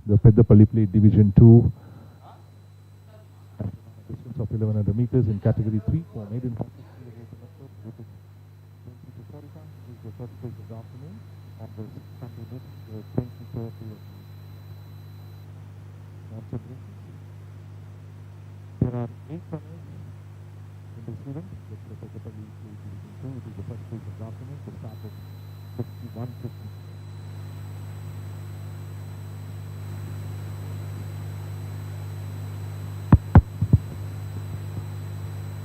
The Peddapalli played Division 2. Distance of 1100 meters in Category 3 for maiden horses. This is the first place this afternoon on the Sunday meeting, the 23rd day of monsoon races. There are 8 runners in this event. This is the Peddapalli played Division 2. It is the first place this afternoon. The start of 51:50.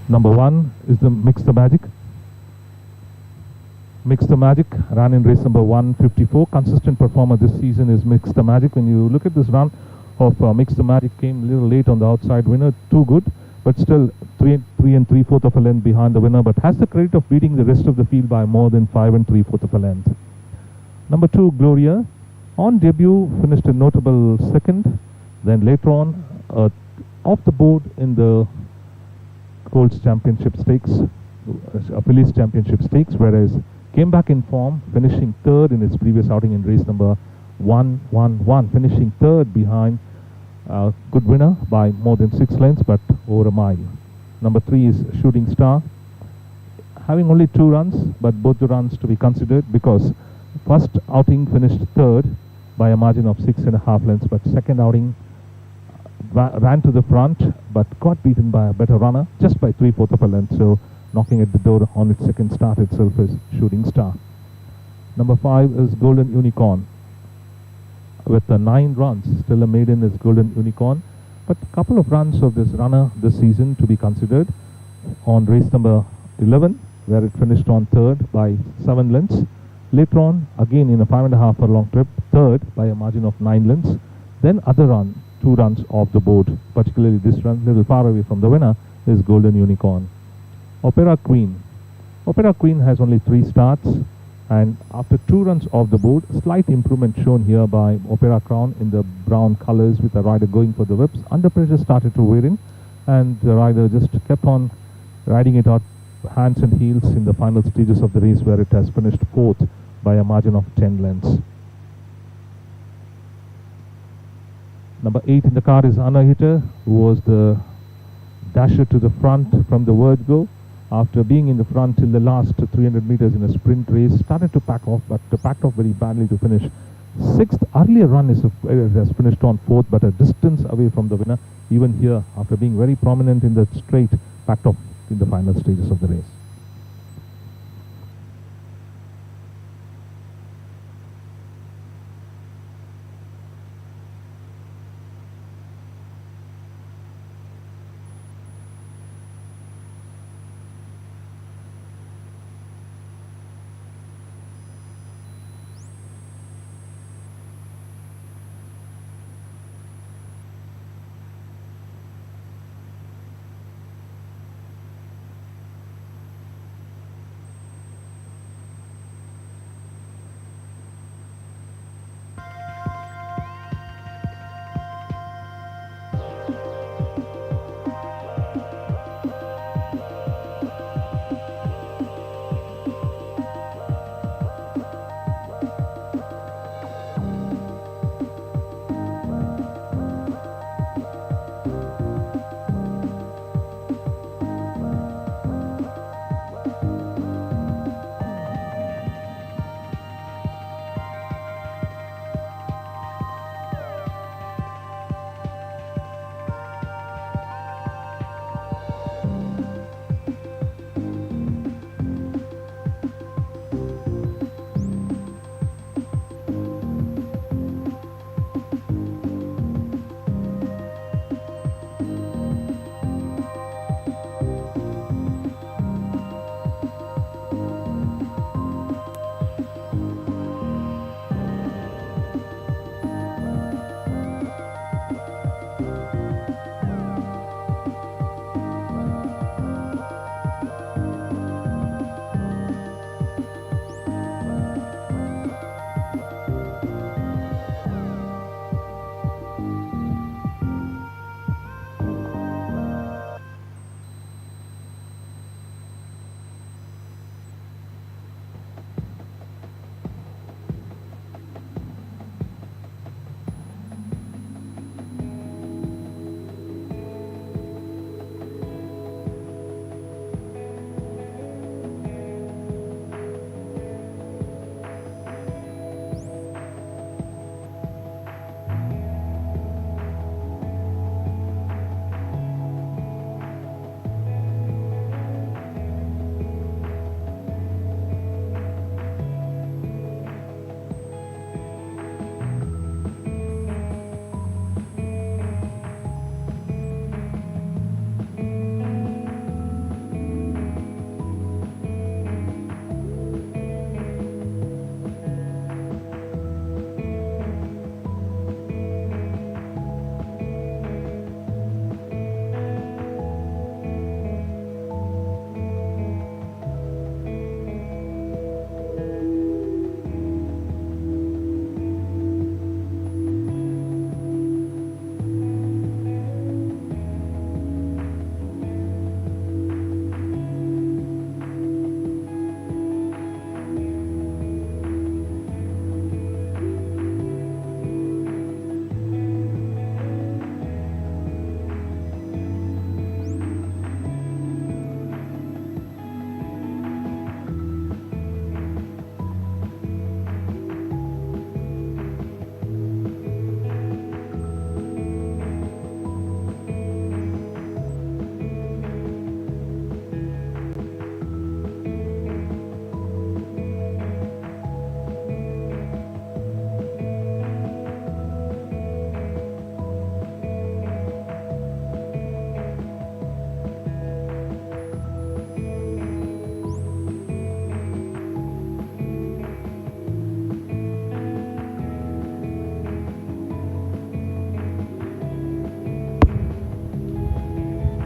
Number 1 is the Mix the Magic. Mix the Magic ran in race number 154. Consistent performer this season is Mix the Magic. When you look at this run of Mix the Magic, came a little late on the outside winner. Too good, but still 3 and 3/4 of a length behind the winner, but has the credit of beating the rest of the field by more than 5 and 3/4 of a length. Number 2, Gloria. On debut, finished a notable second. Then later on, off the board in the Colts Championship Stakes, Phillies Championship Stakes, whereas came back in form, finishing third in its previous outing in race number 111, finishing third behind good winner by more than 6 lengths, but over a mile. Number 3 is Shooting Star, having only 2 runs, but both the runs to be considered because first outing finished third by a margin of 6.5 lengths, but second outing ran to the front but got beaten by a better runner just by 3/4 of a length, so knocking at the door on its second start itself is Shooting Star. Number 5 is Golden Unicorn. With 9 runs, still a maiden is Golden Unicorn, but a couple of runs of this runner this season to be considered on race number 11, where it finished on third by 7 lengths. Later on, again in a 5.5 furlong trip, third by a margin of 9 lengths. Then other run, 2 runs off the board, particularly this run, little far away from the winner, is Golden Unicorn. Opera Queen. Opera Queen has only 3 starts, and after 2 runs off the board, slight improvement shown here by Opera Crown in the brown colors with the rider going for the whips. Under pressure started to wear in, and the rider just kept on riding it out hands and heels in the final stages of the race, where it has finished 4th by a margin of 10 lengths. Number 8 in the card is Anahita, who was the dasher to the front from the word go. After being in the front till the last 300 meters in a sprint race, started to pack off, but packed off very badly to finish 6th. Earlier run has finished on 4th, but a distance away from the winner. Even here, after being very prominent in the straight, packed off in the final stages of the race.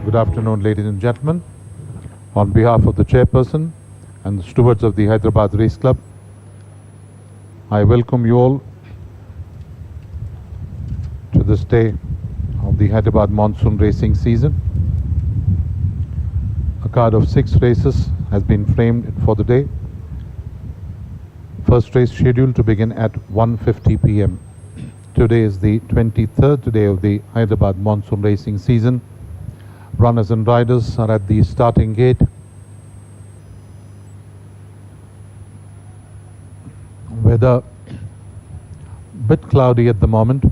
Good afternoon, ladies and gentlemen. On behalf of the chairperson and the stewards of the Hyderabad Race Club, I welcome you all to this day of the Hyderabad monsoon racing season. A card of 6 races has been framed for the day. First race scheduled to begin at 1:50 p.m. Today is the 23rd day of the Hyderabad monsoon racing season. Runners and riders are at the starting gate. Weather bit cloudy at the moment.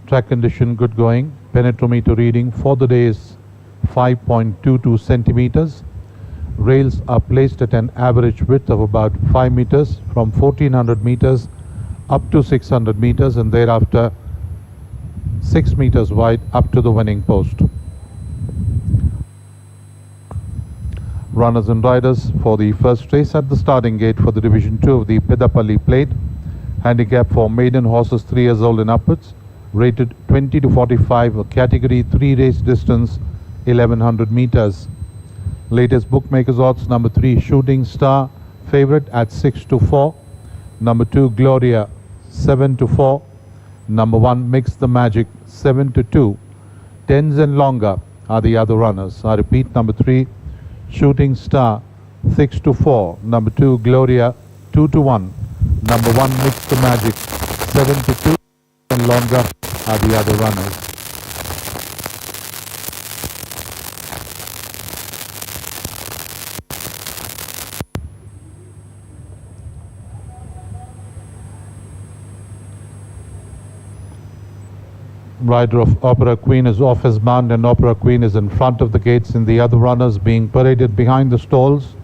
Track condition good going. Penetrometer reading for the day is 5.22 centimeters. Rails are placed at an average width of about 5 meters from 1400 meters up to 600 meters and thereafter 6 meters wide up to the winning post. Runners and riders for the first race at the starting gate for the Division 2 of the Pedapalli Plate. Handicap for maiden horses 3 years old and upwards. Rated 20 to 45, a category 3 race distance 1100 meters. Latest bookmakers odds: number 3 Shooting Star favorite at 6 to 4. Number 2 Gloria 7 to 4. Number 1 Mix the Magic 7 to 2. Tens and longer are the other runners. I repeat, number 3 Shooting Star 6 to 4. Number 2 Gloria 2 to 1. Number 1 Mix the Magic 7 to 2 and longer are the other runners. Rider of Opera Queen is off his mount and Opera Queen is in front of the gates and the other runners being paraded behind the stalls.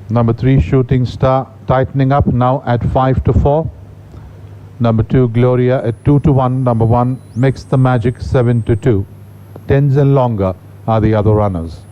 Number 3 Shooting Star tightening up now at 5 to 4. Number 2 Gloria at 2 to 1. Number 1 Mix the Magic 7 to 2. Tens and longer are the other runners.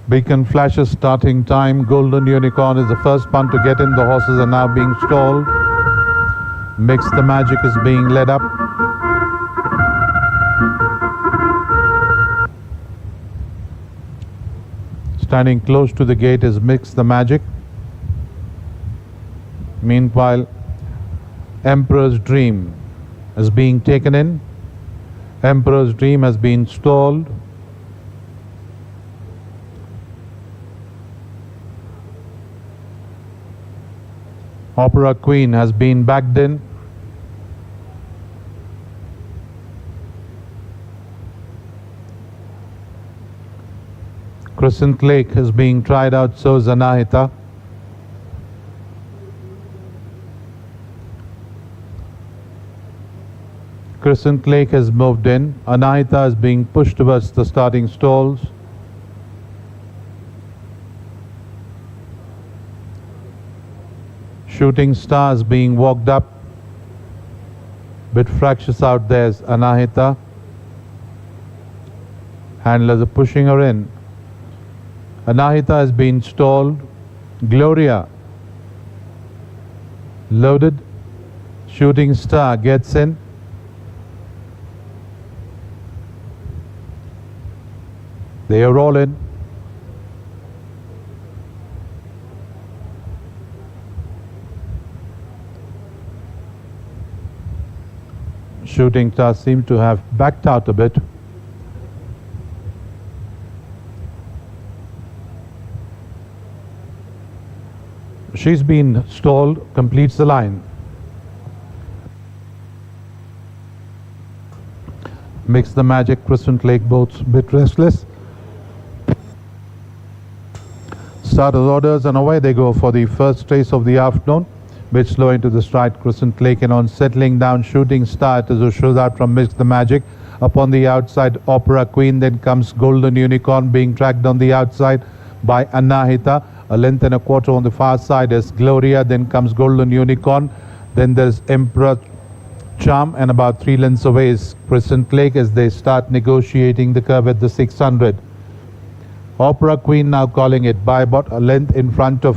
Beacon flashes starting time. Golden Unicorn is the first punt to get in. The horses are now being stalled. Mix the Magic is being led up. Standing close to the gate is Mix the Magic. Meanwhile, Emperor's Dream is being taken in. Emperor's Dream has been stalled. Opera Queen has been backed in. Crescent Lake is being tried out, so is Anahita. Crescent Lake has moved in. Anahita is being pushed towards the starting stalls. Shooting Stars being walked up. Bit fractious out there is Anahita. Handlers are pushing her in. Anahita has been stalled. Gloria loaded Shooting Star gets in. They are all in. Shooting Star seemed to have backed out a bit. She's been stalled, completes the line. Mix the Magic, Crescent Lake boats a bit restless. Started orders and away they go for the first race of the afternoon. Bit slow into the stride, Crescent Lake, and on settling down, Shooting Star as it shows out from Mix the Magic. Up on the outside, Opera Queen, then comes Golden Unicorn being tracked on the outside by Anahita. A length and a quarter on the far side is Gloria, then comes Golden Unicorn. Then there's Emperor Charm, and about 3 lengths away is Crescent Lake as they start negotiating the curve at the 600. Opera Queen now calling it by about a length in front of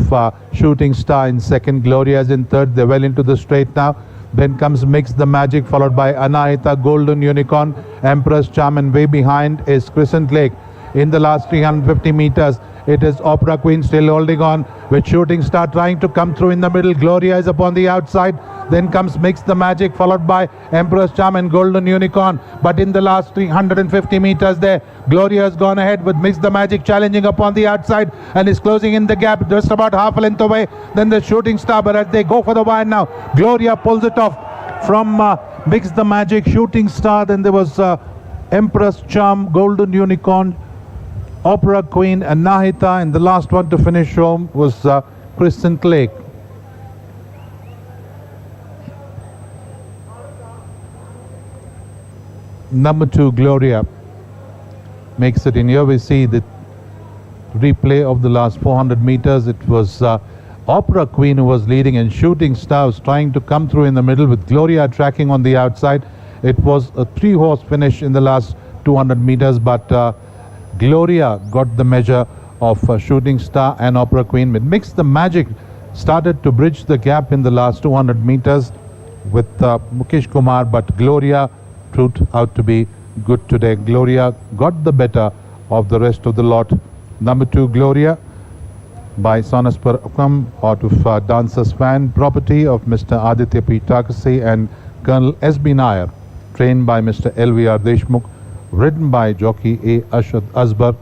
Shooting Star in second. Gloria is in third. They're well into the straight now. Then comes Mix the Magic, followed by Anahita, Golden Unicorn, Empress Charm, and way behind is Crescent Lake. In the last 350 meters, it is Opera Queen still holding on, with Shooting Star trying to come through in the middle. Gloria is upon the outside. Then comes Mix the Magic, followed by Empress Charm and Golden Unicorn. But in the last 350 meters there, Gloria has gone ahead with Mix the Magic challenging upon the outside and is closing in the gap just about half a length away. Then the Shooting Star, but as they go for the wire now, Gloria pulls it off from Mix the Magic, Shooting Star. Then there was Empress Charm, Golden Unicorn, Opera Queen, and Nahita, and the last one to finish home was Crescent Lake. Number 2, Gloria, makes it in. Here we see the replay of the last 400 meters. It was Opera Queen who was leading, and Shooting Star was trying to come through in the middle with Gloria tracking on the outside. It was a 3-horse finish in the last 200 meters, but Gloria got the measure of Shooting Star and Opera Queen. Mix the Magic started to bridge the gap in the last 200 meters with Mukesh Kumar, but Gloria proved out to be good today. Gloria got the better of the rest of the lot. Number 2, Gloria, by Sonaspar Akam, out of Dancers Fan, property of Mr. Aditya P. Takasi and Colonel S.B. Nair, trained by Mr. L.V.R. Deshmukh, ridden by jockey A. Ashad Asbar,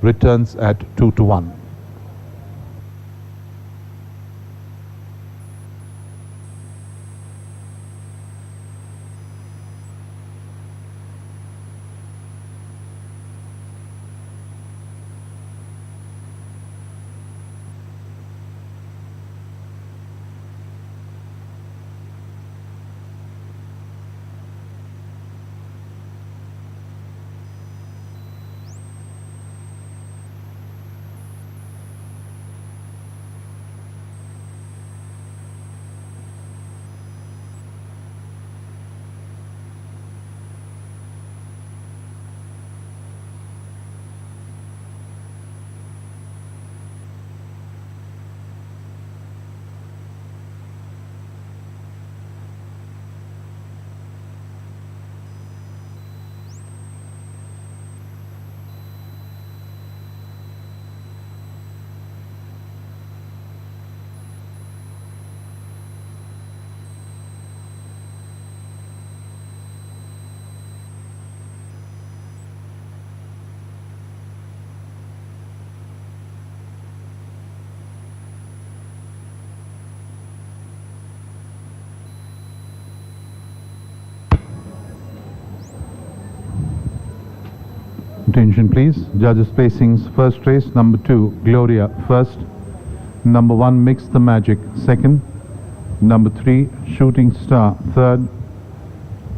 returns at 2-1. Attention please. Judges placings: first race, number 2, Gloria first, number 1, Mix the Magic second, number 3, Shooting Star third,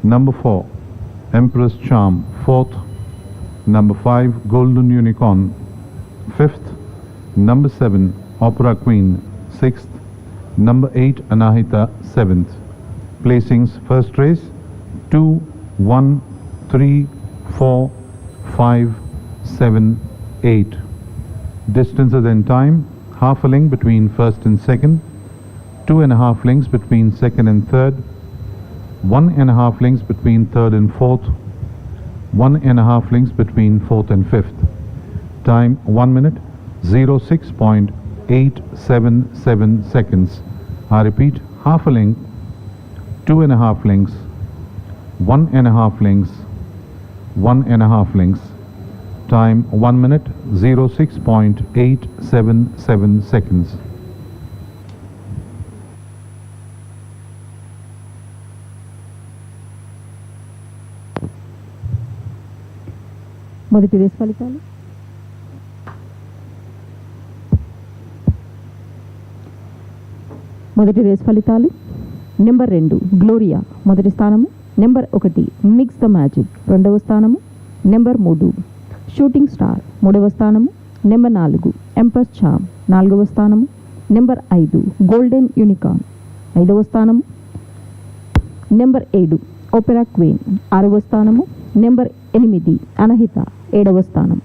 number 4, Empress Charm fourth, number 5, Golden Unicorn fifth, number 7, Opera Queen sixth, number 8, Anahita seventh. Placings: first race, 2, 1, 3, 4, 5, 7, 8. Distances and time: half a length between first and second, 2.5 lengths between second and third, 1.5 lengths between third and fourth, 1.5 lengths between fourth and fifth. Time 1 minute 06.877 seconds. I repeat, half a length, 2.5 lengths, 1.5 lengths, 1.5 lengths. Time 1 minute 06.877 seconds. మొదటి race ఫలితాలు. మొదటి race ఫలితాలు. Number 2 Gloria మొదటి స్థానము. Number 1 mix the magic రెండవ స్థానము. Number 3 shooting star మూడవ స్థానము. నెంబర్ 4 ఎంప్రెస్ చామ్ నాలుగవ స్థానము. నెంబర్ 5 గోల్డెన్ యూనికార్న్ ఐదవ స్థానము. నెంబర్ 7 ఓపెరా క్వీన్ ఆరవ స్థానము. నెంబర్ 8 అనహిత ఏడవ స్థానం.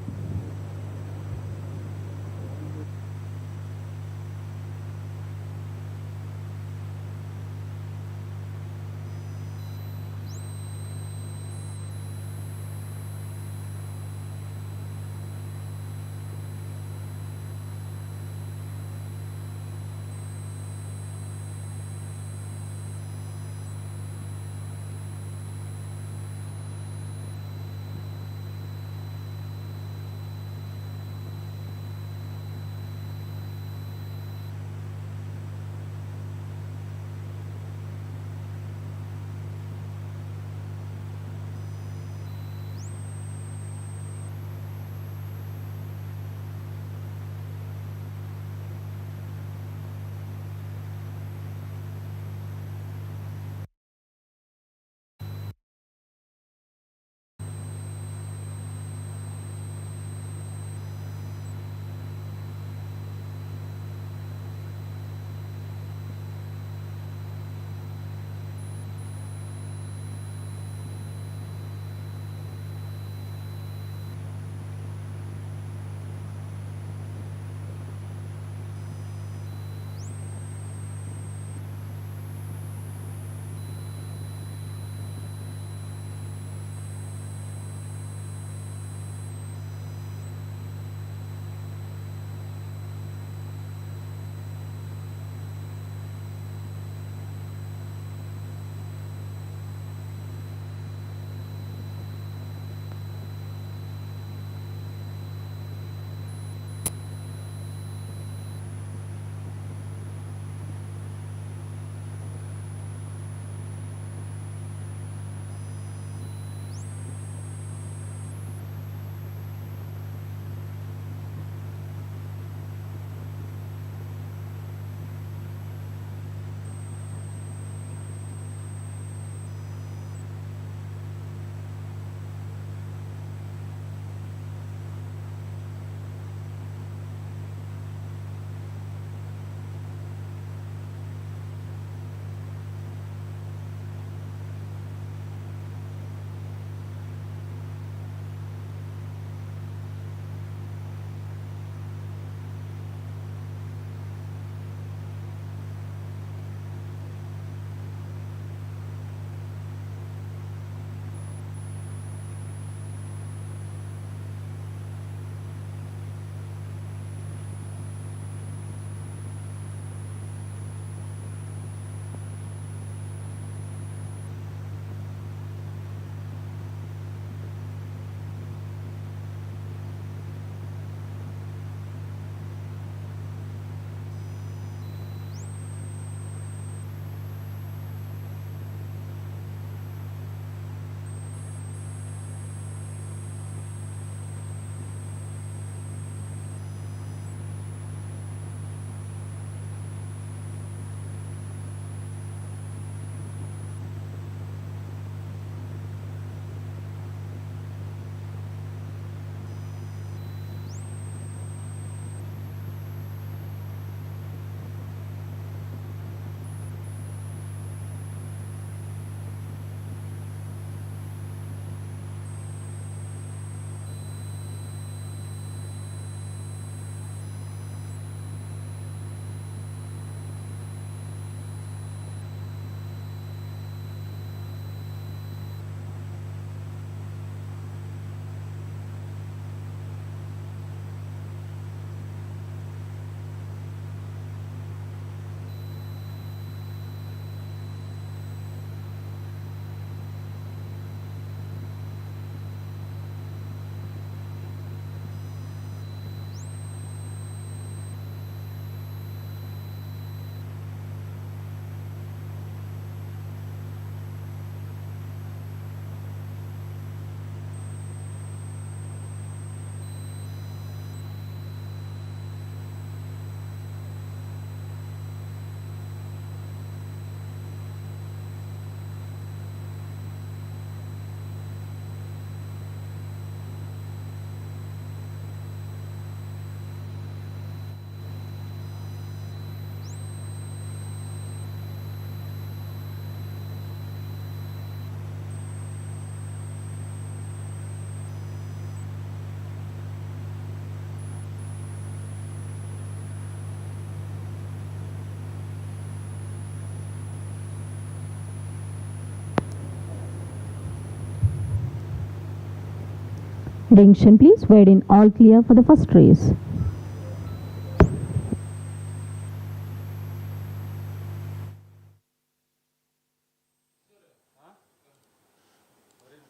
Attention please, wade in all clear for the first race.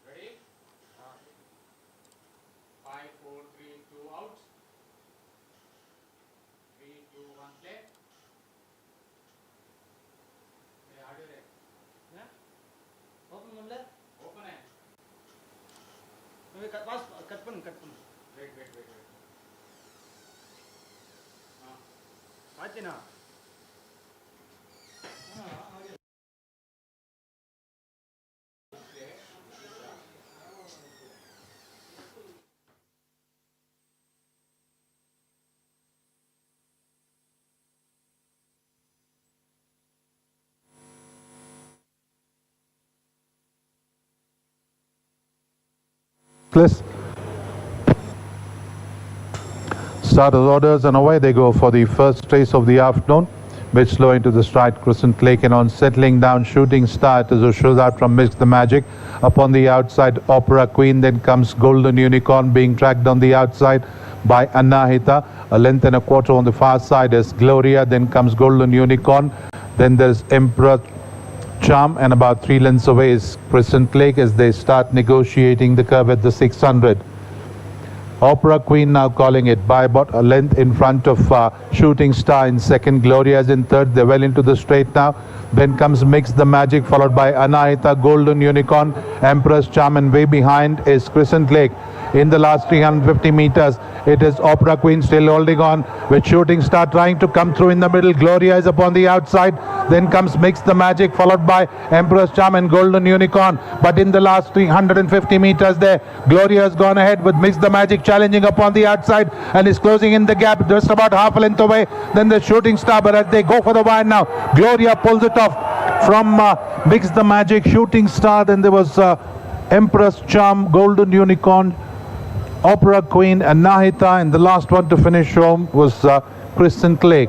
Ready? 5, 4, 3, 2 out. 3, 2, 1 play. How do you rate? Yeah? Open Mumla. Open it. Maybe cut pun. Wait. Achina. Starters orders and away they go for the first race of the afternoon. Bit slow into the stride, Crescent Lake, and on settling down, Shooting Star as it shows out from Mix the Magic. Upon the outside, Opera Queen, then comes Golden Unicorn being tracked on the outside by Anahita. A length and a quarter on the far side is Gloria, then comes Golden Unicorn. Then there's Emperor Charm, and about 3 lengths away is Crescent Lake as they start negotiating the curve at the 600. Opera Queen now calling it by about a length in front of Shooting Star in second. Gloria is in third. They're well into the straight now. Then comes Mix the Magic, followed by Anahita, Golden Unicorn, Empress Charm, and way behind is Crescent Lake. In the last 350 meters, it is Opera Queen still holding on, with Shooting Star trying to come through in the middle. Gloria is upon the outside. Then comes Mix the Magic, followed by Empress Charm and Golden Unicorn. But in the last 350 meters there, Gloria has gone ahead with Mix the Magic challenging upon the outside and is closing in the gap just about half a length away. Then the Shooting Star, but as they go for the wire now, Gloria pulls it off from Mix the Magic, Shooting Star. Then there was Empress Charm, Golden Unicorn, Opera Queen, and Nahita, and the last one to finish home was Crescent Lake.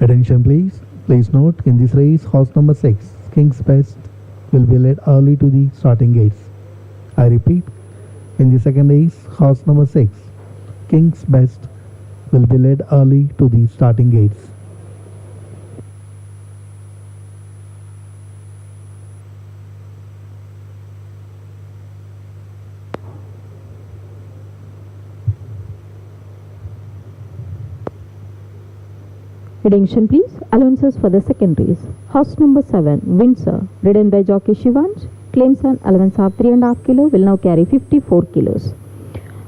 Attention please. Please note, in this race, horse number 6, King's Best, will be led early to the starting gates. I repeat, in the second race, horse number 6, King's Best, will be led early to the starting gates. Attention please. Allowances for the second race. Horse number 7, Windsor, ridden by jockey Shivansh, claims an allowance of 3.5 kg, will now carry 54 kilos.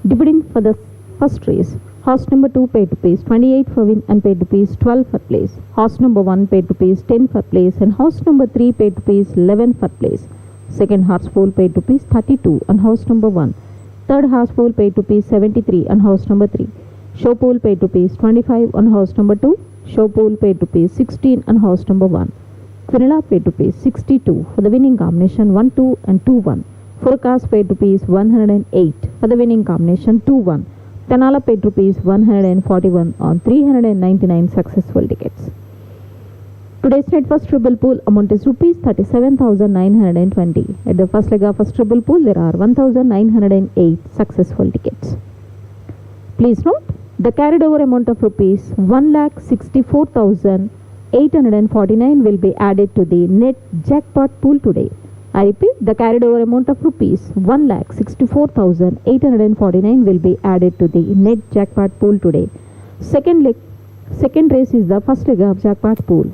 Debuting for the first race. Horse number 2 paid to pace 28 for win and paid to pace 12 for place. Horse number 1 paid to pace 10 for place and horse number 3 paid to pace 11 for place. Second horse foal paid to pace 32 on horse number 1. Third horse foal paid to pace 73 on horse number 3. Show pole paid to pace 25 on horse number 2. Show pole paid to pace 16 on horse number 1. Quinella paid to pace 62 for the winning combination 1-2 and 2-1. Forecast paid to pace 108 for the winning combination 2-1. Tanala paid to pace 141 on 399 successful tickets. Today's net first triple pool amount is rupees 37,920. At the first leg of first triple pool, there are 1,908 successful tickets. Please note, the carried over amount of rupees 1,64,849 will be added to the net jackpot pool today. I repeat, the carried over amount of rupees 1,64,849 will be added to the net jackpot pool today. Second race is the first leg of jackpot pool.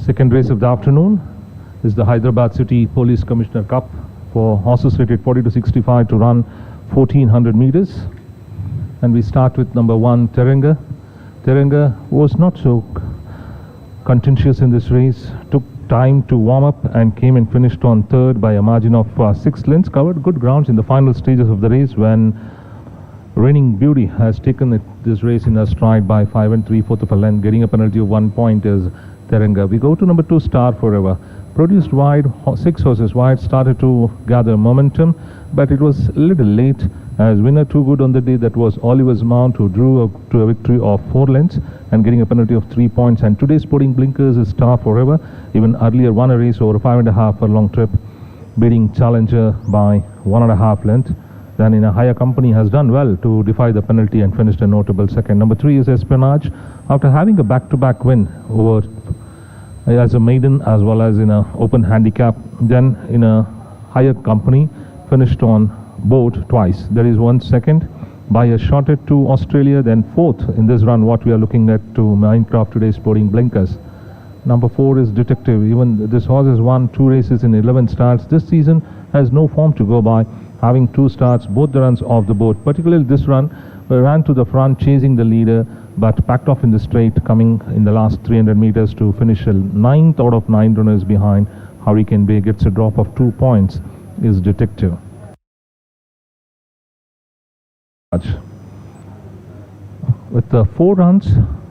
Second race of the afternoon is the Hyderabad City Police Commissioner Cup for horses rated 40 to 65 to run 1400 meters. And we start with number 1, Teranga. Teranga was not so contentious in this race, took time to warm up and came and finished on third by a margin of 6 lengths, covered good grounds in the final stages of the race when Reigning Beauty has taken this race in her stride by 5 3/4 of a length, getting a penalty of 1 point is Teranga. We go to number 2, Star Forever. Produced wide, 6 horses wide, started to gather momentum, but it was a little late as winner too good on the day. That was Oliver's Mount, who drew to a victory of 4 lengths and getting a penalty of 3 points. And today's sporting blinkers is Star Forever. Even earlier won a race over 5.5 furlong trip, beating Challenger by 1.5 length. Then in a higher company has done well to defy the penalty and finished a notable second. Number 3 is Espionage. After having a back-to-back win over as a maiden as well as in a open handicap, then in a higher company finished on board twice. There is 1 second by a shot at to Australia, then 4th in this run what we are looking at to Minecraft today's sporting blinkers. Number 4 is Detective. Even this horse has won 2 races in 11 starts. This season has no form to go by, having 2 starts, both the runs off the board. Particularly this run ran to the front, chasing the leader, but backed off in the straight, coming in the last 300 meters to finish 9th out of 9 runners behind. Hurricane Bay gets a drop of 2 points, is Detective. With 4 runs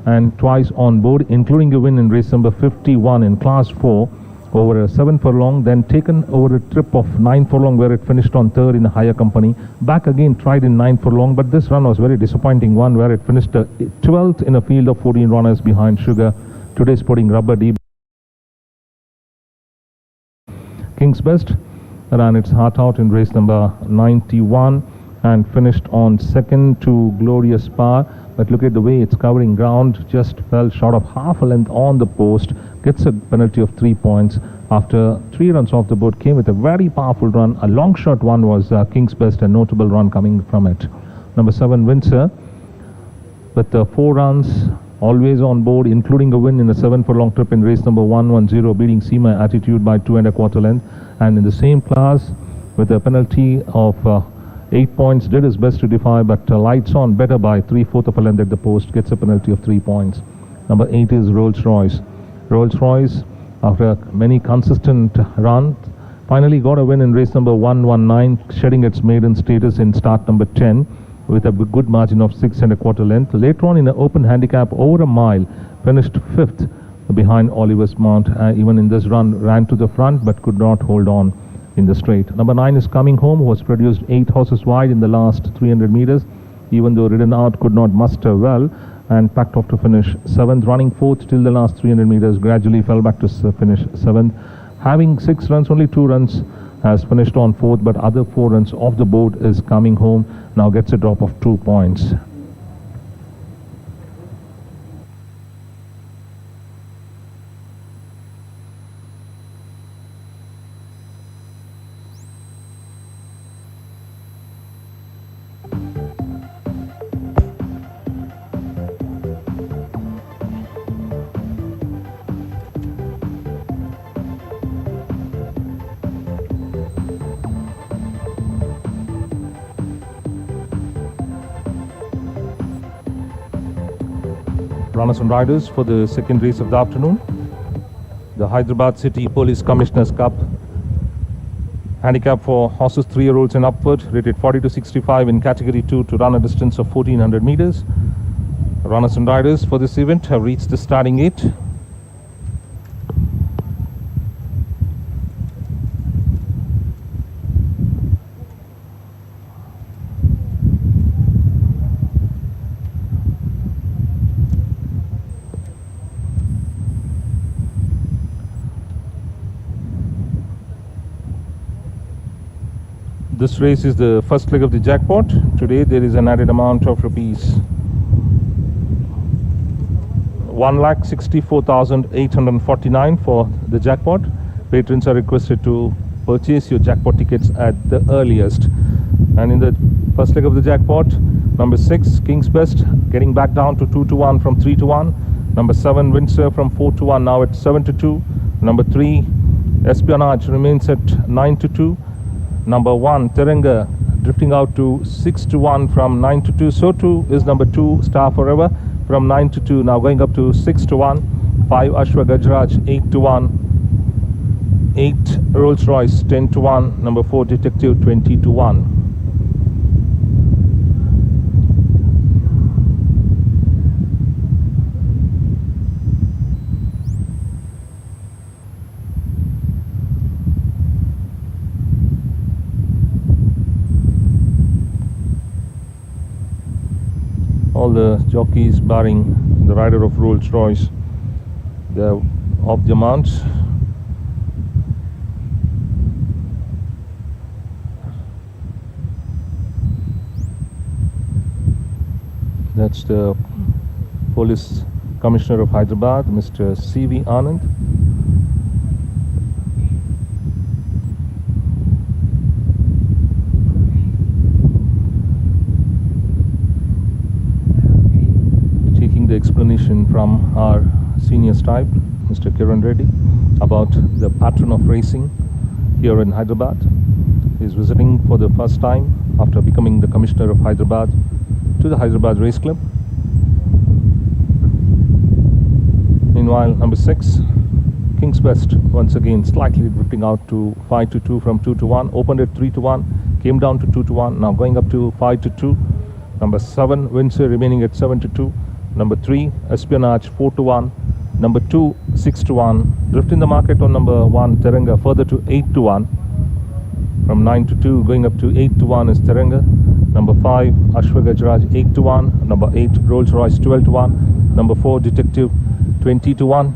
and twice on board, including a win in race number 51 in Class 4 over a 7 furlong, then taken over a trip of 9 furlong where it finished on 3rd in a higher company. Back again, tried in 9 furlong, but this run was very disappointing one where it finished 12th in a field of 14 runners behind Sugar. Today's putting Rubber D. King's Best ran its heart out in race number 91 and finished on 2nd to Glorious Power. But look at the way it's covering ground, just fell short of half a length on the post, gets a penalty of 3 points. After 3 runs off the board, came with a very powerful run. A long shot one was King's Best, a notable run coming from it. Number 7, Windsor, with 4 runs, always on board, including a win in the 7 furlong trip in race number 110, beating Seema Attitude by 2 1/4 length. And in the same class, with a penalty of 8 points, did his best to defy, but lights on better by 3/4 of a length at the post, gets a penalty of 3 points. Number 8 is Rolls Royce. Rolls Royce, after many consistent runs, finally got a win in race number 119, shedding its maiden status in start number 10 with a good margin of 6 1/4 length. Later on in an open handicap over a mile, finished 5th behind Oliver's Mount. Even in this run, ran to the front but could not hold on in the straight. Number 9 is Coming Home, who was produced 8 horses wide in the last 300 meters. Even though ridden out, could not muster well and packed off to finish 7th, running 4th till the last 300 meters. Gradually fell back to finish 7th. Having 6 runs, only 2 runs, has finished on 4th, but other 4 runs off the board is Coming Home. Now gets a drop of 2 points. Runners and riders for the second race of the afternoon, the Hyderabad City Police Commissioners Cup. Handicap for horses 3-year-olds and upward, rated 40 to 65 in category 2 to run a distance of 1400 meters. Runners and riders for this event have reached the starting gate. This race is the first leg of the jackpot. Today there is an added amount of rupees 1,64,849 for the jackpot. Patrons are requested to purchase your jackpot tickets at the earliest. And in the first leg of the jackpot, number 6, King's Best, getting back down to 2 to 1 from 3 to 1. Number 7, Windsor, from 4 to 1, now at 7 to 2. Number 3, Espionage, remains at 9 to 2. Number 1, Teranga, drifting out to 6 to 1 from 9 to 2. So too is number 2, Star Forever, from 9 to 2, now going up to 6 to 1. 5, Ashwa Gajraj, 8 to 1. 8, Rolls Royce, 10 to 1. Number 4, Detective, 20 to 1. All the jockeys barring the rider of Rolls Royce, they're off their mounts. That's the Police Commissioner of Hyderabad, Mr. C.V. Anand. The explanation from our senior stripe, Mr. Kiran Reddy, about the pattern of racing here in Hyderabad. He is visiting for the first time after becoming the Commissioner of Hyderabad to the Hyderabad Race Club. Meanwhile, number 6, King's Best, once again slightly drifting out to 5-2 from 2-1. Opened at 3-1, came down to 2-1. Now going up to 5-2. Number 7, Windsor, remaining at 7-2. Number 3, Espionage, 4-1. Number 2, 6-1. Drift in the market on number 1, Teranga, further to 8-1. From 9-2, going up to 8-1 is Teranga. Number 5, Ashwagajraj, 8-1. Number 8, Rolls Royce, 12-1. Number 4, Detective, 20-1.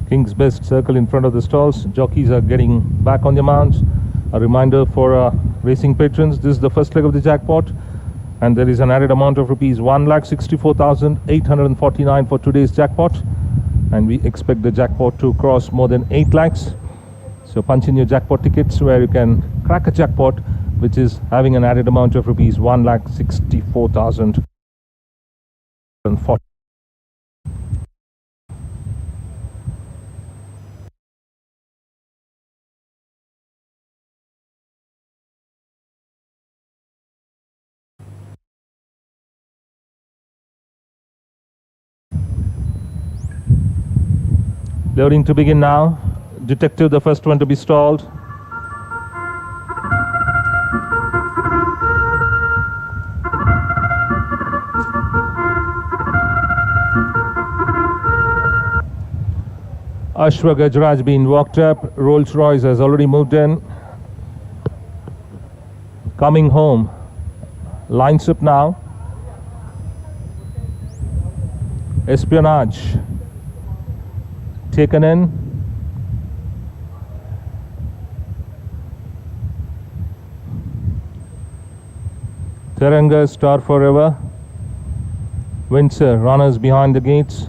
King's Best circle in front of the stalls. Jockeys are getting back on their mounts. A reminder for racing patrons, this is the first leg of the jackpot, and there is an added amount of rupees 1,64,849 for today's jackpot, and we expect the jackpot to cross more than 8 lakhs. So punch in your jackpot tickets where you can crack a jackpot which is having an added amount of rupees 1,64,040. Loading to begin now. Detective, the first one to be stalled. Ashwagajraj being walked up. Rolls Royce has already moved in. Coming home. Lines up now. Espionage taken in. Teranga, Star Forever. Windsor, runners behind the gates.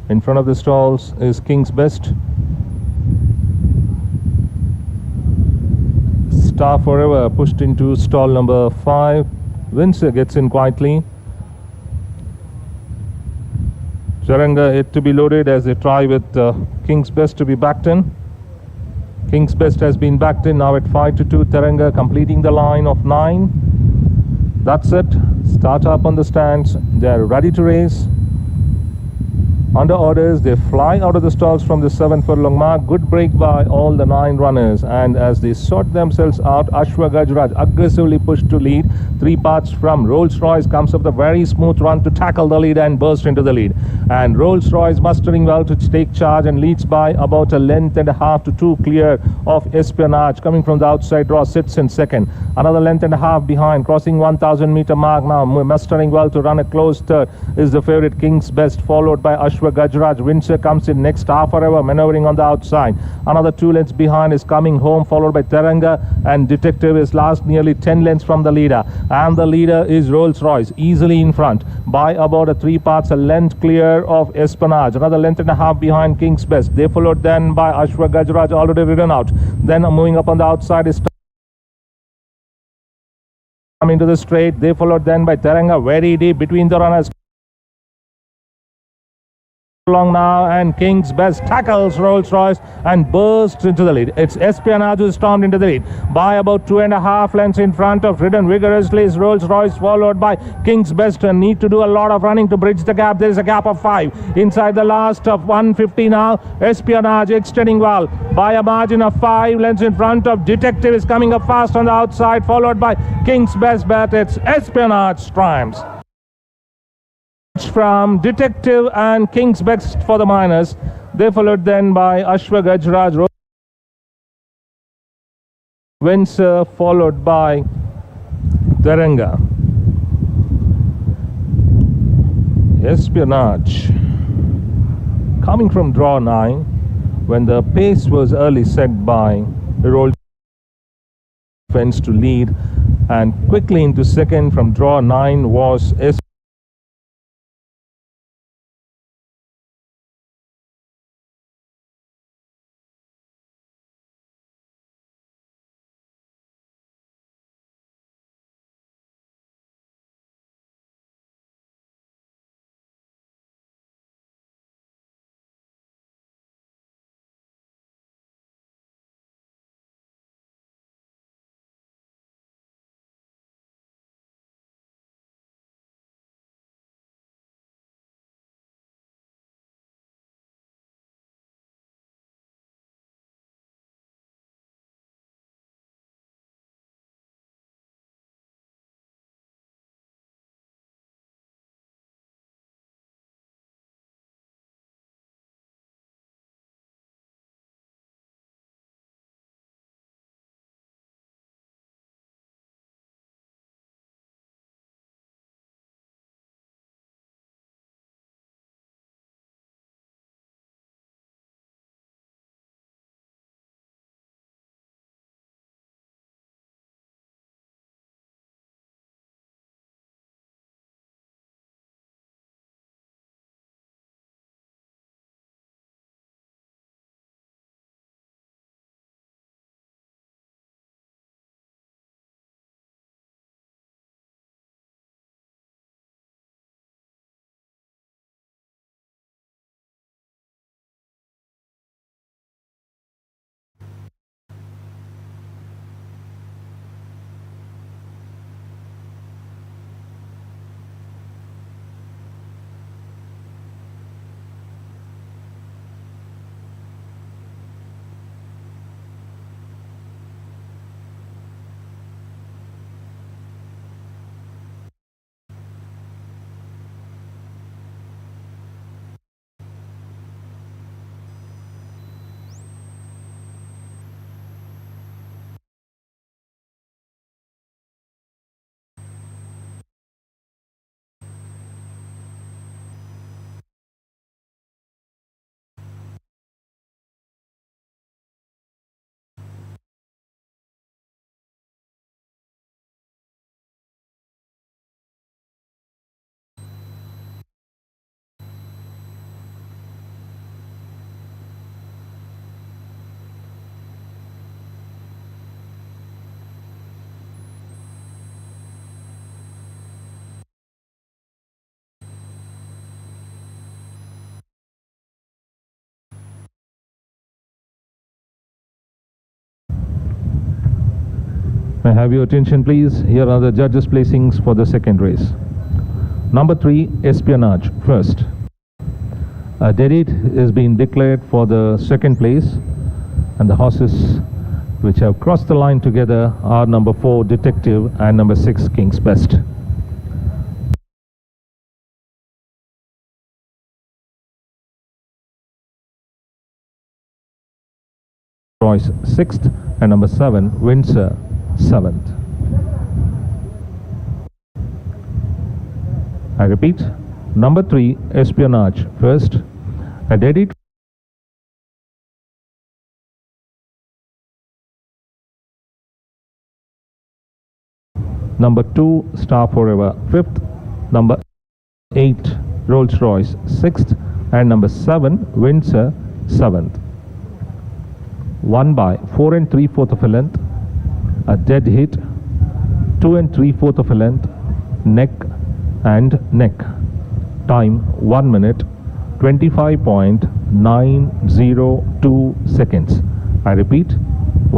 In front of the stalls is King's Best. Star Forever pushed into stall number 5. Windsor gets in quietly. Teranga yet to be loaded as they try with King's Best to be backed in. King's Best has been backed in now at 5-2. Teranga completing the line of 9. That's it. Start up on the stands. They are ready to race. Under orders, they fly out of the stalls from the 7 furlong mark. Good break by all the 9 runners, and as they sort themselves out, Ashwagajraj aggressively pushed to lead. 3 parts from Rolls Royce comes up the very smooth run to tackle the lead and burst into the lead. And Rolls Royce mustering well to take charge and leads by about a length and a half to 2 clear of Espionage. Coming from the outside draw, sits in second. Another length and a half behind, crossing 1,000 meter mark now. Mustering well to run a close third is the favorite King's Best, followed by Ashwagajraj. Windsor comes in next, Star Forever maneuvering on the outside. Another 2 lengths behind is Coming Home, followed by Teranga, and Detective is last, nearly 10 lengths from the leader. And the leader is Rolls Royce, easily in front by about a 3 parts, a length clear of Espionage. Another length and a half behind King's Best. They followed then by Ashwagajraj, already ridden out. Then moving up on the outside is coming to the straight. They followed then by Teranga, very deep between the runners. Along now, and King's Best tackles Rolls Royce and bursts into the lead. It's Espionage who stormed into the lead by about 2.5 lengths in front of. Ridden vigorously is Rolls Royce, followed by King's Best, and need to do a lot of running to bridge the gap. There is a gap of 5 inside the last of 150 now. Espionage extending well by a margin of 5 lengths in front of. Detective is coming up fast on the outside, followed by King's Best, but it's Espionage triumphs. From Detective and King's Best for the minors. They followed then by Ashwagajraj, Windsor, followed by Teranga. Espionage coming from draw 9 when the pace was early set by Rolls, fence to lead, and quickly into second from draw 9 was S. May I have your attention, please? Here are the judges' placings for the second race. Number 3, Espionage, first. A dead heat is being declared for the second place, and the horses which have crossed the line together are number 4, Detective, and number 6, King's Best. Royce 6th, and number 7, Windsor 7th. I repeat, number 3, Espionage, first. A dead heat. Number 2, Star Forever, 5th. Number 8, Rolls Royce, 6th. And number 7, Windsor, 7th. 1 by 4 3/4 of a length. A dead hit, 2 3/4 of a length. Neck and neck. Time 1 minute, 25.902 seconds. I repeat,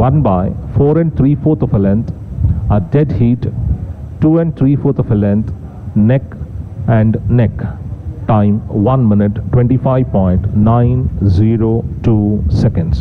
1 by 4 3/4 of a length. A dead heat, 2 3/4 of a length. Neck and neck. Time 1 minute, 25.902 seconds.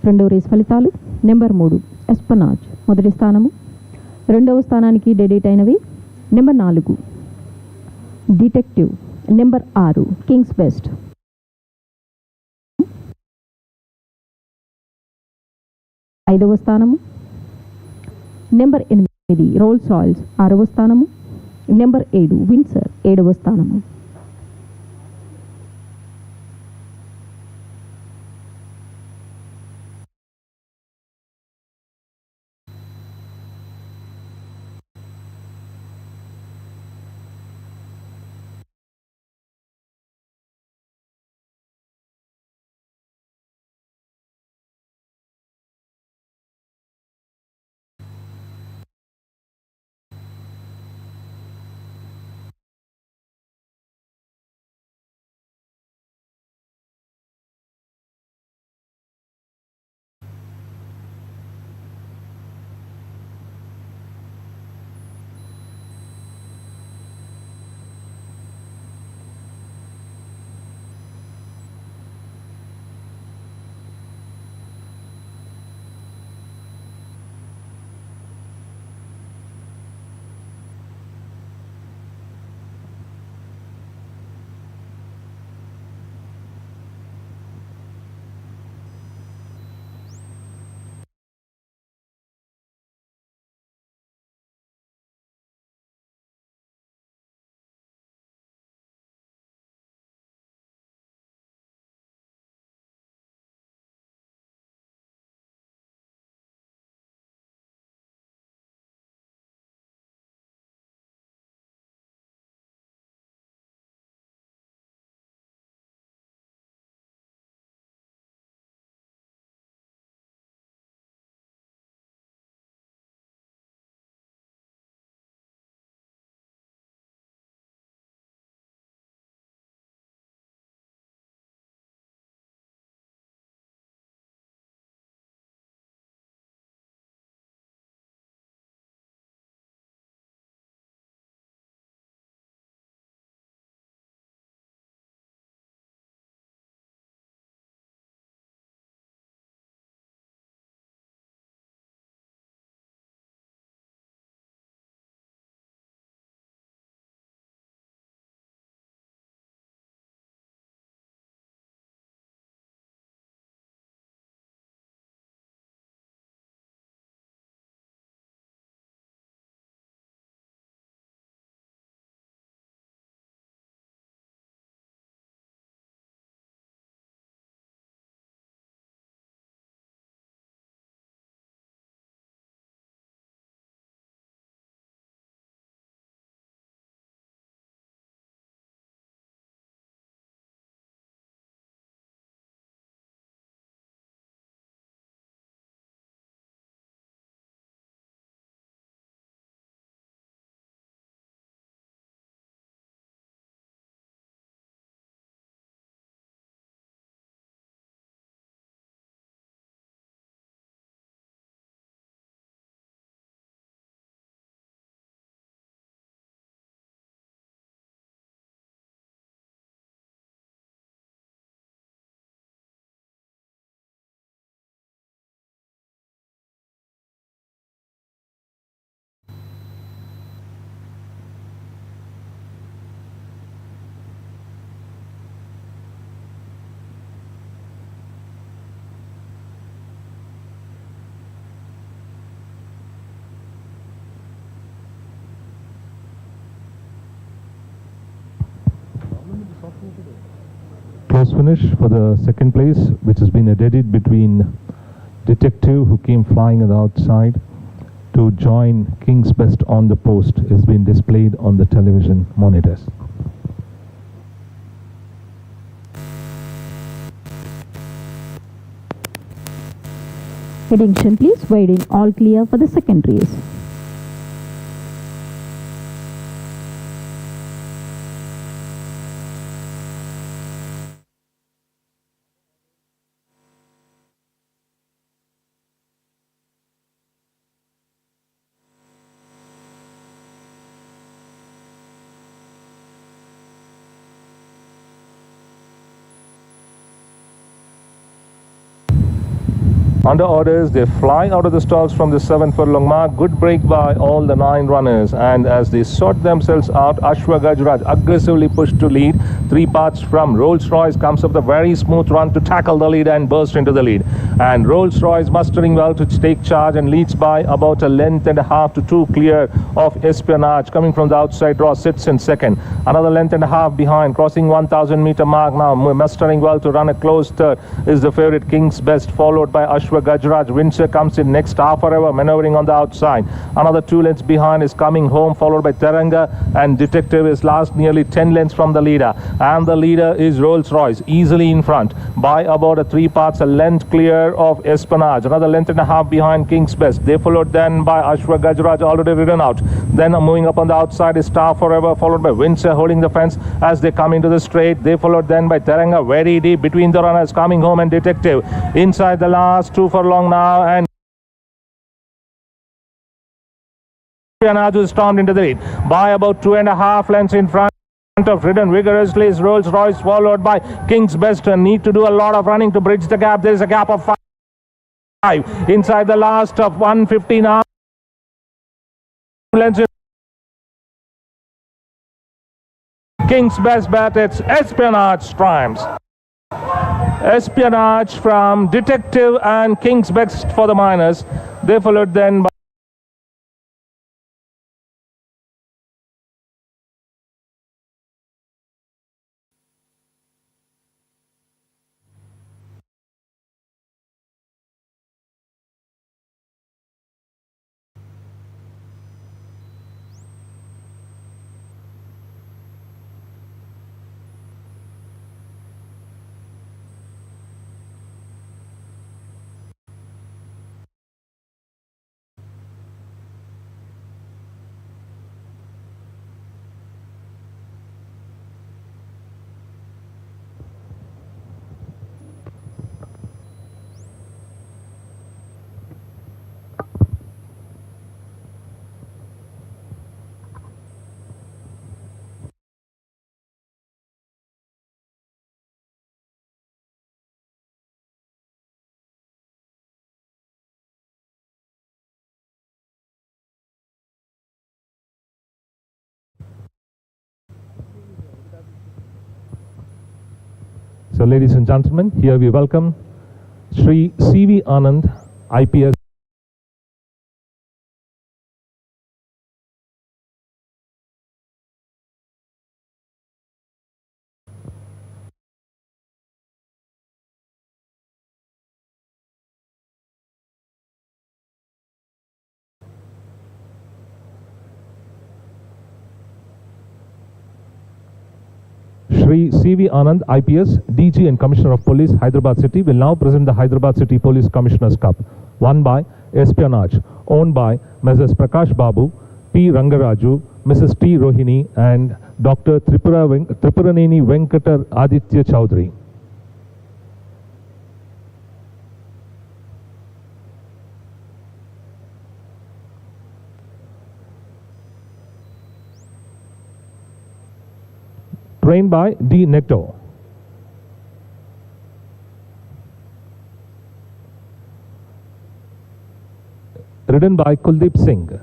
రెండవ race ఫలితాలు. Number 3 ఎస్పనాజ్ మొదటి స్థానము. రెండవ స్థానానికి డెడిట్ అయినవి number 4 detective, number 6 Kings best. ఐదవ స్థానము number 8 roles Royals 6వ స్థానము. నెంబర్ 7 విన్సర్ 7వ స్థానము. Close finish for the second place, which has been a dead between Detective, who came flying on the outside, to join King's Best on the post, has been displayed on the television monitors. Attention please, waiting all clear for the second race. Under orders, they fly out of the stalls from the 7 furlong mark. Good break by all the 9 runners. And as they sort themselves out, Ashwa Gajraj aggressively pushed to lead. 3 parts from Rolls Royce comes up with a very smooth run to tackle the lead and burst into the lead. And Rolls Royce mustering well to take charge and leads by about a length and a half to 2 clear of Espionage. Coming from the outside draw, sits in second. Another length and a half behind, crossing 1,000 meter mark now. Mustering well to run a close third is the favorite King's Best, followed by Ashwa Gajraj. Windsor comes in next, half forever maneuvering on the outside. Another 2 lengths behind is Coming Home, followed by Teranga, and Detective is last, nearly 10 lengths from the leader. And the leader is Rolls Royce, easily in front by about a 3 parts, a length clear of Espionage. Another length and a half behind King's Best. They followed then by Ashwa Gajraj, already ridden out. Then moving up on the outside is Star Forever, followed by Windsor holding the fence as they come into the straight. They followed then by Teranga, very deep between the runners, Coming Home and Detective. Inside the last 2 furlong now, and Espionage stormed into the lead by about 2.5 lengths in front of. Ridden vigorously is Rolls Royce, followed by King's Best. Need to do a lot of running to bridge the gap. There is a gap of 5 inside the last of 150 now. Lengths. King's Best, but it's Espionage triumphs. Espionage from Detective and King's Best for the minors. They followed then by So, ladies and gentlemen, here we welcome Sri C.V. Anand, IPS. Sri C.V. Anand, IPS, DG and Commissioner of Police, Hyderabad City, will now present the Hyderabad City Police Commissioner's Cup, won by Espionage, owned by Messrs. Prakash Babu, P. Rangaraju, Mrs. T. Rohini, and Dr. Tripuraneni Venkatar Aditya Chowdhury. Trained by D. Netto. Ridden by Kuldeep Singh.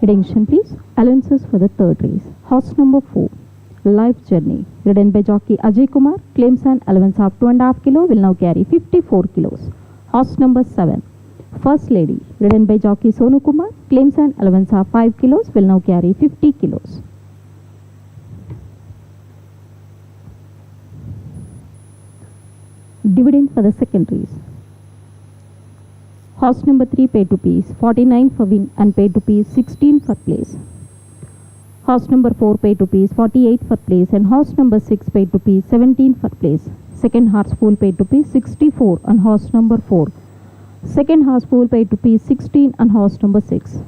Attention please. Allowances for the third race. Horse number 4, Life Journey, ridden by jockey Ajay Kumar, claims an allowance of 2.5 kg, will now carry 54 kilos. Horse number 7, First Lady, ridden by jockey Sonu Kumar, claims an allowance of 5 kilos, will now carry 50 kilos. Dividend for the second race. Horse number 3 paid rupees 49 for win and paid rupees 16 for place. Horse number 4 paid rupees 48 for place and horse number 6 paid rupees 17 for place. Second horse pool paid rupees 64 on horse number 4. Second horse pool paid rupees 16 on horse number 6.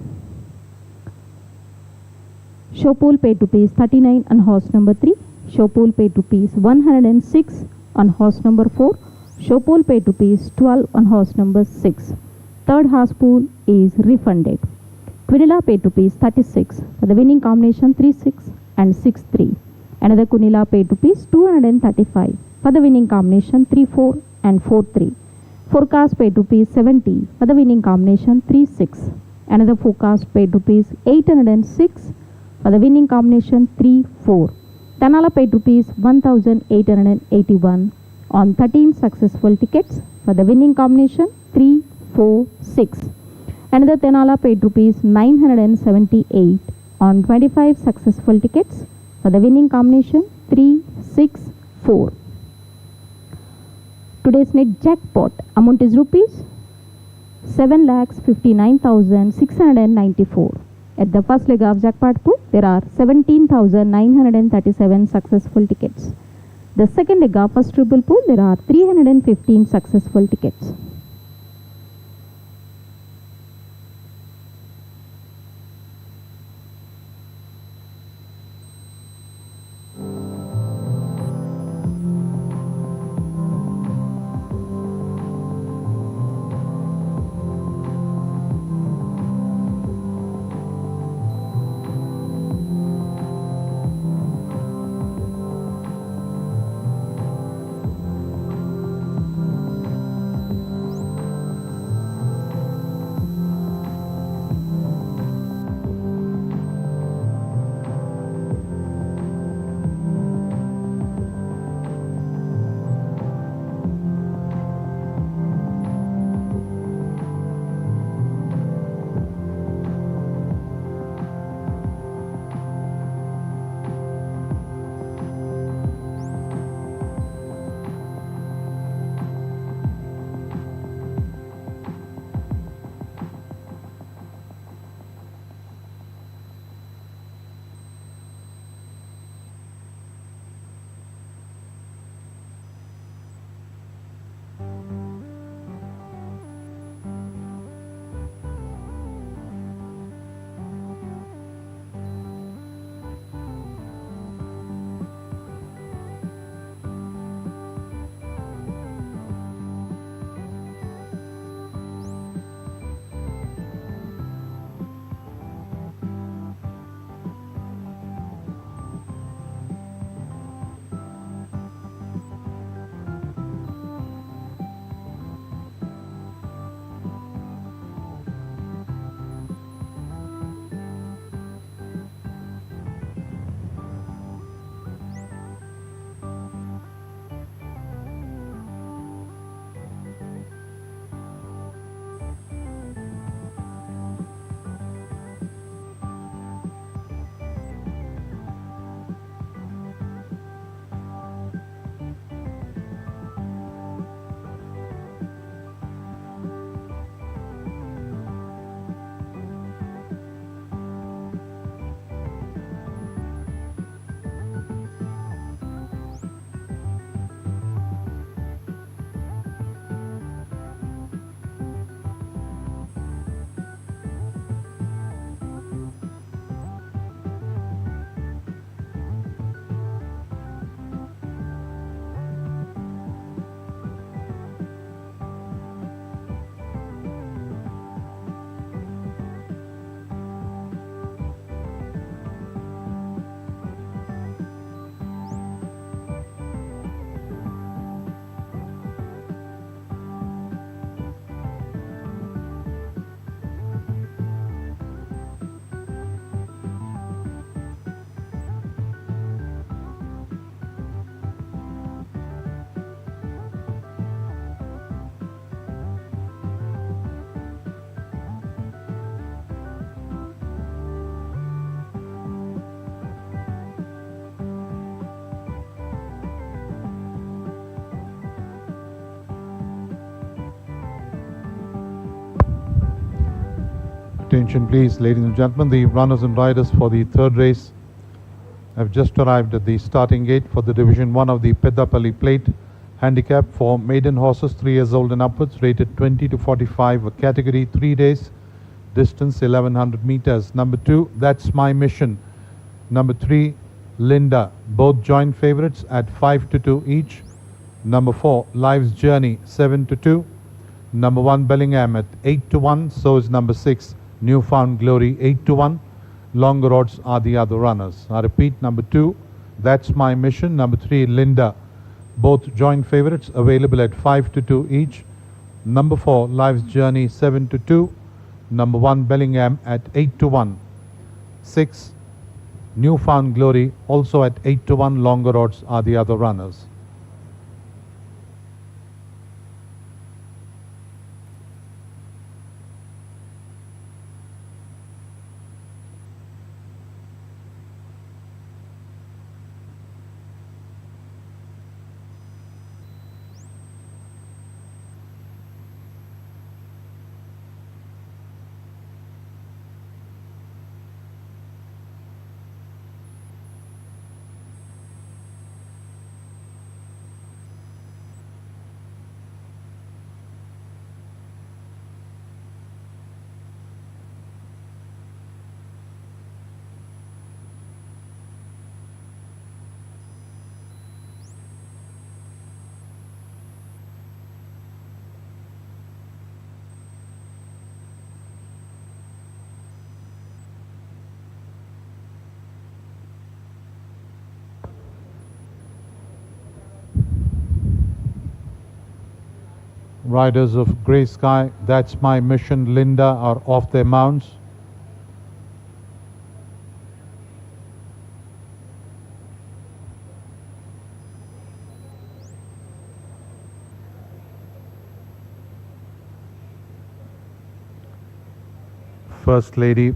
Show pool paid rupees 39 on horse number 3. Show pool paid rupees 106 on horse number 4. Show pool paid rupees 12 on horse number 6. Third horse pool is refunded. Quinilla paid rupees 36 for the winning combination 3-6 and 6-3. Another Quinilla paid rupees 235 for the winning combination 3-4 and 4-3. Forecast paid rupees 70 for the winning combination 3-6. Another forecast paid rupees 806 for the winning combination 3-4. Tanala paid rupees 1881 on 13 successful tickets for the winning combination 3-4-6. Another Tenala paid rupees 978 on 25 successful tickets for the winning combination 3-6-4. Today's net jackpot amount is rupees 7,59,694. At the first leg of jackpot pool, there are 17,937 successful tickets. The second leg of first triple pool, there are 315 successful tickets. Attention please, ladies and gentlemen, the runners and riders for the third race have just arrived at the starting gate for the Division 1 of the Peddapalli Plate. Handicap for maiden horses 3 years old and upwards, rated 20 to 45, a category 3 days, distance 1100 meters. Number 2, That's My Mission. Number 3, Linda, both joint favorites at 5 to 2 each. Number 4, Life's Journey 7 to 2. Number 1, Bellingham at 8 to 1. So is number 6, Newfound Glory 8 to 1. Longer odds are the other runners. I repeat, number 2, That's My Mission. Number 3, Linda, both joint favorites, available at 5 to 2 each. Number 4, Life's Journey 7 to 2. Number 1, Bellingham at 8 to 1. 6, Newfound Glory also at 8 to 1. Longer odds are the other runners. Riders of Grey Sky, That's My Mission, Linda are off their mounts. First Lady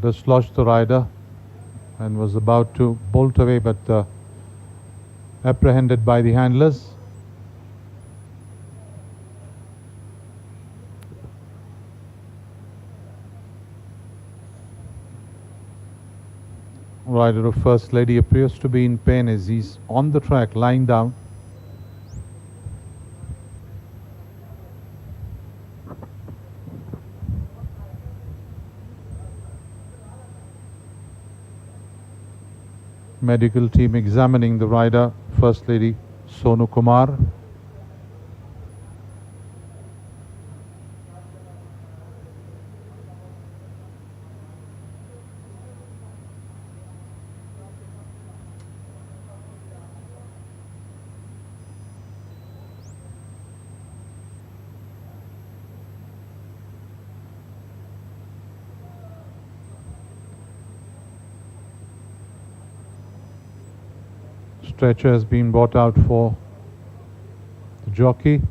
dislodged the rider and was about to bolt away, but apprehended by the handlers. Rider of First Lady appears to be in pain as he's on the track, lying down. Medical team examining the rider, First Lady Sonu Kumar. Stretcher has been brought out for the jockey.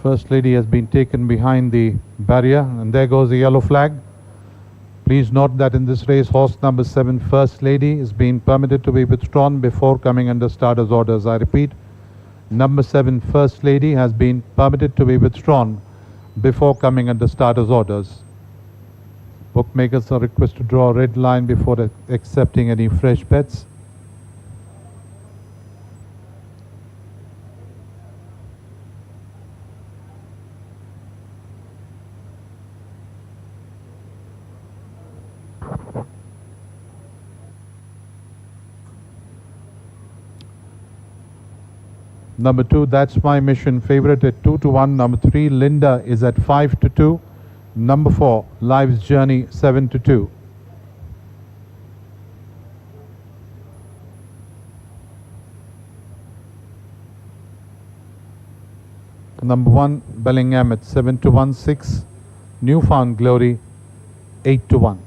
First Lady has been taken behind the barrier, and there goes the yellow flag. Please note that in this race, horse number 7, First Lady, is being permitted to be withdrawn before coming under starter's orders. I repeat, number 7, First Lady, has been permitted to be withdrawn before coming under starter's orders. Bookmakers are requested to draw a red line before accepting any fresh bets. Number 2, That's My Mission, favorite at 2 to 1. Number 3, Linda, is at 5 to 2. Number 4, Life's Journey 7 to 2. Number 1, Bellingham at 7 to 1. 6, Newfound Glory 8 to 1.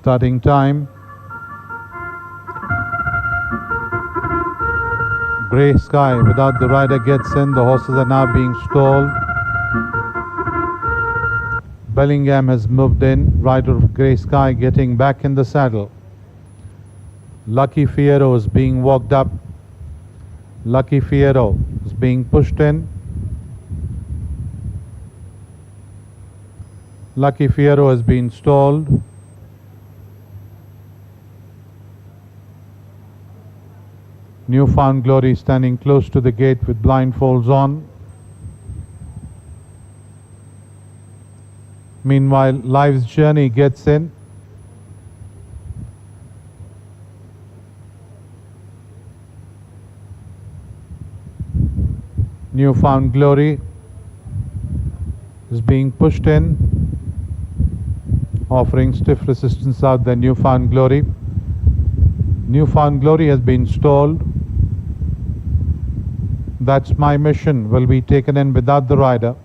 Starting time. Grey Sky without the rider gets in. The horses are now being stalled. Bellingham has moved in. Rider of Grey Sky getting back in the saddle. Lucky Fiero is being walked up. Lucky Fiero is being pushed in. Lucky Fiero has been stalled. Newfound Glory standing close to the gate with blindfolds on. Meanwhile, Life's Journey gets in. Newfound Glory is being pushed in, offering stiff resistance out there. Newfound Glory. Newfound Glory has been stalled. That's My Mission will be taken in without the rider.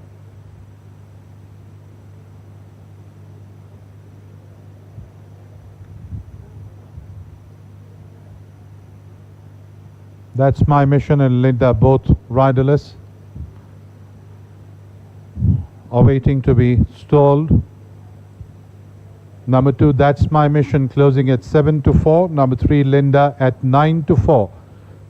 That's My Mission and Linda, both riderless, are waiting to be stalled. Number 2, That's My Mission, closing at 7-4. Number 3, Linda at 9-4.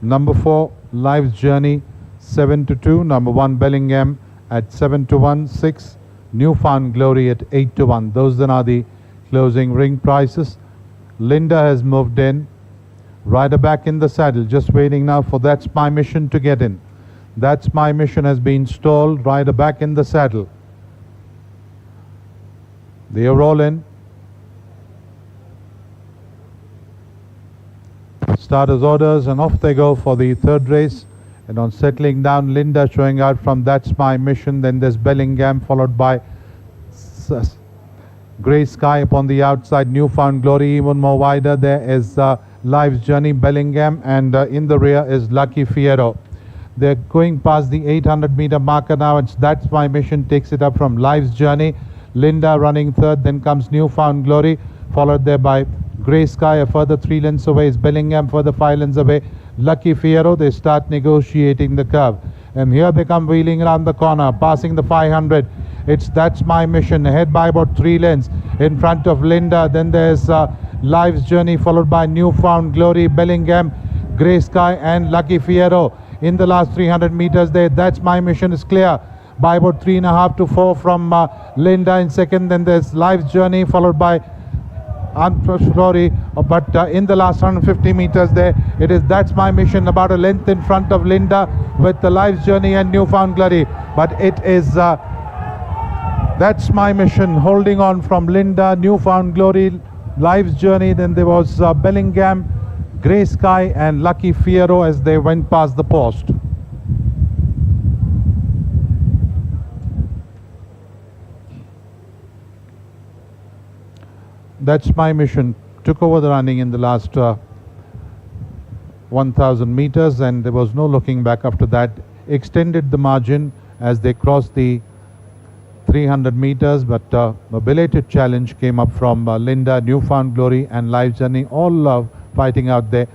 Number 4, Life's Journey, 7-2. Number 1, Bellingham at 7-1. 6, Newfound Glory at 8-1. Those then are the closing ring prices. Linda has moved in. Rider back in the saddle, just waiting now for That's My Mission to get in. That's My Mission has been stalled. Rider back in the saddle. They are all in. Starters orders and off they go for the third race. And on settling down, Linda showing out from That's My Mission. Then there's Bellingham followed by Grey Sky upon the outside. Newfound Glory even more wider. There is Life's Journey, Bellingham, and in the rear is Lucky Fiero. They're going past the 800-meter marker now. It's That's My Mission takes it up from Life's Journey. Linda running third, then comes Newfound Glory, followed there by Grey Sky. A further 3 lengths away is Bellingham, further 5 lengths away Lucky Fiero. They start negotiating the curve, and here they come wheeling around the corner, passing the 500. It's That's My Mission, ahead by about 3 lengths in front of Linda. Then there's Life's Journey, followed by Newfound Glory, Bellingham, Grey Sky, and Lucky Fiero. In the last 300 meters there, That's My Mission is clear by about 3.5 to 4 from Linda in second. Then there's Life's Journey, followed by Glory. But in the last 150 meters there, it is That's My Mission about a length in front of Linda with the Life's Journey and Newfound Glory. But it is That's My Mission holding on from Linda, Newfound Glory, Life's Journey. Then there was Bellingham, Grey Sky, and Lucky Fiero as they went past the post. That's My Mission took over the running in the last 1,000 meters, and there was no looking back after that. Extended the margin as they crossed the 300 meters, but a belated challenge came up from Linda, Newfound Glory, and Life's Journey, all fighting out there.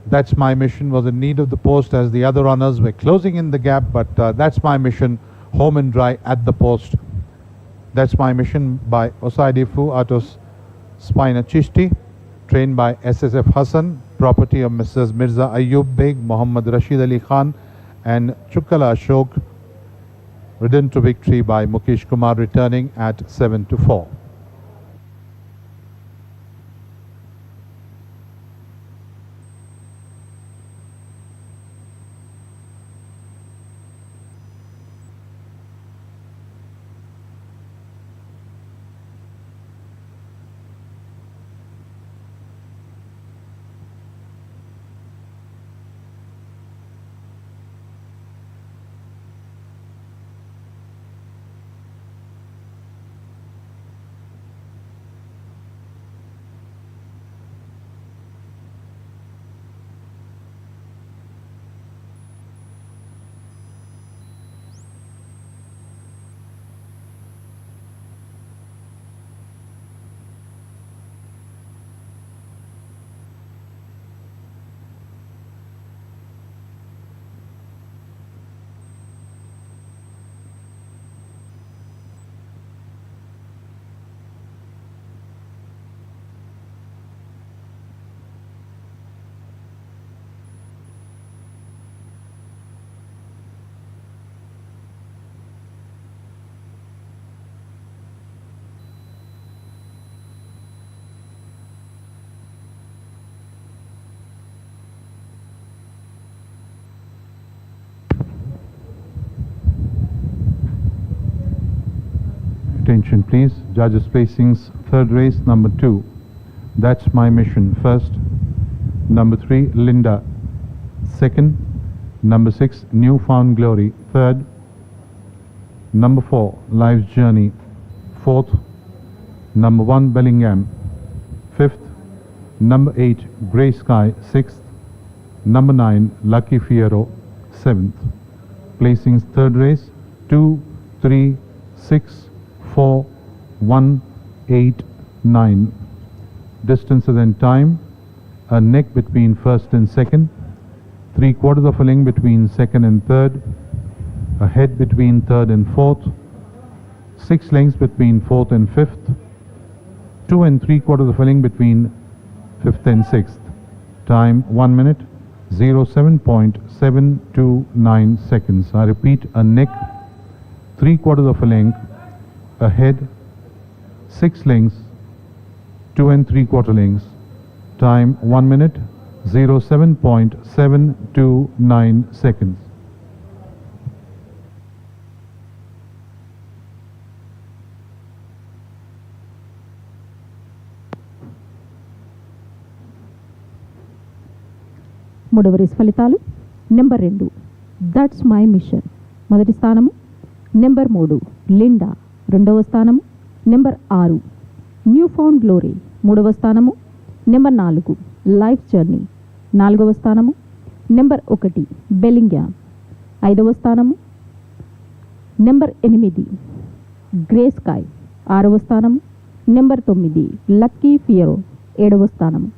That's My Mission was in need of the post as the other runners were closing in the gap, but That's My Mission home and dry at the post. That's My Mission by Osaidifu Atos Spina Chishti, trained by SSF Hassan, property of Mrs. Mirza Ayub Beg, Muhammad Rashid Ali Khan, and Chukala Ashok, ridden to victory by Mukesh Kumar, returning at 7-4. Attention please. Judges placings third race number 2. That's My Mission first. Number 3 Linda second. Number 6 Newfound Glory third. Number 4 Life's Journey fourth. Number 1 Bellingham fifth. Number 8 Grey Sky sixth. Number 9 Lucky Fiero seventh. Placings third race 2, 3, 6, 4, 1, 8, 9. Distances and time: a neck between first and second, 3/4 of a length between second and third, a head between third and fourth, 6 lengths between fourth and fifth, 2 3/4 of a length between fifth and sixth. Time 1 minute 07.729 seconds. I repeat, a neck 3/4 of a length, a head 6 lengths, 2 3/4 lengths. Time 1 minute 07.729 seconds. మూడవ race ఫలితాలు: number 2 that's my mission మొదటి స్థానము, number 3 Linda రెండవ స్థానము, number 6 new found glory మూడవ స్థానము, number 4 life journey నాలుగవ స్థానము, నెంబర్ 1 బెలింగ్యామ్ ఐదవ స్థానము, నెంబర్ 8 గ్రే స్కై ఆరవ స్థానము, నెంబర్ 9 లక్కీ ఫియరో ఏడవ స్థానము.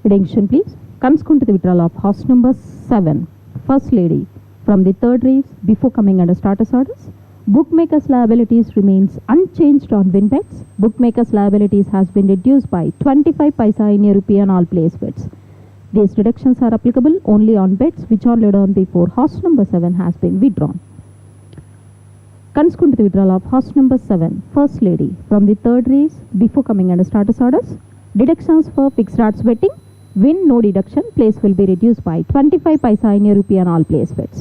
Attention please. Comes to the withdrawal of horse number 7, First Lady, from the third race before coming under starters orders. Bookmakers' liabilities remains unchanged on win bets. Bookmakers' liabilities has been reduced by 25 paisa in a rupee on all place bets. These reductions are applicable only on bets which are laid on before horse number 7 has been withdrawn. Comes to the withdrawal of horse number 7, First Lady, from the third race before coming under starters orders. Deductions for fixed odds betting: win no deduction, place will be reduced by 25 paisa in a rupee on all place bets.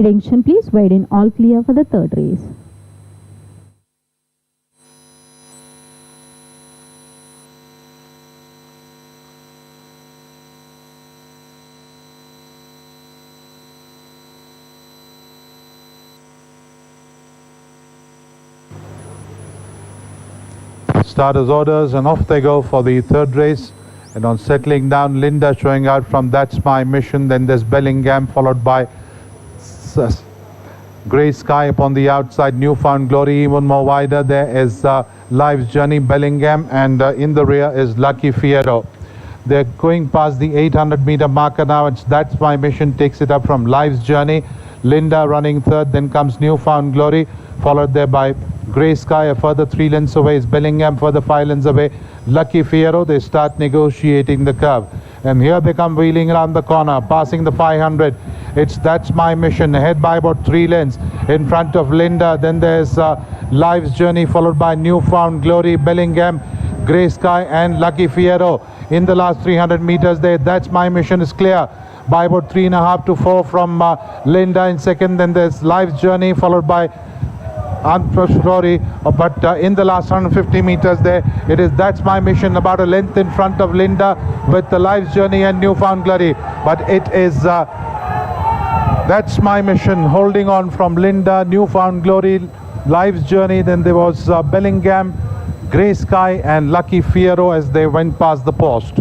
Attention please, wide in all clear for the third race. Starters orders and off they go for the third race. And on settling down, Linda showing out from That's My Mission. Then there's Bellingham, followed by Grey Sky upon the outside. Newfound Glory even more wider. There is Life's Journey, Bellingham, and in the rear is Lucky Fiero. They're going past the 800-meter marker now. It's That's My Mission takes it up from Life's Journey. Linda running third. Then comes Newfound Glory, followed there by Grey Sky. A further 3 lengths away is Bellingham, further 5 lengths away Lucky Fiero. They start negotiating the curve. And here they come wheeling around the corner, passing the 500. It's That's My Mission, ahead by about 3 lengths in front of Linda. Then there's Life's Journey, followed by Newfound Glory, Bellingham, Grey Sky, and Lucky Fiero. In the last 300 meters there, That's My Mission is clear by about 3.5 to 4 from Linda in second. Then there's Life's Journey, followed by Glory, but in the last 150 meters there, it is That's My Mission about a length in front of Linda with the Life's Journey and Newfound Glory. But it is That's My Mission holding on from Linda, Newfound Glory, Life's Journey. Then there was Bellingham, Grey Sky, and Lucky Fiero as they went past the post.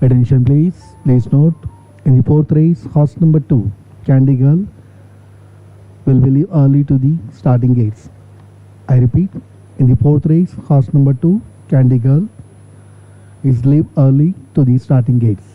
Attention please. Please note, in the fourth race, horse number 2, Candy Girl, will leave early to the starting gates. I repeat, in the fourth race, horse number 2, Candy Girl, is leave early to the starting gates.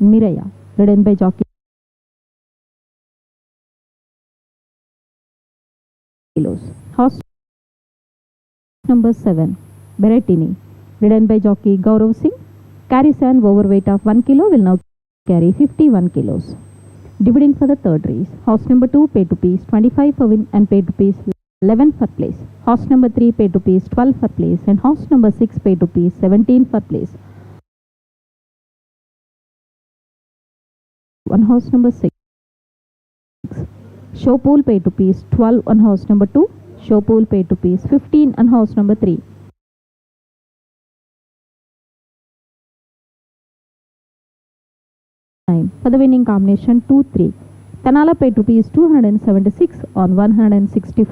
Miraya, ridden by jockey kilos. Horse number 7, Berettini, ridden by jockey Gaurav Singh, carries an overweight of 1 kilo, will now carry 51 kilos. Debuting for the third race, horse number 2 paid rupees 25 for win and paid rupees 11 for place. Horse number 3 paid rupees 12 for place and horse number 6 paid rupees 17 for place. On horse number 6, Showpool paid rupees 12 on horse number 2, Showpool paid rupees 15 on horse number 3. For the winning combination 2-3, Tanala paid rupees 276 on 164.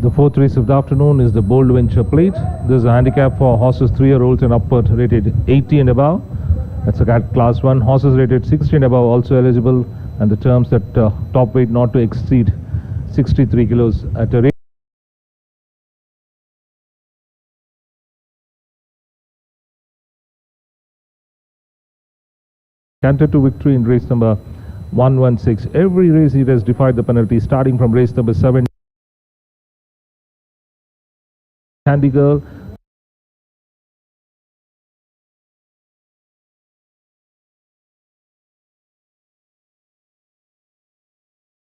The fourth race of the afternoon is the Bold Venture Plate. This is a handicap for horses 3-year-olds and upward, rated 80 and above. That's a class 1. Horses rated 60 and above also eligible, and the terms that top weight not to exceed 63 kilos at a rate. Canter to victory in race number 116. Every race he has defied the penalty, starting from race number 7. Candy Girl.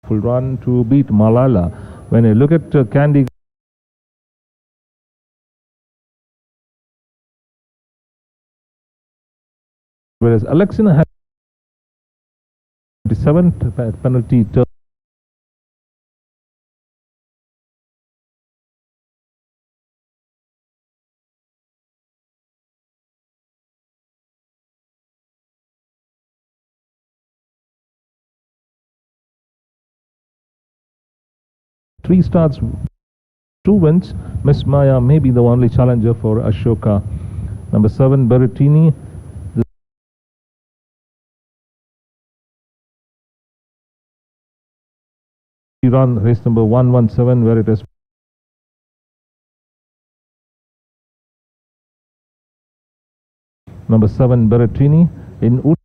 Full run to beat Malala. When you look at Candy, whereas Alexina had 27th penalty term. 3 starts, 2 wins. Miss Maya may be the only challenger for Ashoka. Number 7, Berrettini. Run race number 117, where it is number 7, Berrettini in 4.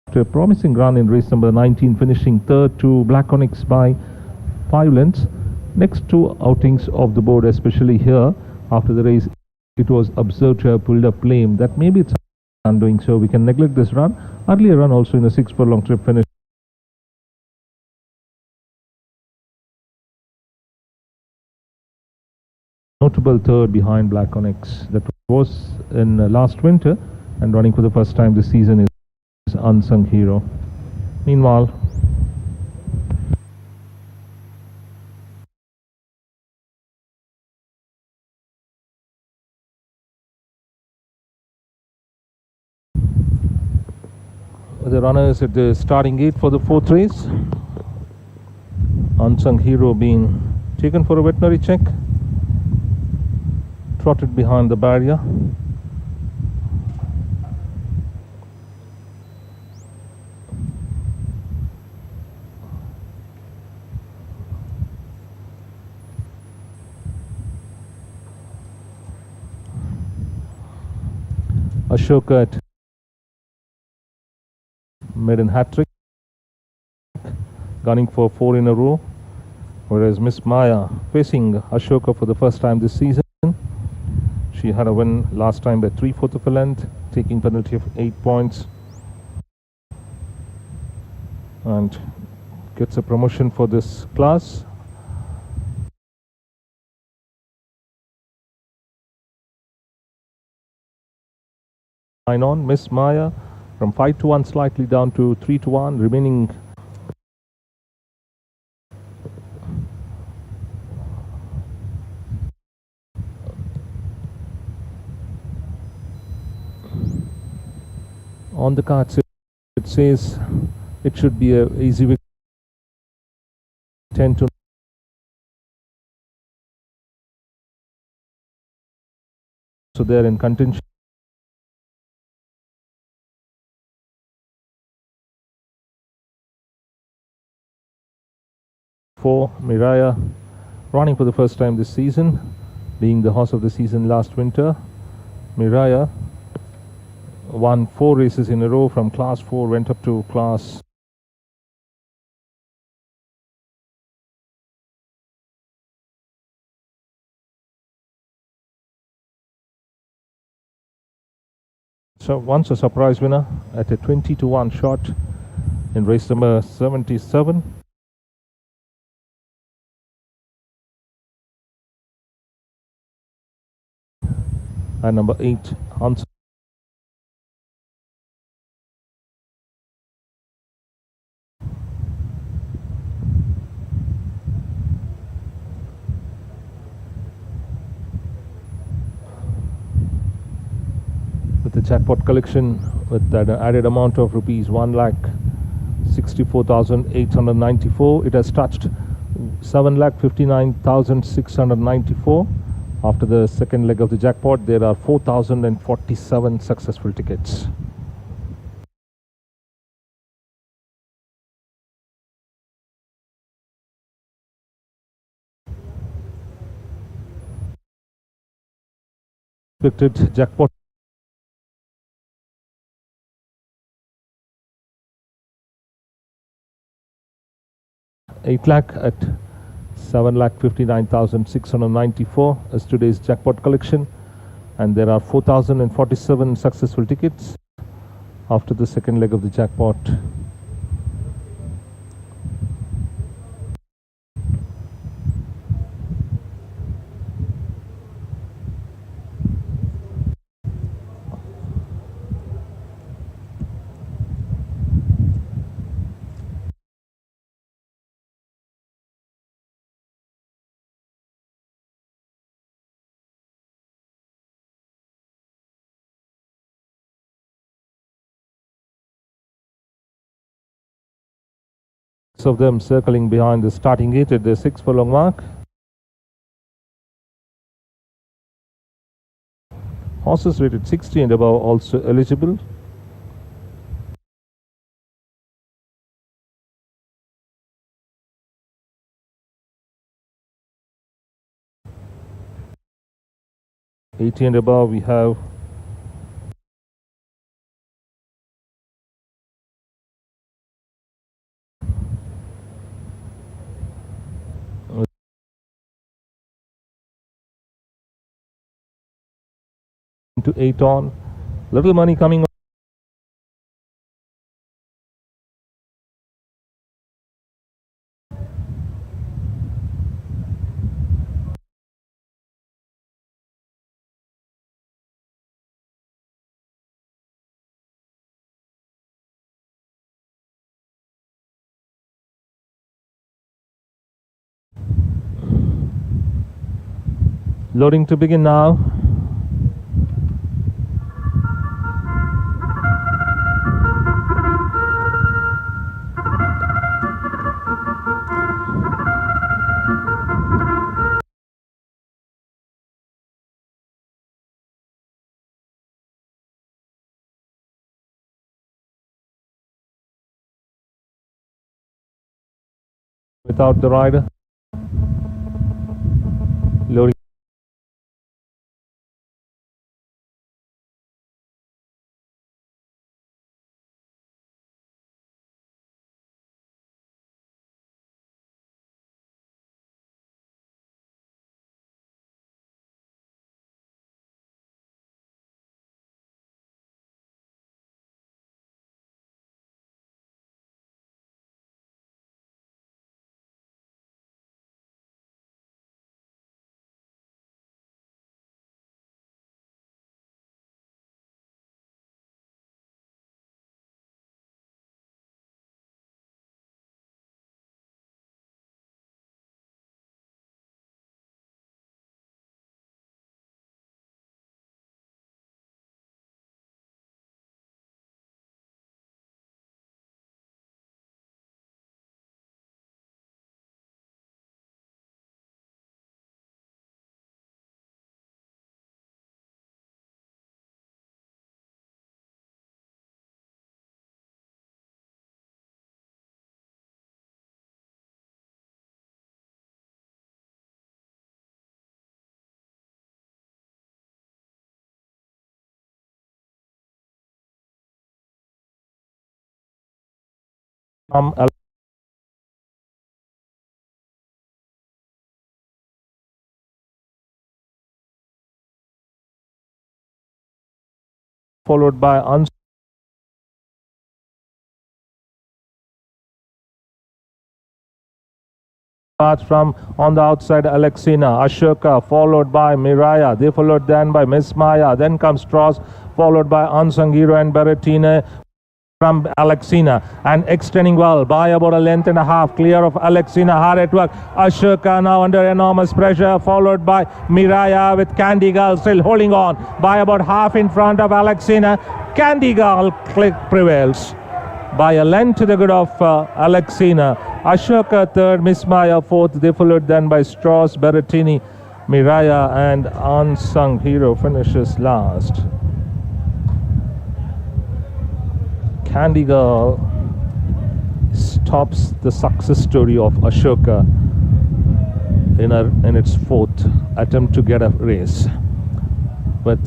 After a promising run in race number 19, finishing third to Black Onyx by 5 lengths. Next 2 outings of the board, especially here after the race, it was observed to have pulled up lame. That maybe it's undoing, so we can neglect this run. Earlier run also in the 6 furlong trip finish. Notable third behind Black Onyx. That was in last winter, and running for the first time this season is Unsung Hero. Meanwhile, the runners at the starting gate for the 4th race. Unsung Hero being taken for a veterinary check, trotted behind the barrier. Ashoka at maiden hat-trick, gunning for 4 in a row, whereas Miss Maya facing Ashoka for the first time this season. She had a win last time by 3/4 of a length, taking penalty of 8 points, and gets a promotion for this class. On Miss Maya from 5-1 slightly down to 3-1, remaining on the cards. It says it should be a easy victory, 10 to so they're in contention. For Miraya, running for the first time this season, being the horse of the season last winter. Miraya won 4 races in a row from class 4, went up to class . So once a surprise winner at a 20-1 shot in race number 77. And number 8, Hans. With the jackpot collection, with that added amount of rupees 1,64,894, it has touched 7,59,694. After the second leg of the jackpot, there are 4,047 successful tickets. Expected jackpot 8 lakh at 7,59,694 is today's jackpot collection, and there are 4,047 successful tickets after the second leg of the jackpot. of them circling behind the starting gate at the 6 furlong mark. Horses rated 60 and above also eligible. '80 and above we have to 8 on. Little money coming. Loading to begin now. Without the rider. Loading. Followed by from on the outside Alexina, Ashoka followed by Miraya, they followed then by Miss Maya, then comes Strauss followed by Unsung Hero and Berrettine from Alexina, and extending well by about a length and a half, clear of Alexina, hard at work. Ashoka now under enormous pressure, followed by Miraya with Candy Girl still holding on by about half in front of Alexina. Candy Girl prevails by a length to the good of Alexina. Ashoka third, Miss Maya fourth, they followed then by Strauss, Berrettini, Miraya, and Unsung Hero finishes last. Candy Girl stops the success story of Ashoka in its fourth attempt to get a race. But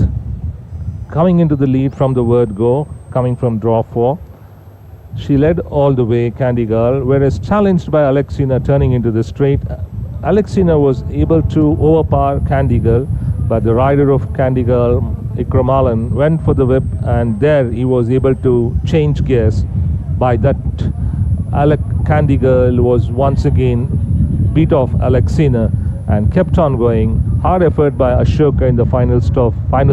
coming into the lead from the word go, coming from draw 4, she led all the way, Candy Girl, whereas challenged by Alexina turning into the straight, Alexina was able to overpower Candy Girl, but the rider of Candy Girl, Ikramalan, went for the whip, and there he was able to change gears. By that, Candy Girl was once again beat off Alexina and kept on going. Hard effort by Ashoka in the final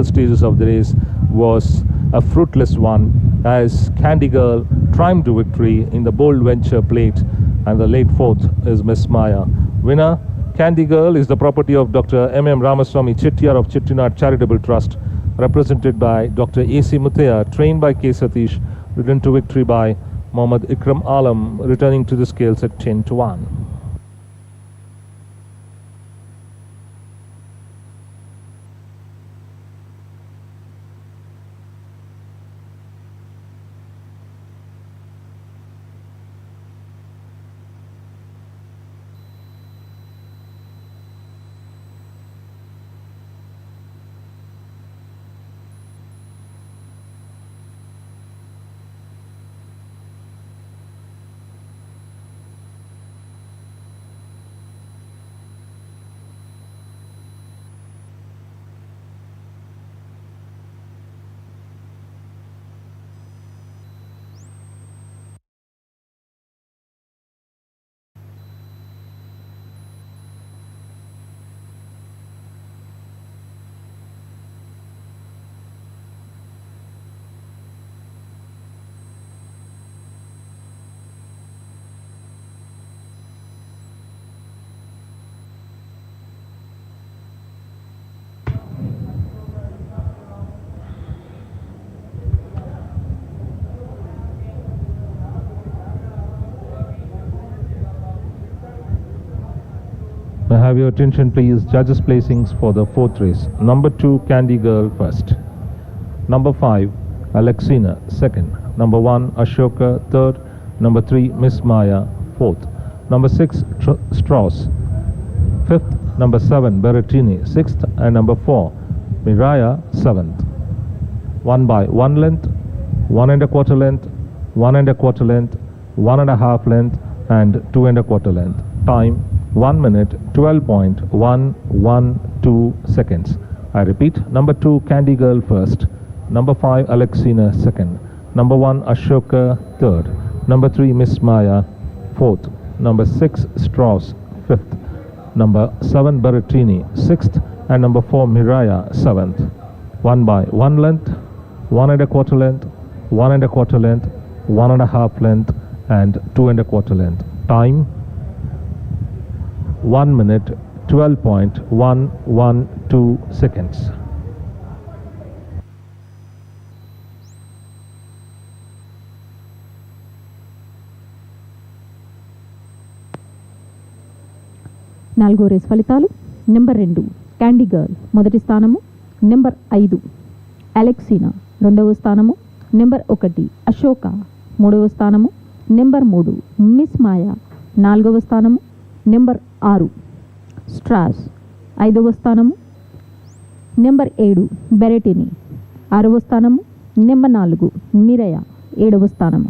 stages of the race was a fruitless one, as Candy Girl triumphed to victory in the Bold Venture Plate, and the late fourth is Miss Maya. Winner, Candy Girl, is the property of Dr. M.M. Ramaswamy Chettiar of Chettinad Charitable Trust, represented by Dr. A.C. Muthaya, trained by K. Satish, ridden to victory by Mohammad Ikram Alam returning to the scales at 10-1. May I have your attention please, judges placings for the fourth race. Number 2, Candy Girl first. Number 5, Alexina second. Number 1, Ashoka third. Number 3, Miss Maya fourth. Number 6, Strauss fifth. Number 7, Berrettini sixth. And number 4, Miraya seventh. 1 by 1 length, 1 1/4 length, 1 1/4 length, 1 1/2 length, and 2 1/4 length. Time 1 minute 12.112 seconds. I repeat, number 2, Candy Girl first. Number 5, Alexina second. Number 1, Ashoka third. Number 3, Miss Maya fourth. Number 6, Strauss fifth. Number 7, Berrettini sixth. And number 4, Miraya seventh. 1 by 1 length, 1 1/4 length, 1 1/4 length, 1 1/2 length, and 2 1/4 length. Time 1 minute 12.112 seconds. నాలుగో race ఫలితాలు. Number 2, candy girl మొదటి స్థానము. Number 5, అలెక్సీనా రెండవ స్థానము. Number 1, Ashoka మూడవ స్థానము. Number 3, miss మాయా నాలుగవ స్థానము. నెంబర్ 6, స్ట్రాస్ ఐదవ స్థానము. నెంబర్ 7, బెరెటిని ఆరవ స్థానము. నెంబర్ 4, మిరయ ఏడవ స్థానము.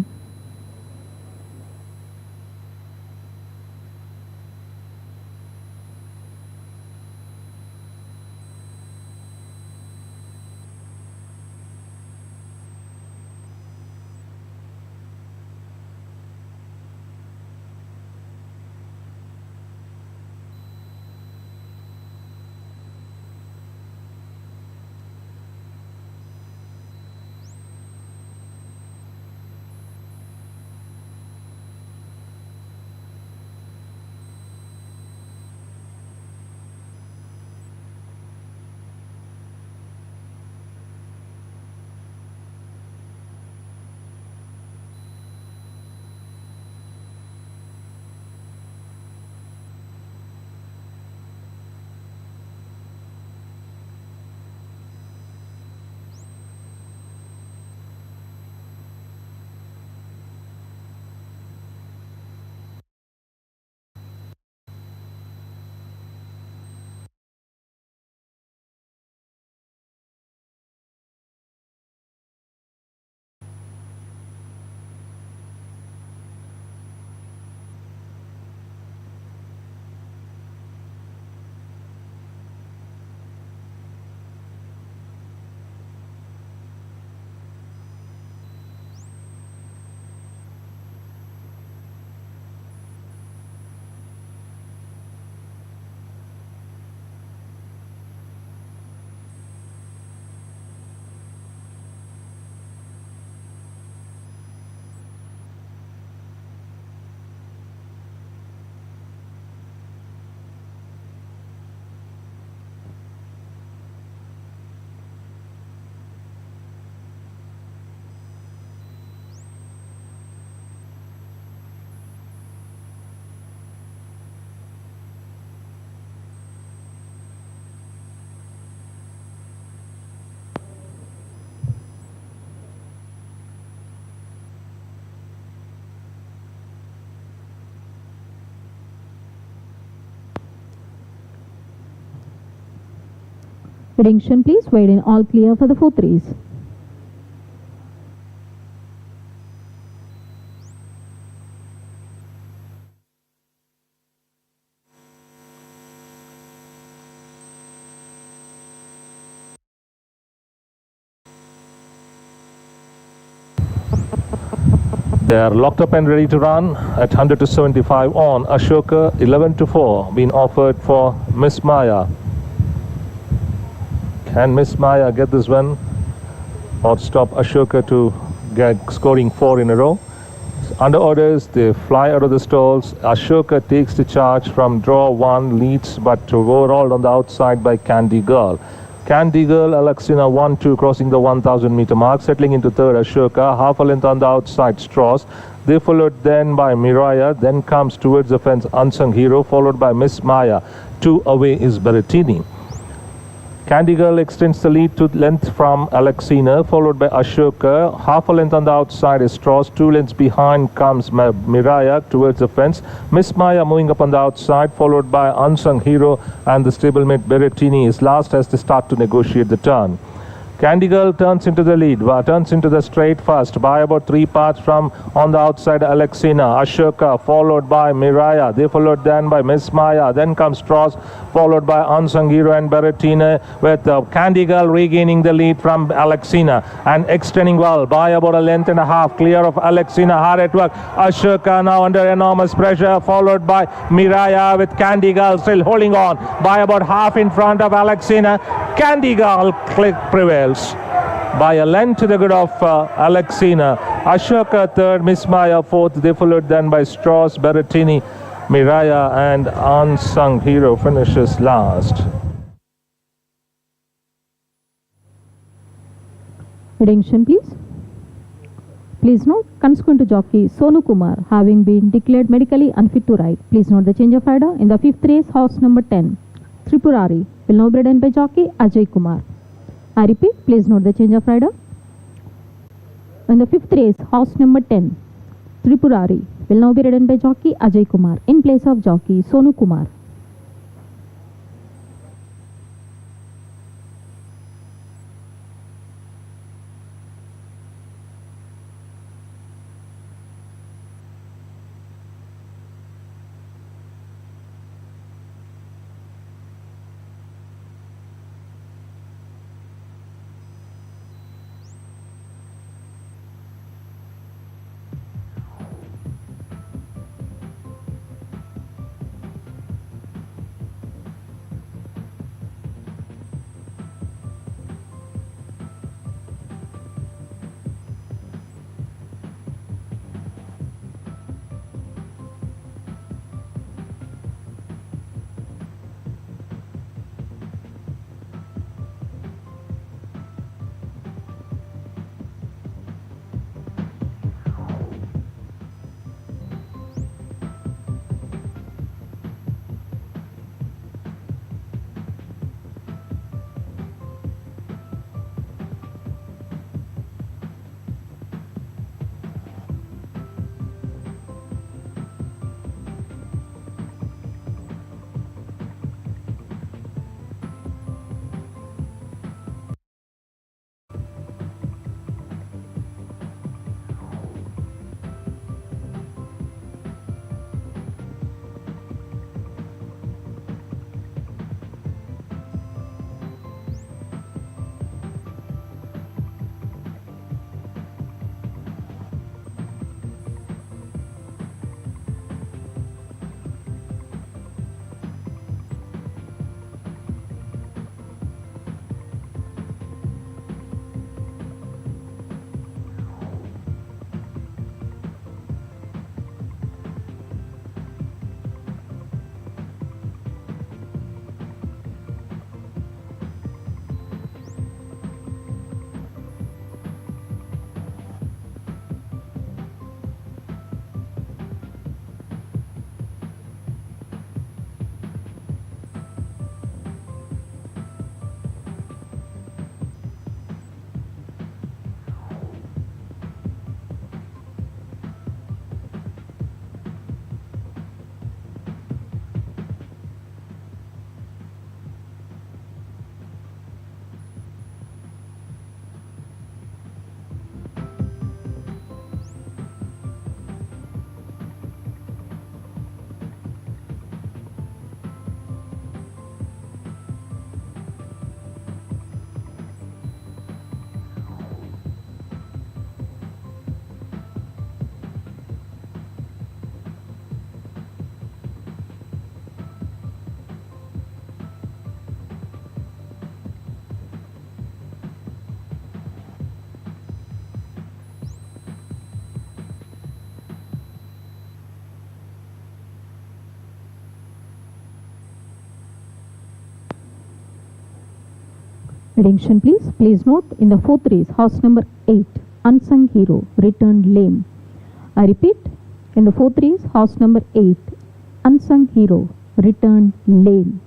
Attention please, wait in all clear for the fourth race. They are locked up and ready to run at 100 to 75 on Ashoka, 11 to 4, being offered for Miss Maya. Can Miss Maya get this win or stop Ashoka to get scoring 4 in a row? Under orders, they fly out of the stalls. Ashoka takes the charge from draw 1, leads but overall on the outside by Candy Girl. Candy Girl, Alexina 1-2 crossing the 1000 meter mark, settling into third Ashoka, half a length on the outside Strauss. They followed then by Miraya, then comes towards the fence Unsung Hero, followed by Miss Maya. 2 away is Berrettini. Candy Girl extends the lead to length from Alexina, followed by Ashoka. Half a length on the outside is Strauss. 2 lengths behind comes Miraya towards the fence. Miss Maya moving up on the outside, followed by Unsung Hero, and the stablemate Berrettini is last as they start to negotiate the turn. Candy Girl turns into the lead, turns into the straight first by about 3 parts from on the outside Alexina. Ashoka followed by Miraya. They followed then by Miss Maya. Then comes Strauss, followed by Unsung Hero and Berrettini, with Candy Girl regaining the lead from Alexina and extending well by about a length and a half, clear of Alexina. Hard at work. Ashoka now under enormous pressure, followed by Miraya, with Candy Girl still holding on by about half in front of Alexina. Candy Girl prevails by a length to the good of Alexina. Ashoka third, Miss Maya fourth. They followed then by Strauss, Berrettini, Miraya, and Unsung Hero finishes last. Attention please. Please note, consequent to jockey Sonu Kumar having been declared medically unfit to ride. Please note the change of rider in the 5th race, horse number 10, Tripurari, will now be ridden by jockey Ajay Kumar. I repeat, please note the change of rider. In the 5th race, horse number 10, Tripurari, will now be ridden by jockey Ajay Kumar in place of jockey Sonu Kumar. Attention please. Please note, in the fourth race, horse number 8, Unsung Hero, returned lame. I repeat, in the fourth race, horse number 8, Unsung Hero, returned lame.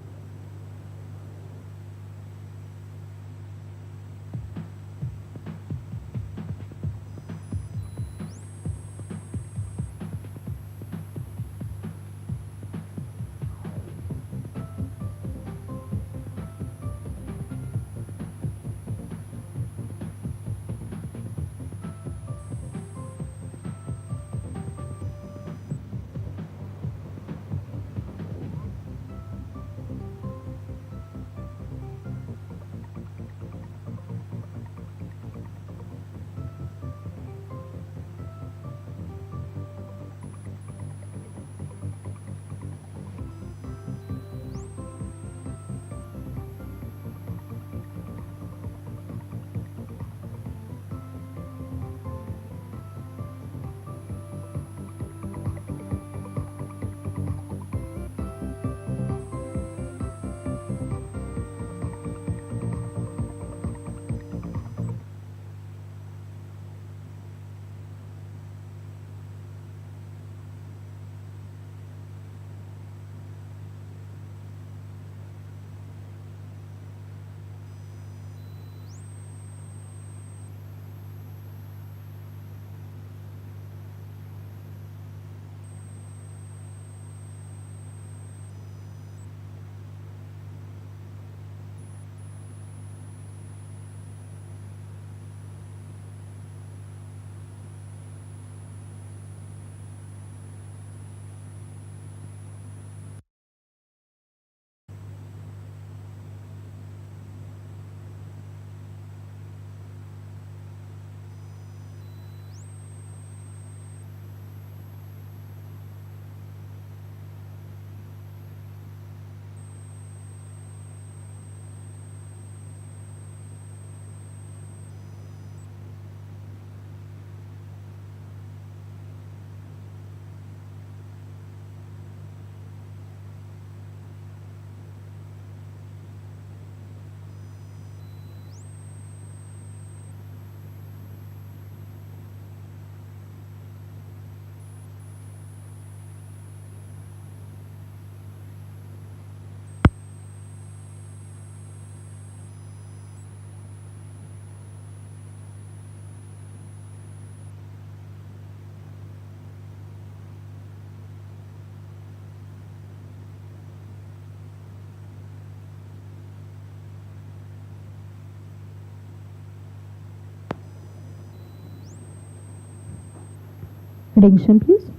Attention please.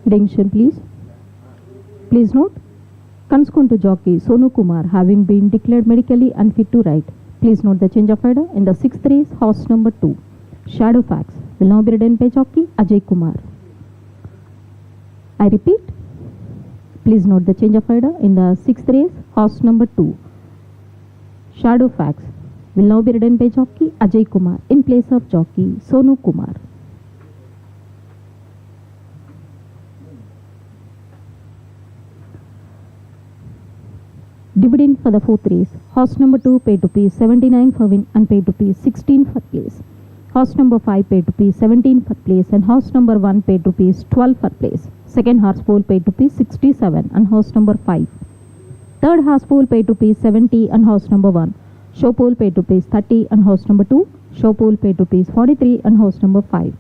Attention please. Please note, Kanskuntu jockey Sonu Kumar having been declared medically unfit to ride. Please note the change of rider in the sixth race, horse number 2, Shadow Fax, will now be ridden by jockey Ajay Kumar. I repeat, please note the change of rider in the sixth race, horse number 2, Shadow Fax, will now be ridden by jockey Ajay Kumar in place of jockey Sonu Kumar. Dividend for the fourth race. Horse number 2 paid rupees 79 for win and paid rupees 16 for place. Horse number 5 paid rupees 17 for place and horse number 1 paid rupees 12 for place. Second horse pool paid rupees 67 and horse number 5. Third horse pool paid rupees 70 and horse number 1. Show pool paid rupees 30 and horse number 2. Show pool paid rupees 43 and horse number 5.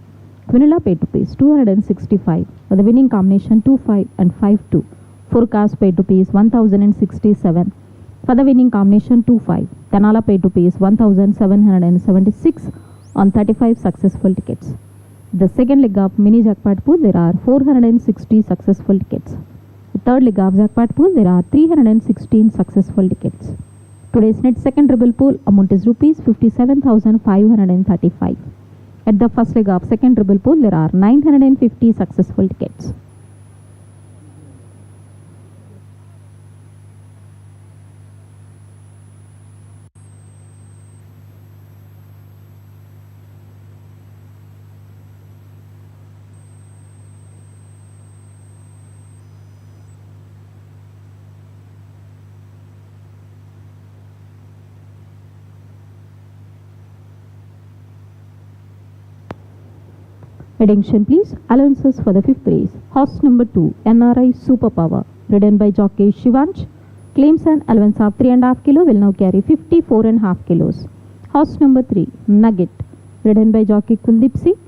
Vanilla paid rupees 265 for the winning combination 2-5 and 5-2. Forecast paid rupees 1067 for the winning combination 2-5. Tanala paid rupees 1776 on 35 successful tickets. The second leg of mini jackpot pool, there are 460 successful tickets. The third leg of jackpot pool, there are 316 successful tickets. Today's net second treble pool amount is rupees 57,535. At the first leg of second dribble pool, there are 950 successful tickets. Attention please, allowances for the fifth race. Horse number 2, NRI Superpower, ridden by jockey Shivansh, claims an allowance of 3.5 kg, will now carry 54.5 kilos. Horse number 3, Nugget, ridden by jockey Kuldeep Singh,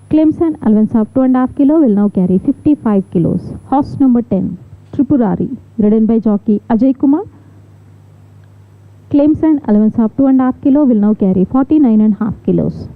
claims an allowance of 2.5 kg, will now carry 55 kilos. Horse number 10, Tripurari, ridden by jockey Ajay Kumar, claims an allowance of 2.5 kg, will now carry 49.5 kilos.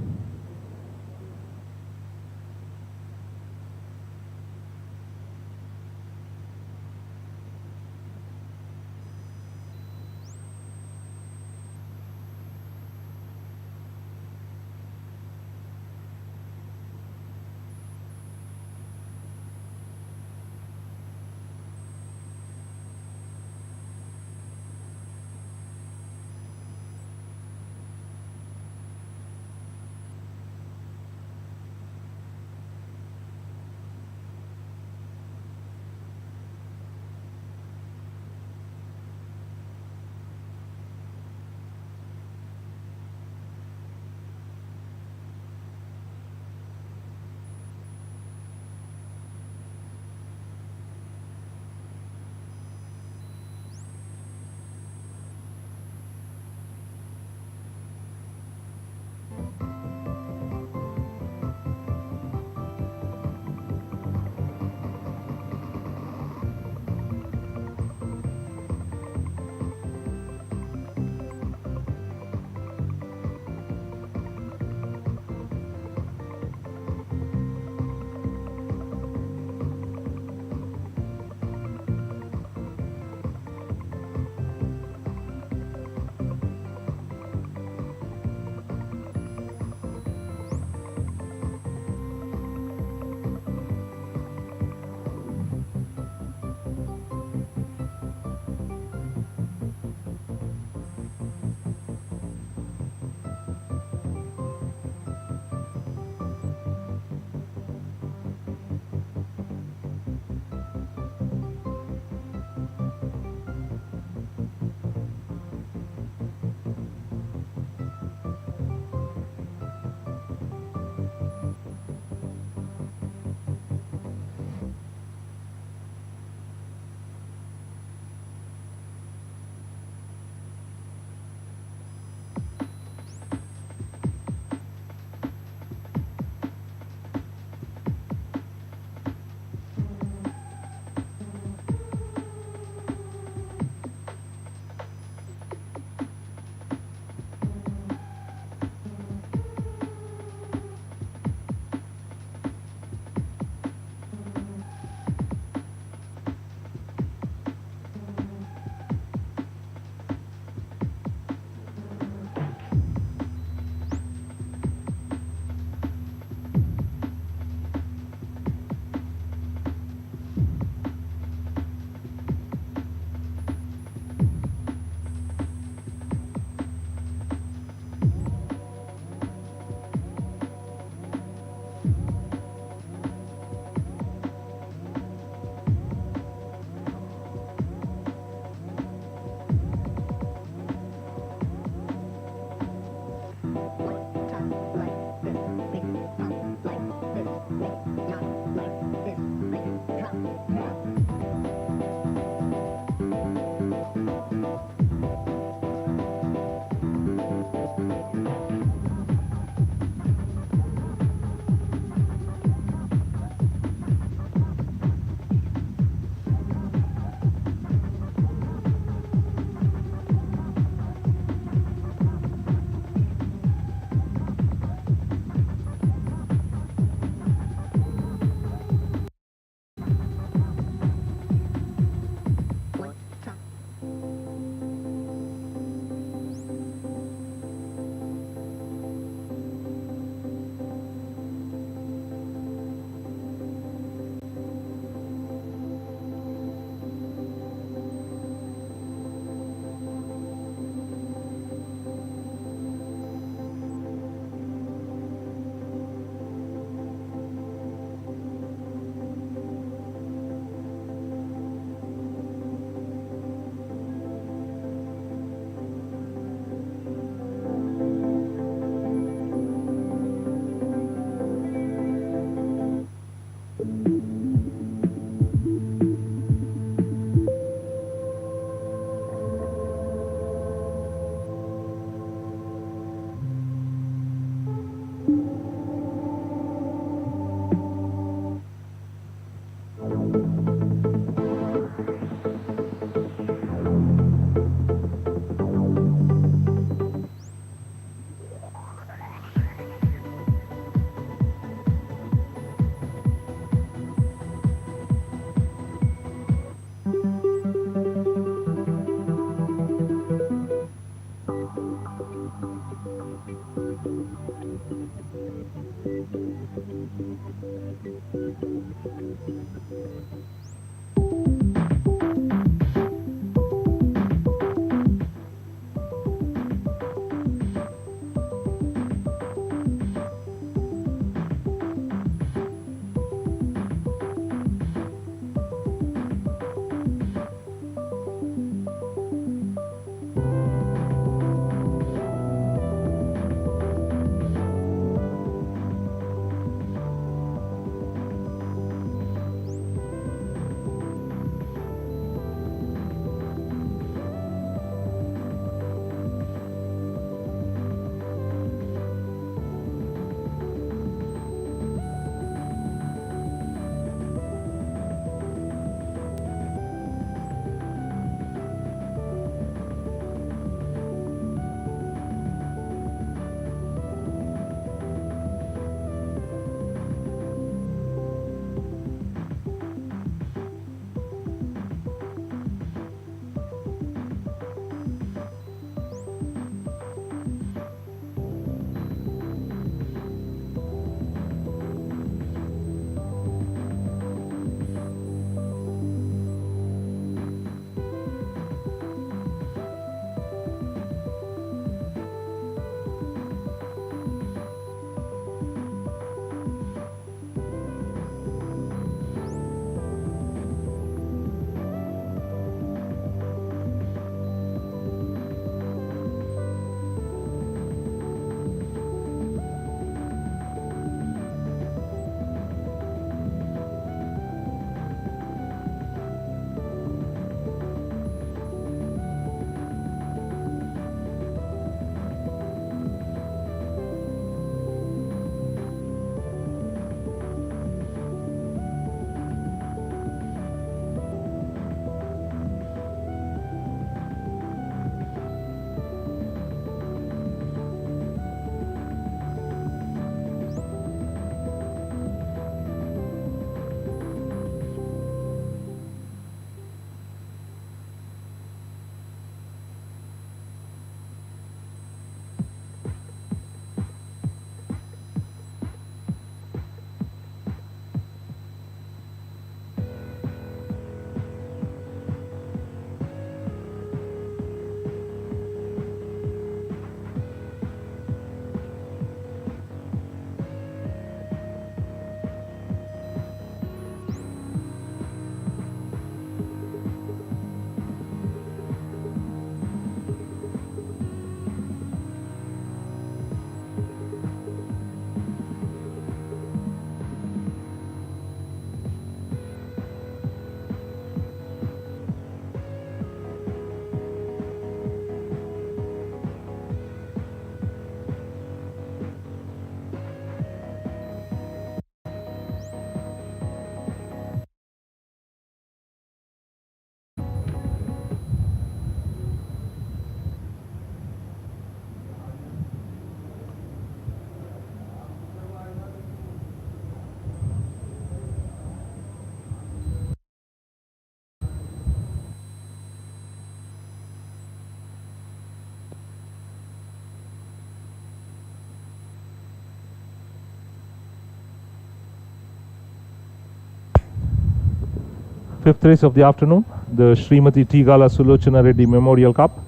Fifth race of the afternoon, the Srimati Tigala Sulochana Reddy Memorial Cup.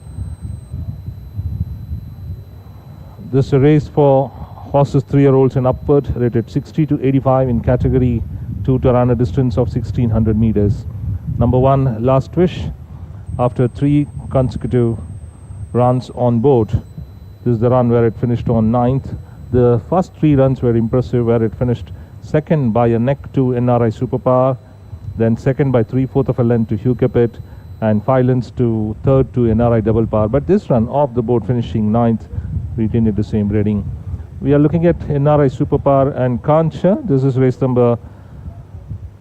This is a race for horses 3-year-olds and upward, rated 60 to 85 in category 2 to run a distance of 1600 meters. Number 1, Last Wish, after 3 consecutive runs on board. This is the run where it finished on 9th. The first 3 runs were impressive, where it finished second by a neck to NRI Superpower, then second by 3/4 of a length to Hugh Capet, and 5 lengths to third to NRI Double Power. But this run off the board, finishing 9th, retained the same rating. We are looking at NRI Superpower and Kancha. This is race number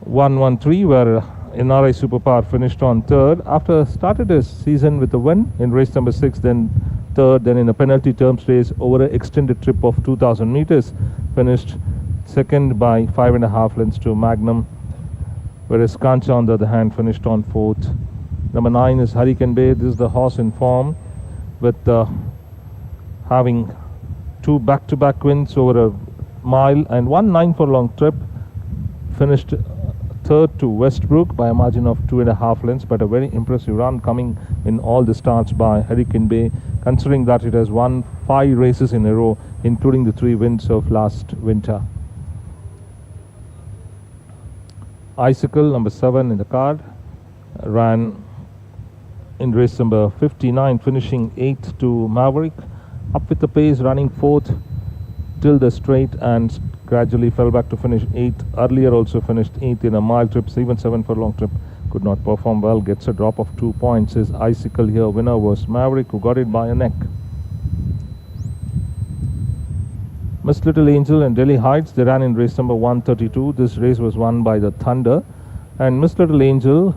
113, where NRI Superpower finished on 3rd after started his season with a win in race number 6, then 3rd, then in a penalty terms race over an extended trip of 2000 meters, finished 2nd by 5.5 lengths to Magnum, whereas Kancha on the other hand finished on 4th. Number 9 is Hurricane Bay. This is the horse in form, with having 2 back-to-back wins over a mile and 1 9-furlong trip, finished 3rd to Westbrook by a margin of 2.5 lengths, but a very impressive run coming in all the starts by Hurricane Bay, considering that it has won 5 races in a row, including the 3 wins of last winter. Icicle, number 7 in the card, ran in race number 59, finishing 8th to Maverick, up with the pace, running 4th till the straight, and gradually fell back to finish 8th. Earlier also finished 8th in a mile trip, even 7-furlong trip, could not perform well, gets a drop of 2 points. His Icicle here, winner was Maverick, who got it by a neck. Miss Little Angel and Delhi Heights, they ran in race number 132. This race was won by the Thunder, and Miss Little Angel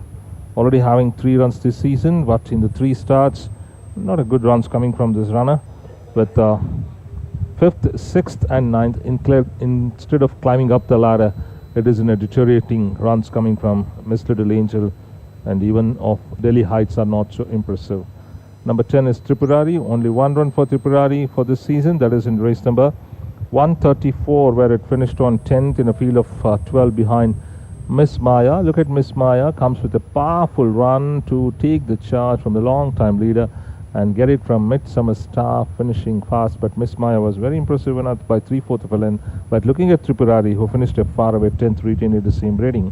already having 3 runs this season, but in the 3 starts, not a good runs coming from this runner, with 5th, 6th and 9th. Instead of climbing up the ladder, it is in a deteriorating runs coming from Miss Little Angel, and even of Delhi Heights are not so impressive. Number 10 is Tripurari, only 1 run for Tripurari for this season, that is in race number 134, where it finished on 10th in a field of 12 behind Miss Maya. Look at Miss Maya, comes with a powerful run to take the charge from the long time leader and get it from Midsummer Star, finishing fast. But Miss Maya was very impressive winner by 3/4 of a length. But looking at Tripurari, who finished a far away 10th, retained the same rating.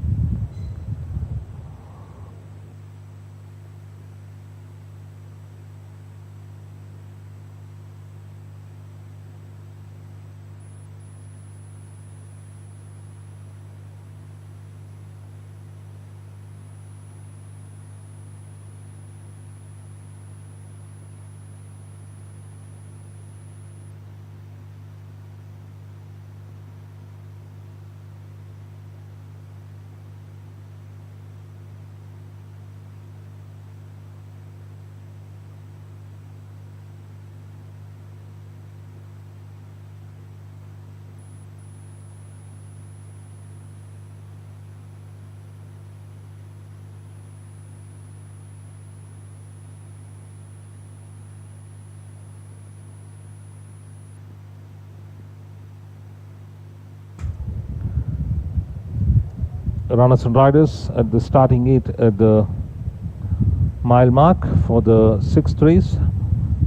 Runners and riders at the starting gate at the mile mark for the 6th race.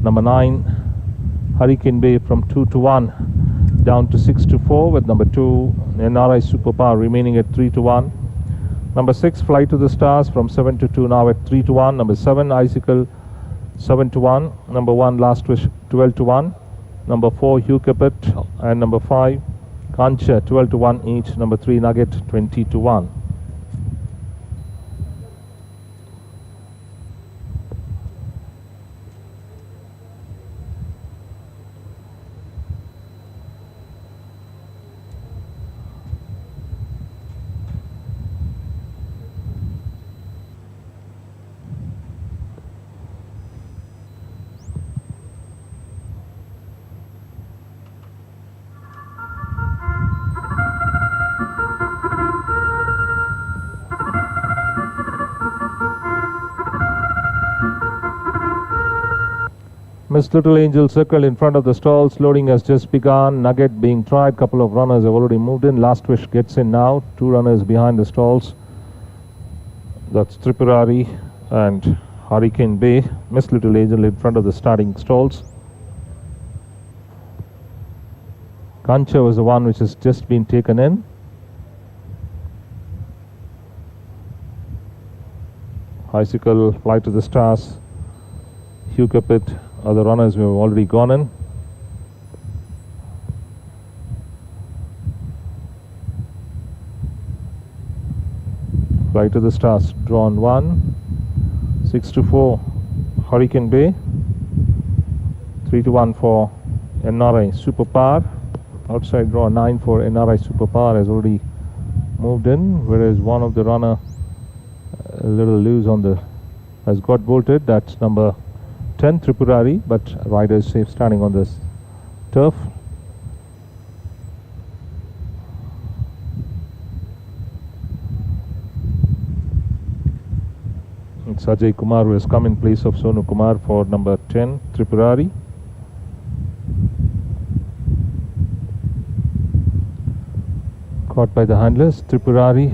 Number 9, Hurricane Bay, from 2 to 1 down to 6 to 4, with number 2, NRI Superpower, remaining at 3 to 1. Number 6, Fly to the Stars, from 7 to 2 now at 3 to 1. Number 7, Icicle, 7 to 1. Number 1, Last Wish, 12 to 1. Number 4, Hugh Capet, and number 5, Kancha, 12 to 1 each. Number 3, Nugget, 20 to 1. Miss Little Angel circled in front of the stalls. Loading has just begun. Nugget being tried. Couple of runners have already moved in. Last Wish gets in now. 2 runners behind the stalls. That's Tripurari and Hurricane Bay. Miss Little Angel in front of the starting stalls. Kancha was the one which has just been taken in. Bicycle, Fly to the Stars, Hugh Capit are the runners who have already gone in. Fly to the Stars, drawn 1. 6-4, Hurricane Bay. 3-1 for NRI Super Power. Outside draw 9 for NRI Super Power has already moved in, whereas one of the runner a little loose on the has got bolted. That's number 10 Tripurari, but rider is safe standing on this turf. It's Ajay Kumar who has come in place of Sonu Kumar for number 10 Tripurari. Caught by the handlers, Tripurari.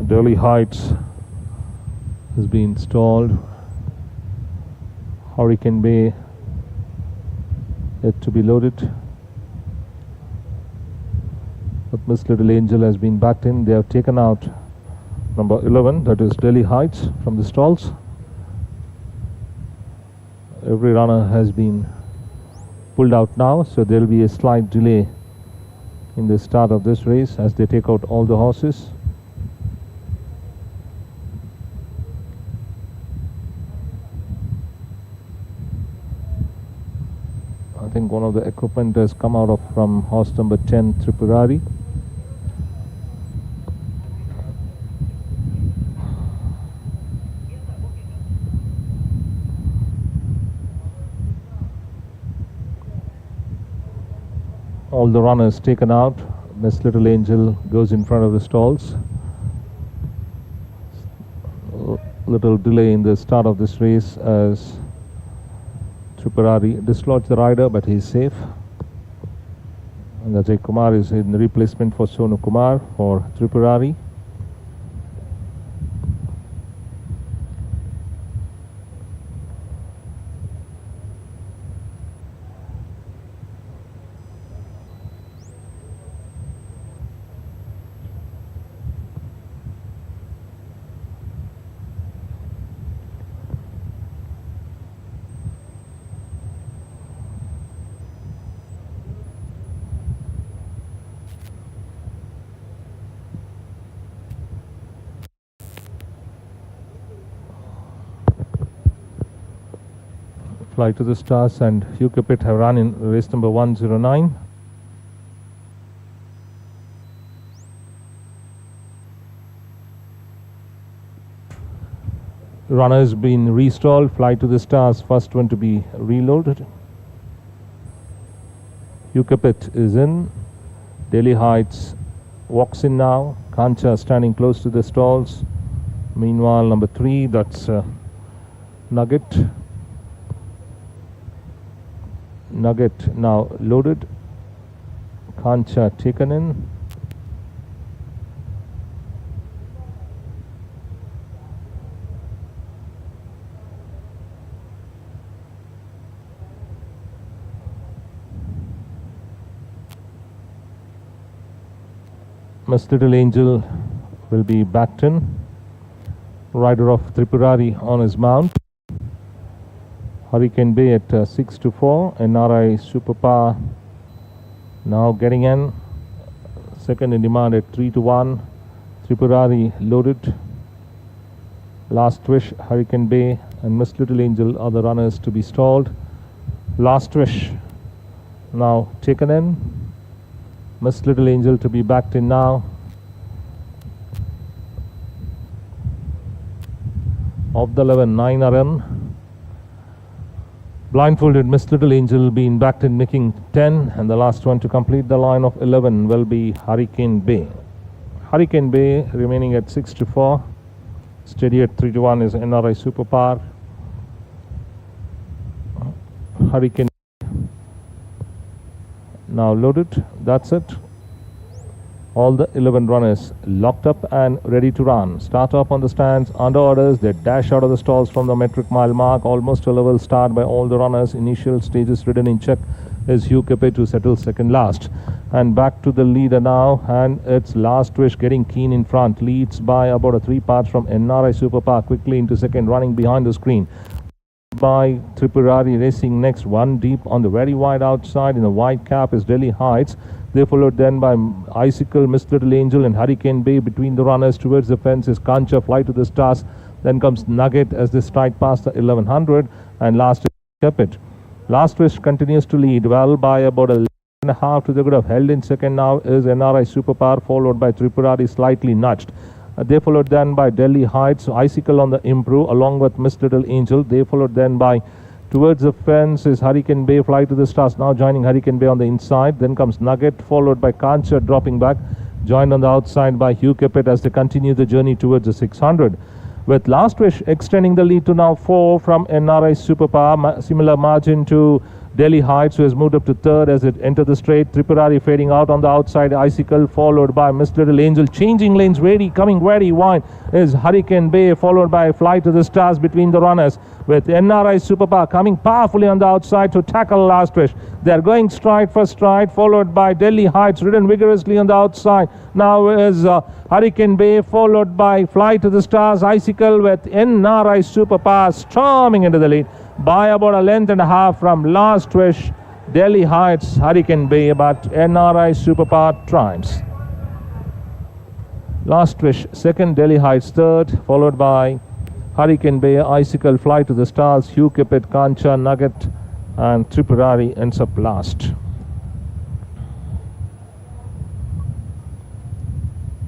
Delhi Heights has been stalled. Hurricane Bay yet to be loaded. But Miss Little Angel has been backed in. They have taken out number 11, that is Delhi Heights, from the stalls. Every runner has been pulled out now, so there will be a slight delay in the start of this race as they take out all the horses. I think one of the equipment has come out of from horse number 10 Tripurari. All the runners taken out. Miss Little Angel goes in front of the stalls. Little delay in the start of this race as Tripurari dislodged the rider, but he is safe. And Ajay Kumar is in replacement for Sonu Kumar for Tripurari. Fly to the Stars and Hugh Capit have run in race number 109. Runner has been restalled. Fly to the Stars, first one to be reloaded. Hugh Capit is in. Delhi Heights walks in now. Kancha standing close to the stalls. Meanwhile, number 3, that's Nugget. Nugget now loaded. Kancha taken in. Miss Little Angel will be backed in. Rider of Tripurari on his mount. Hurricane Bay at 6-4. NRI Super Power now getting in. Second in demand at 3-1. Tripurari loaded. Last Wish, Hurricane Bay and Miss Little Angel are the runners to be stalled. Last Wish now taken in. Miss Little Angel to be backed in now. Of the 11, 9 are in. Blindfolded Miss Little Angel being backed in, making 10, and the last one to complete the line of 11 will be Hurricane Bay. Hurricane Bay remaining at 6-4. Steady at 3-1 is NRI Super Power. Hurricane now loaded. That's it. All the 11 runners locked up and ready to run. Start up on the stands under orders. They dash out of the stalls from the metric mile mark. Almost a level start by all the runners. Initial stages ridden in check is Hugh Capet to settle second last. And back to the leader now, and it's Last Wish getting keen in front. Leads by about a 3 parts from NRI Superpower, quickly into second, running behind the screen by Tripurari. Racing next, one deep on the very wide outside in the white cap is Delhi Heights. They followed then by Icicle, Miss Little Angel and Hurricane Bay. Between the runners towards the fence is Kancha, Fly to the Stars. Then comes Nugget as they stride past the 1100, and last is Capet. Last Wish continues to lead well by about a and a half to the good of. Held in second now is NRI Superpower, followed by Tripurari, slightly nudged. They followed then by Delhi Heights, Icicle on the improve along with Miss Little Angel. They followed then by towards the fence is Hurricane Bay, Fly to the Stars, now joining Hurricane Bay on the inside. Then comes Nugget, followed by Kancha dropping back, joined on the outside by Hugh Capet as they continue the journey towards the 600. With Last Wish extending the lead to now 4 from NRI Superpower, similar margin to Delhi Heights, who has moved up to third as it entered the straight. Tripurari fading out on the outside. Icicle followed by Miss Little Angel. Changing lanes, coming very wide is Hurricane Bay, followed by Fly to the Stars between the runners. With NRI Superpower coming powerfully on the outside to tackle Last Wish. They're going stride for stride, followed by Delhi Heights, ridden vigorously on the outside. Now is Hurricane Bay, followed by Fly to the Stars. Icicle with NRI Superpower storming into the lead by about a length and a half from Last Wish, Delhi Heights, Hurricane Bay, but NRI Superpower triumphs. Last Wish second, Delhi Heights third, followed by Hurricane Bay, Icicle, Fly to the Stars, Hugh Capet, Kancha, Nugget and Tripurari ends up last.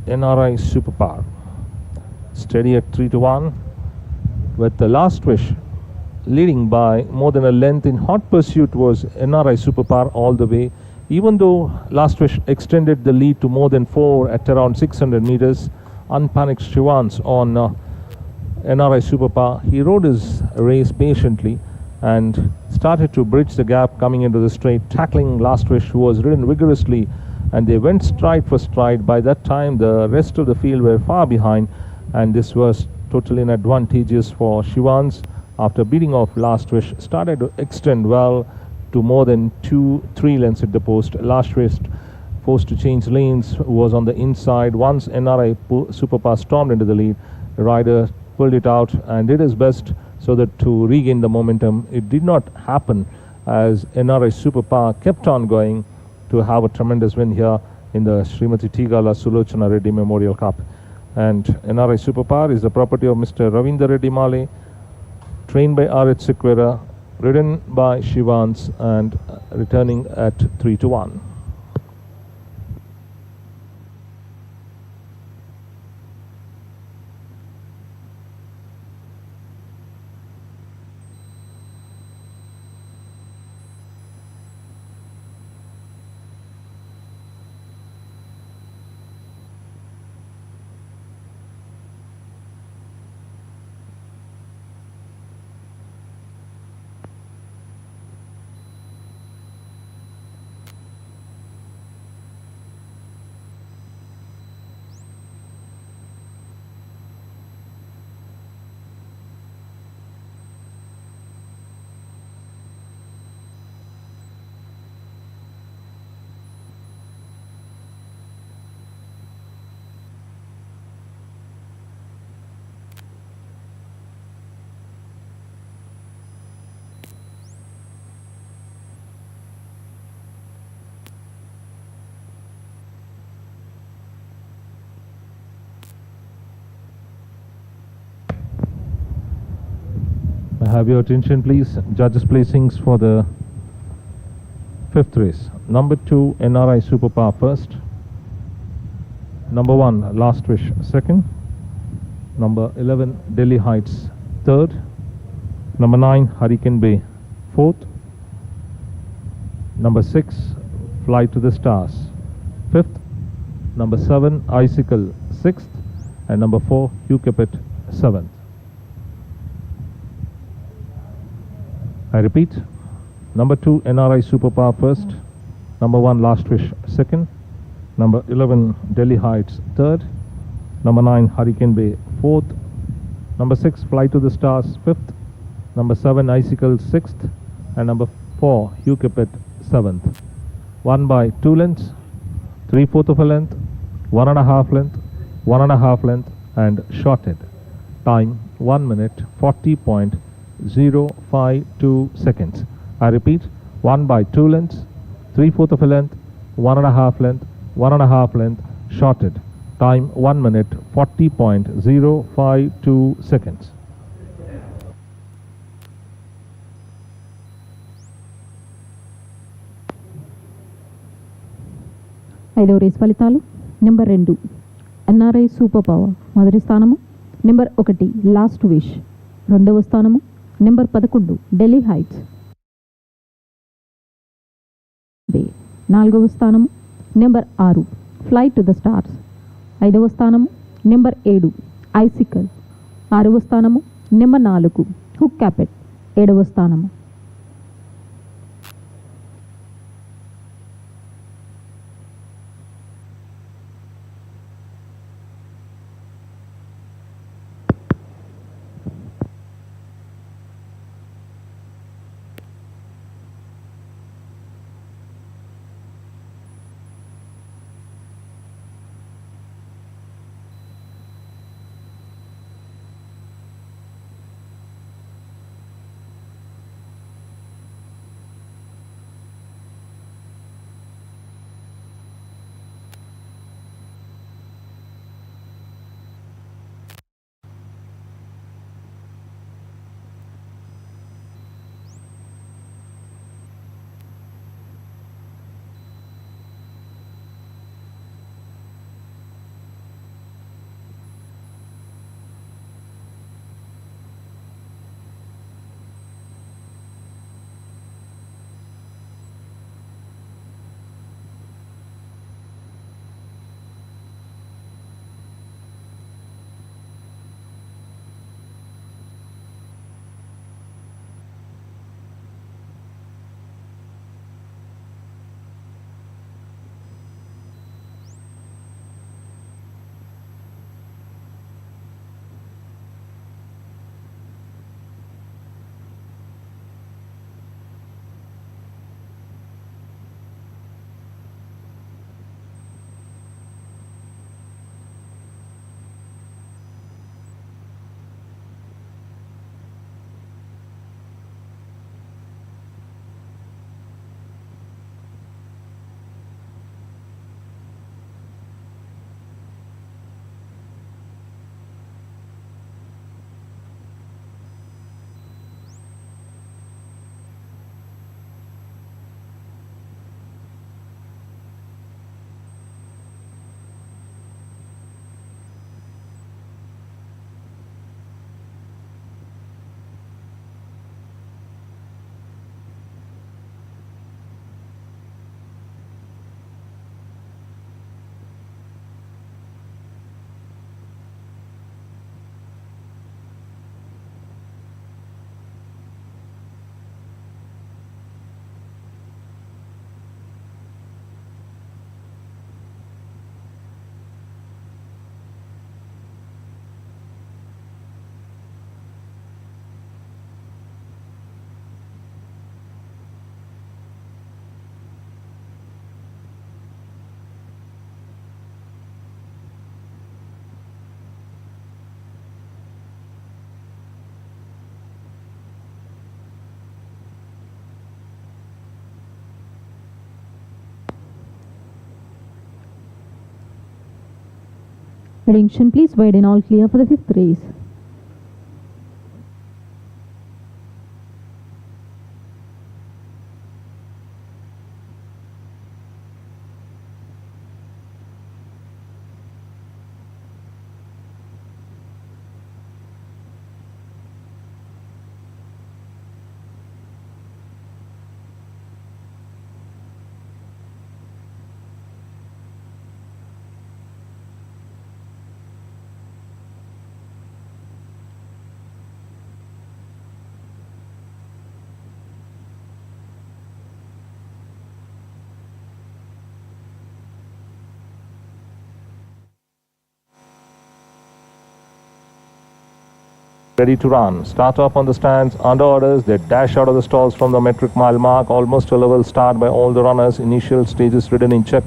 NRI Superpower steady at 3-1 with the Last Wish leading by more than a length. In hot pursuit was NRI Superpower all the way, even though Last Wish extended the lead to more than 4 at around 600 meters. Unpanicked Shivans on NRI Superpower. He rode his race patiently and started to bridge the gap coming into the straight, tackling Last Wish, who was ridden vigorously, and they went stride for stride. By that time the rest of the field were far behind, and this was totally advantageous for Shivans. After beating off Last Wish, started to extend well to more than 2-3 lengths at the post. Last Wish forced to change lanes, was on the inside. Once NRI Superpower stormed into the lead, the rider pulled it out and did his best so that to regain the momentum. It did not happen as NRI Superpower kept on going to have a tremendous win here in the Srimati Tigala Sulochana Reddy Memorial Cup. And NRI Superpower is the property of Mr. Ravindra Reddy Male, trained by R.H. Sequeira, ridden by Shivans and returning at 3-1. Have your attention please. Judges placings for the 5th race. Number 2 NRI Superpower first. Number 1 Last Wish second. Number 11 Delhi Heights third. Number 9 Hurricane Bay fourth. Number 6 Fly to the Stars fifth. Number 7 Icicle sixth. And number 4 Hugh Capet seventh. I repeat, number 2 NRI Superpower first, Number 1, Last Wish, second. Number 11, Delhi Heights, third. Number 9, Hurricane Bay, fourth. Number 6, Fly to the Stars, fifth. Number 7, Icicle, sixth. And number 4, Hugh Capet, seventh. 1 by 2 lengths, 3/4 of a length, 1.5 length, 1.5 length, and shorted. Time 1 minute 40.052 seconds. I repeat, 1 by 2 lengths, 3/4 of a length, 1.5 length, 1.5 length, shorted. Time 1 minute 40.052 seconds. ఐదవ race ఫలితాలు. Number 2 NRI super power మొదటి స్థానము. Number 1 last wish రెండవ స్థానము. Number 11 Delhi heights నాలుగవ స్థానము. Number 6 fly to the stars ఐదవ స్థానము. నెంబర్ 7 ఐసికల్ ఆరవ స్థానము. నెంబర్ 4 హుక్ క్యాపెట్ ఏడవ స్థానము. Attention, please widen all clear for the fifth race. ready to run. Start off on the stands under orders. They dash out of the stalls from the metric mile mark. Almost a level start by all the runners. Initial stages ridden in check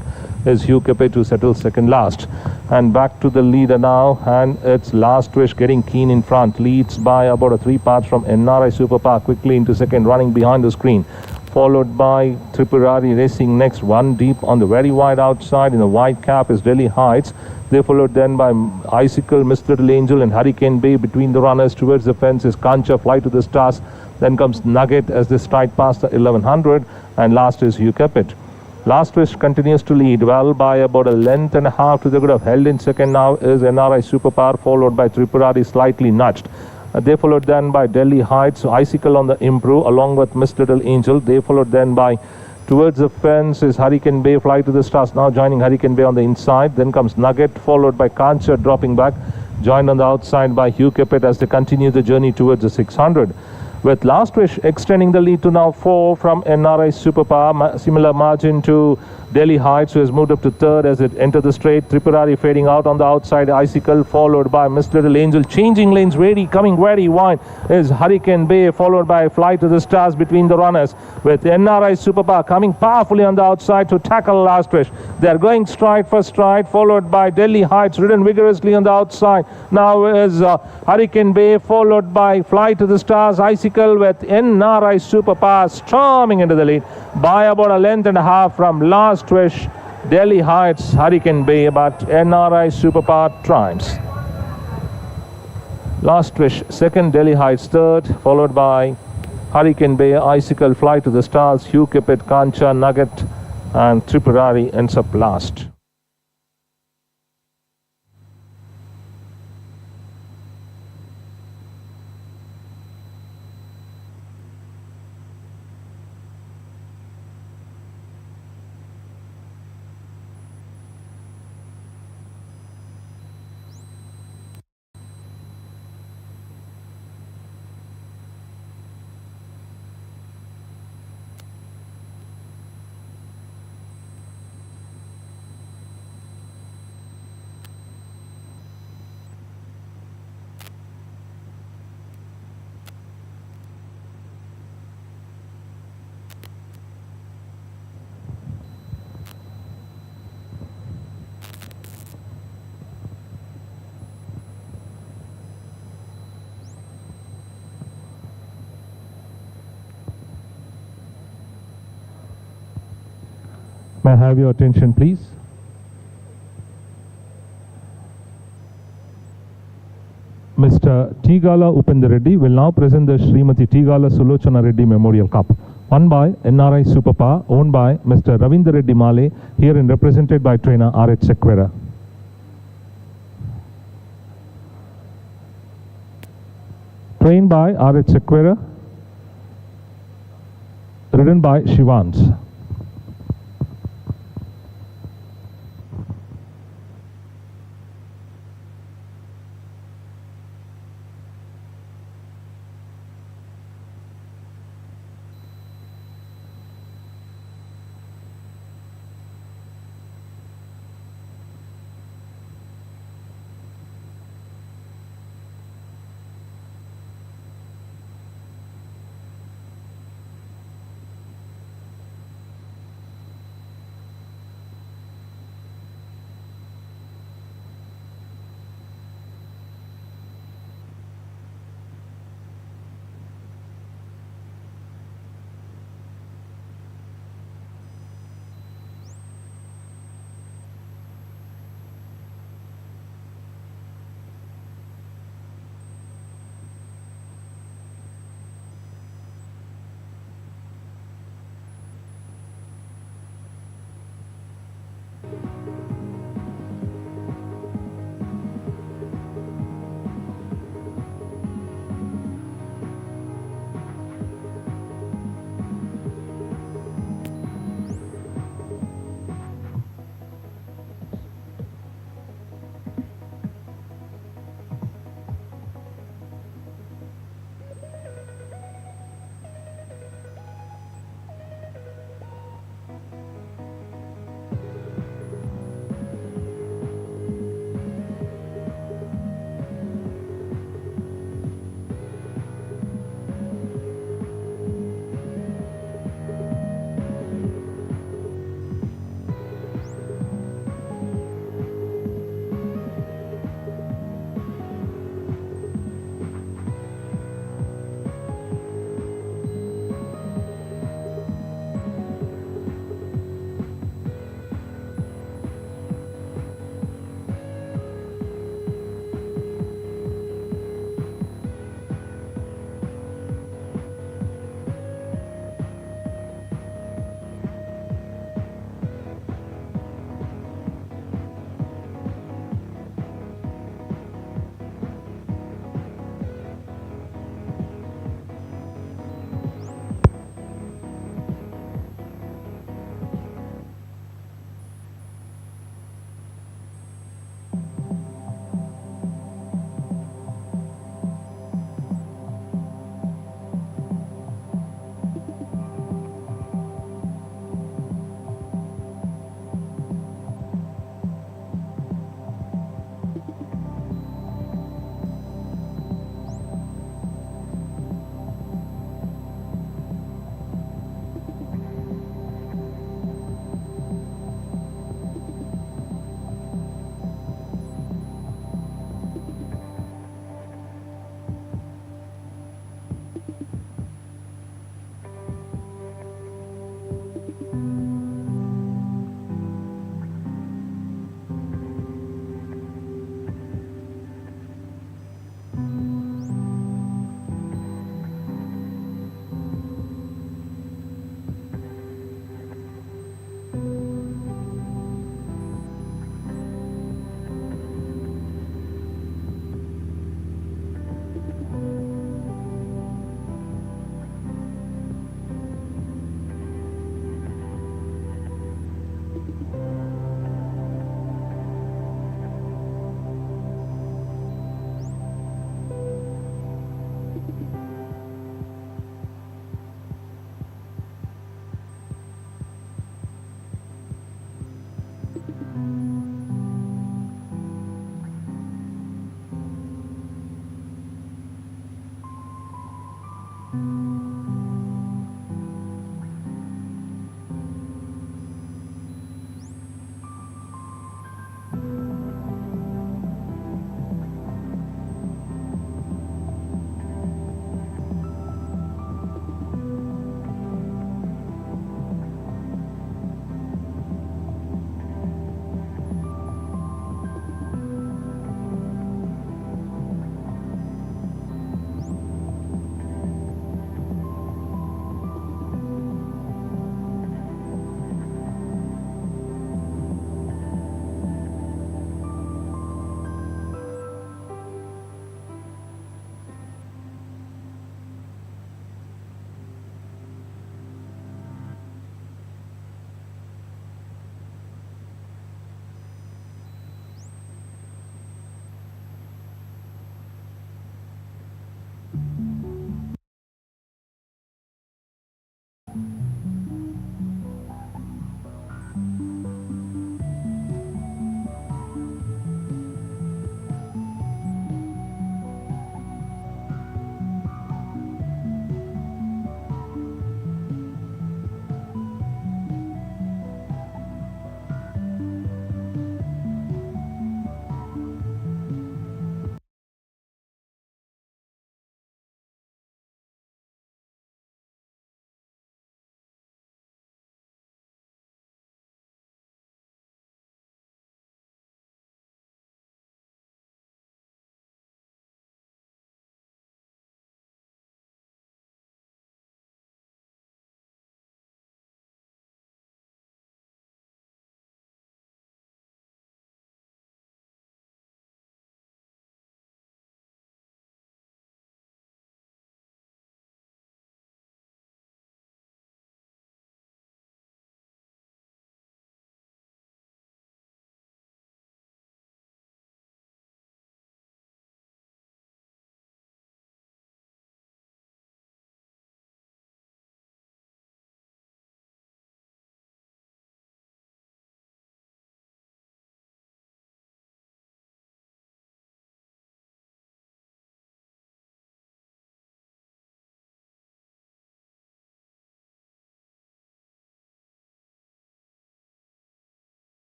is Hugh Capet to settle second last. And back to the leader now, and it's Last Wish getting keen in front. Leads by about 3 parts from NRI Superpower, quickly into second, running behind the screen. Followed by Tripurari racing next, one deep on the very wide outside. In the wide cap is Delhi Heights. They followed then by Icicle, Miss Little Angel and Hurricane Bay. Between the runners towards the fence is Kancha, Fly to the Stars. Then comes Nugget as they stride past the 1100, and last is Hugh Capet. Last Wish continues to lead well by about a length and a half to the good of. Held in second now is NRI Superpower, followed by Tripurari, slightly nudged. They followed then by Delhi Heights, Icicle on the improve along with Miss Little Angel. They followed then by towards the fence is Hurricane Bay, Fly to the Stars, now joining Hurricane Bay on the inside. Then comes Nugget, followed by Kancha dropping back, joined on the outside by Hugh Capet as they continue the journey towards the 600. With Last Wish extending the lead to now 4 from NRI Superpower, similar margin to Delhi Heights, who has moved up to third as it entered the straight. Tripurari fading out on the outside, Icicle, followed by Miss Little Angel. Changing lanes, really coming very wide is Hurricane Bay, followed by Fly to the Stars between the runners, with NRI Superpower coming powerfully on the outside to tackle Last Wish. They are going stride for stride, followed by Delhi Heights, ridden vigorously on the outside. Now is Hurricane Bay, followed by Fly to the Stars, Icicle, with NRI Superpower storming into the lead by about a length and a half from Last Wish, Delhi Heights, Hurricane Bay, but NRI Superpower triumphs. Last Wish second, Delhi Heights third, followed by Hurricane Bay, Icicle, Fly to the Stars, Hugh Capet, Kancha, Nugget and Tripurari ends up last. May I have your attention, please? Mr. Tigala Upendra Reddy will now present the Srimati Tigala Sulochana Reddy Memorial Cup, won by NRI Superpower, owned by Mr. Ravindra Reddy Male, here and represented by trainer R.H. Sequera. Trained by R.H. Sequera, ridden by Shivans.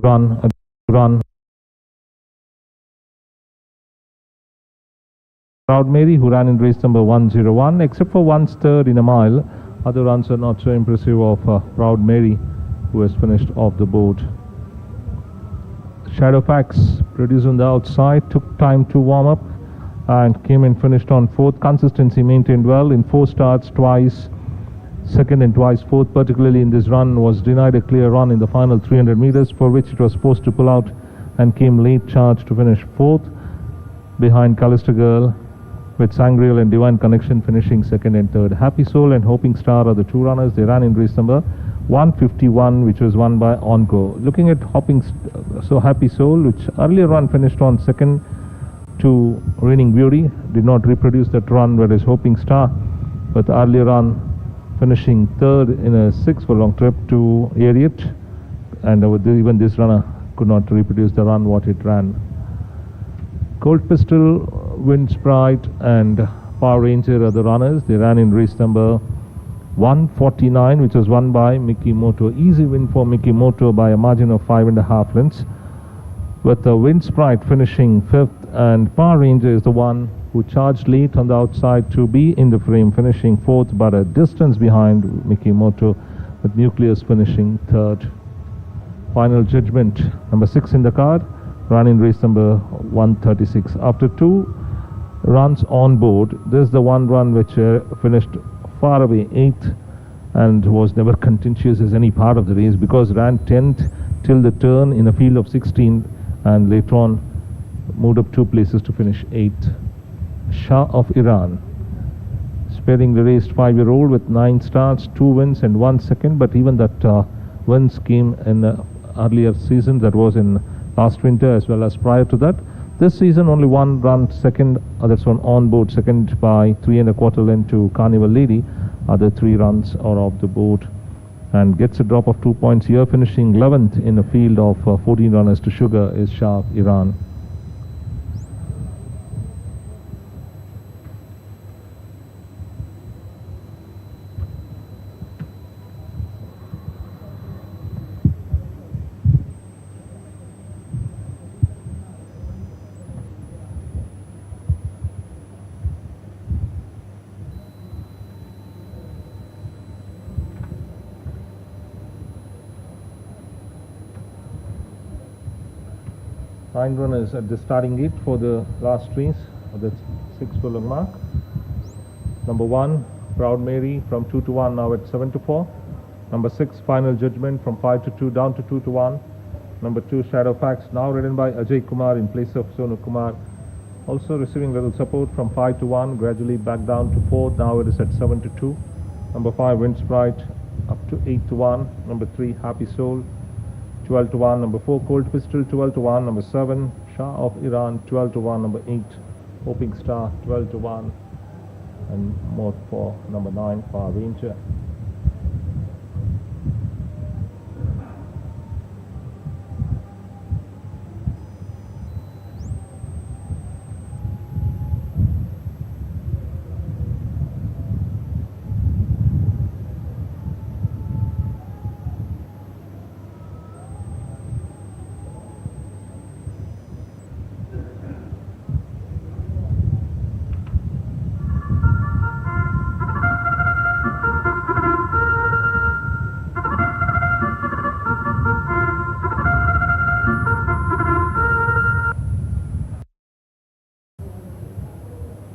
run. Proud Mary, who ran in race number 101, except for one's third in a mile. Other runs are not so impressive of Proud Mary, who has finished off the board. Shadowfax produced on the outside, took time to warm up and came and finished on fourth. Consistency maintained well in 4 starts, twice second and twice fourth. Particularly in this run, was denied a clear run in the final 300 meters, for which it was forced to pull out and came late charge to finish fourth behind Callista Girl, with Sangreal and Divine Connection finishing second and third. Happy Soul and Hoping Star are the 2 runners. They ran in race number 151, which was won by Onco. Looking at Happy Soul, which earlier run finished on second to Reigning Beauty, did not reproduce that run, whereas Hoping Star, with earlier run finishing third in a 6 furlong trip to Ariat, and even this runner could not reproduce the run what it ran. Cold Pistol, Wind Sprite and Power Ranger are the runners. They ran in race number 149, which was won by Mickey Moto. Easy win for Mickey Moto by a margin of 5.5 lengths, with the Wind Sprite finishing 5th, and Power Ranger is the one who charged late on the outside to be in the frame, finishing 4th, but a distance behind Mickey Moto, with Nucleus finishing 3rd. Final Judgment, number 6 in the card, ran in race number 136. After 2 runs on board, this is the one run which finished far away 8th and was never contentious as any part of the race, because ran 10th till the turn in a field of 16 and later on moved up 2 places to finish 8th. Shah of Iran, sparing the race 5-year-old with 9 starts, 2 wins and 1 second, but even that wins came in earlier season, that was in last winter as well as prior to that. This season only 1 run second, that's on board second by 3 1/4 length to Carnival Lady. Other 3 runs are off the board, and gets a drop of 2 points here, finishing 11th in a field of 14 runners to Sugar is Shah of Iran. Nine runners at the starting gate for the last race, the 6 furlong mark. Number 1, Proud Mary from 2 to 1, now at 7 to 4. Number 6, Final Judgment from 5 to 2 down to 2 to 1. Number 2, Shadowfax, now ridden by Ajay Kumar in place of Sonu Kumar, also receiving little support from 5 to 1, gradually back down to 4, now it is at 7 to 2. Number 5, Wind Sprite up to 8 to 1. Number 3, Happy Soul 12 to 1. Number 4, Cold Pistol 12 to 1. Number 7, Shah of Iran 12 to 1. Number 8, Hoping Star 12 to 1. And more for number 9, Power Ranger.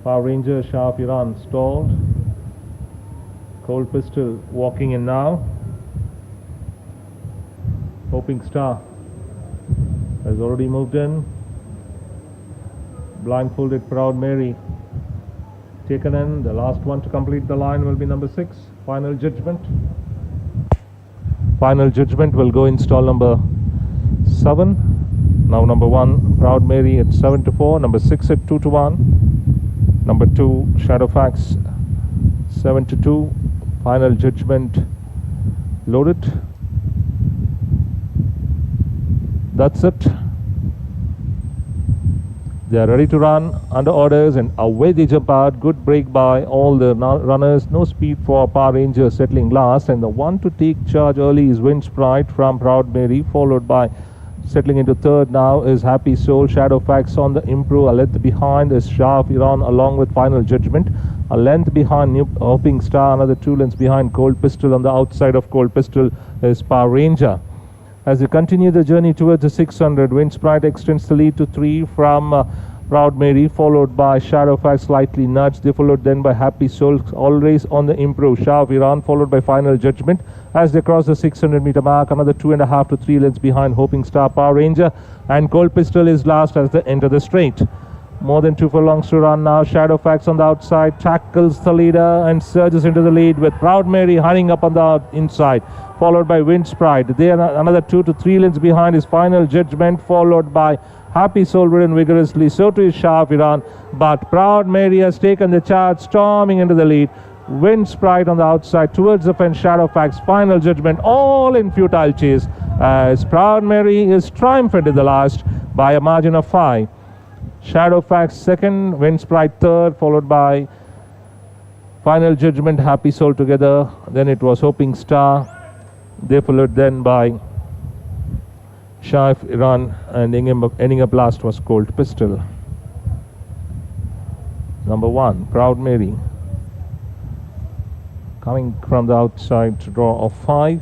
Power Ranger, Shah of Iran stalled. Cold Pistol walking in now. Hoping Star has already moved in. Blindfolded Proud Mary taken in. The last one to complete the line will be number 6, Final Judgment. Final Judgment will go in stall number 7. Now number 1, Proud Mary at 7 to 4. Number 6 at 2 to 1. Number 2, Shadowfax 7 to 2. Final Judgment loaded. That's it. They are ready to run under orders, and away they jump out. Good break by all the runners. No speed for Power Ranger settling last, and the one to take charge early is Wind Sprite from Proud Mary, followed by Settling into third now is Happy Soul. Shadow Facts on the improve. A length behind is Shah of Iran along with Final Judgment. A length behind New Hoping Star. Another 2 lengths behind Cold Pistol. On the outside of Cold Pistol is Power Ranger. As they continue the journey towards the 600, Wind Sprite extends the lead to 3 from Proud Mary, followed by Shadow Facts slightly nudged. They followed then by Happy Soul, always on the improve. Shah of Iran, followed by Final Judgment. As they cross the 600-meter mark, another 2.5 to 3 lengths behind Hoping Star, Power Ranger, and Cold Pistol is last as they enter the straight. More than 2 furlongs to run now. Shadow Facts on the outside tackles the leader and surges into the lead with Proud Mary hurrying up on the inside, followed by Wind Sprite. They are another 2 to 3 lengths behind his Final Judgment, followed by Happy Soul ridden vigorously. So too is Shah of Iran, but Proud Mary has taken the charge, storming into the lead. Wind Sprite on the outside towards the fence. Shadow Facts, Final Judgment, all in futile chase as Proud Mary is triumphant in the last by a margin of 5. Shadow Facts second, Wind Sprite third, followed by Final Judgment, Happy Soul together. Then it was Hoping Star. They followed then by Shah of Iran, and ending up last was Cold Pistol. Number 1, Proud Mary, coming from the outside to draw of 5.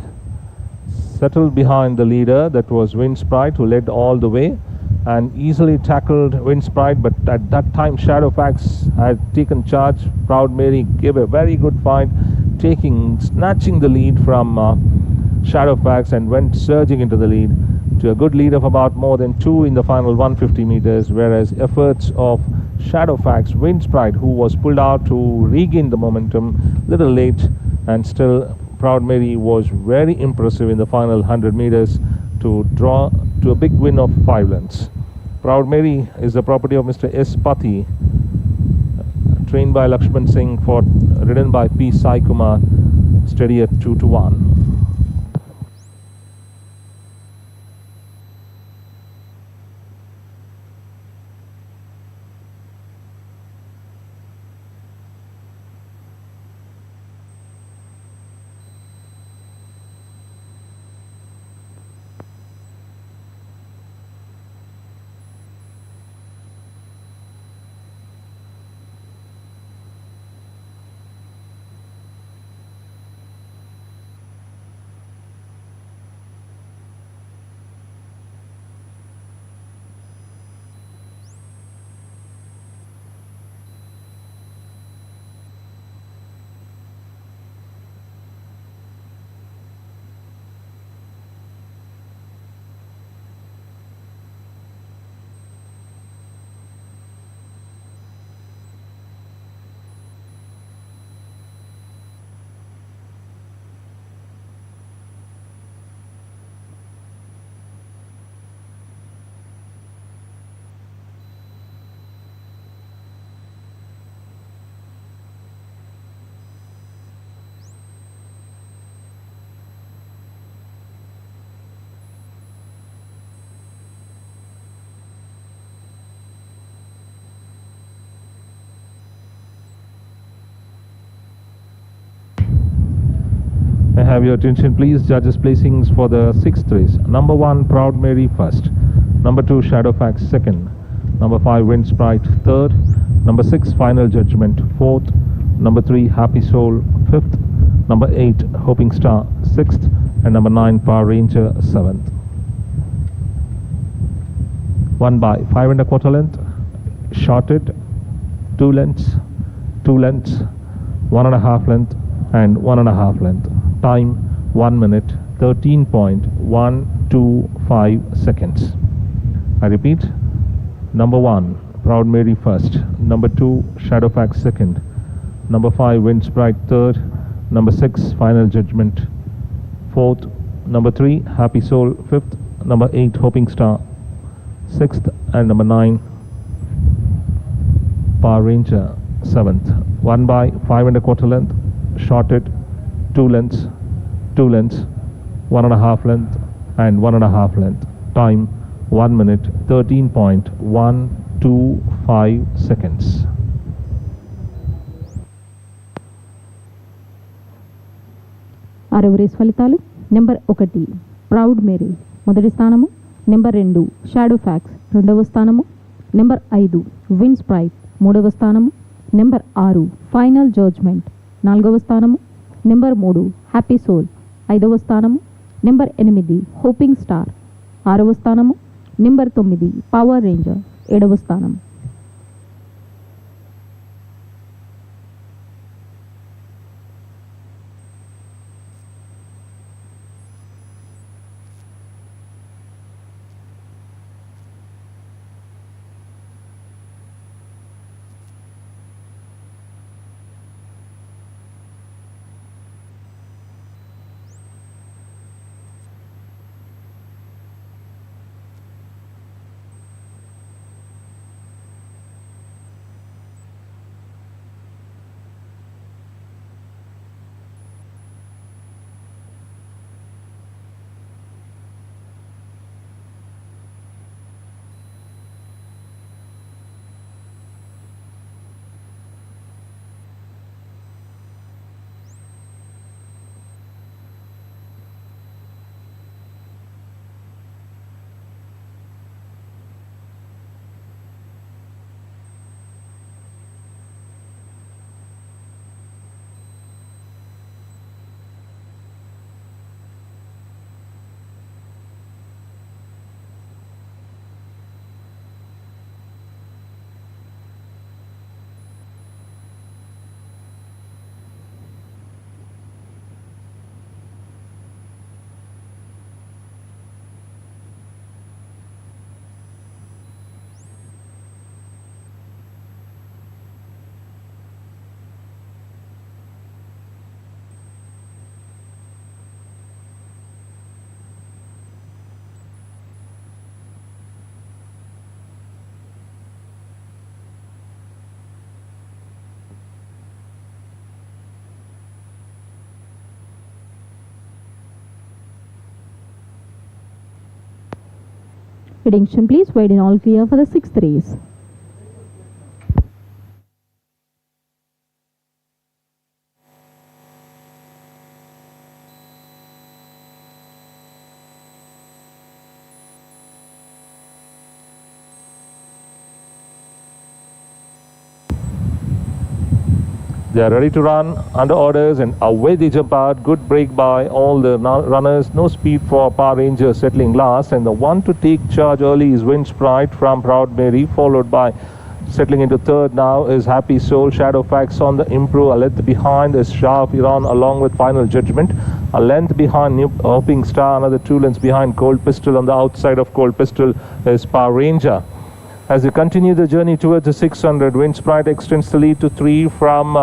Settled behind the leader, that was Wind Sprite, who led all the way and easily tackled Wind Sprite, but at that time Shadow Facts had taken charge. Proud Mary gave a very good fight, snatching the lead from Shadow Facts and went surging into the lead to a good lead of about more than 2 in the final 150 meters, whereas efforts of Shadow Facts, Wind Sprite, who was pulled out to regain the momentum little late, and still Proud Mary was very impressive in the final 100 meters to draw to a big win of 5 lengths. Proud Mary is the property of Mr. S. Pati, trained by Lakshman Singh, ridden by P. Sai Kumar, steady at 2 to 1. May I have your attention please? Judges placings for the 6th race. Number 1, Proud Mary first. Number 2, Shadow Facts second. Number 5, Wind Sprite third. Number 6, Final Judgment fourth. Number 3, Happy Soul fifth. Number 8, Hoping Star sixth. And number 9, Power Ranger seventh. 1 by 5 1/4 length. Shorted 2 lengths, 2 lengths, 1.5 length, and 1.5 length. Time 1 minute 13.125 seconds. I repeat, number 1, Proud Mary first. Number 2, Shadow Facts second. Number 5, Wind Sprite third. Number 6, Final Judgment fourth. Number 3, Happy Soul fifth. Number 8, Hoping Star sixth. And number 9, Power Ranger seventh. 1 by 5 1/4 length. Shorted 2 lengths, 2 lengths, 1.5 length, and 1.5 length. Time 1 minute 13.125 seconds. ఆరవ race ఫలితాలు. Number 1 proud Mary మొదటి స్థానము number 2 shadow fax రెండవ స్థానము, number 5 win Sprite మూడవ స్థానము, number 6 final judgement నాలుగవ స్థానము, నెంబర్ 3 హ్యాపీ సోల్ ఐదవ స్థానము, నెంబర్ 8 హోపింగ్ స్టార్ ఆరవ స్థానము, నెంబర్ 9 పవర్ రేంజర్ ఏడవ స్థానం. Attention please, wait in all clear for the 6th race. They are ready to run under orders and away they jump out. Good break by all the runners. No speed for Power Rangers settling last, and the one to take charge early is Wind Sprite from Proud Mary, followed by settling into third now is Happy Soul. Shadow Facts on the improve. A length behind is Sharp Iran along with Final Judgment. A length behind New Hoping Star. Another 2 lengths behind Cold Pistol. On the outside of Cold Pistol is Power Ranger. As they continue the journey towards the 600, Wind Sprite extends the lead to 3 from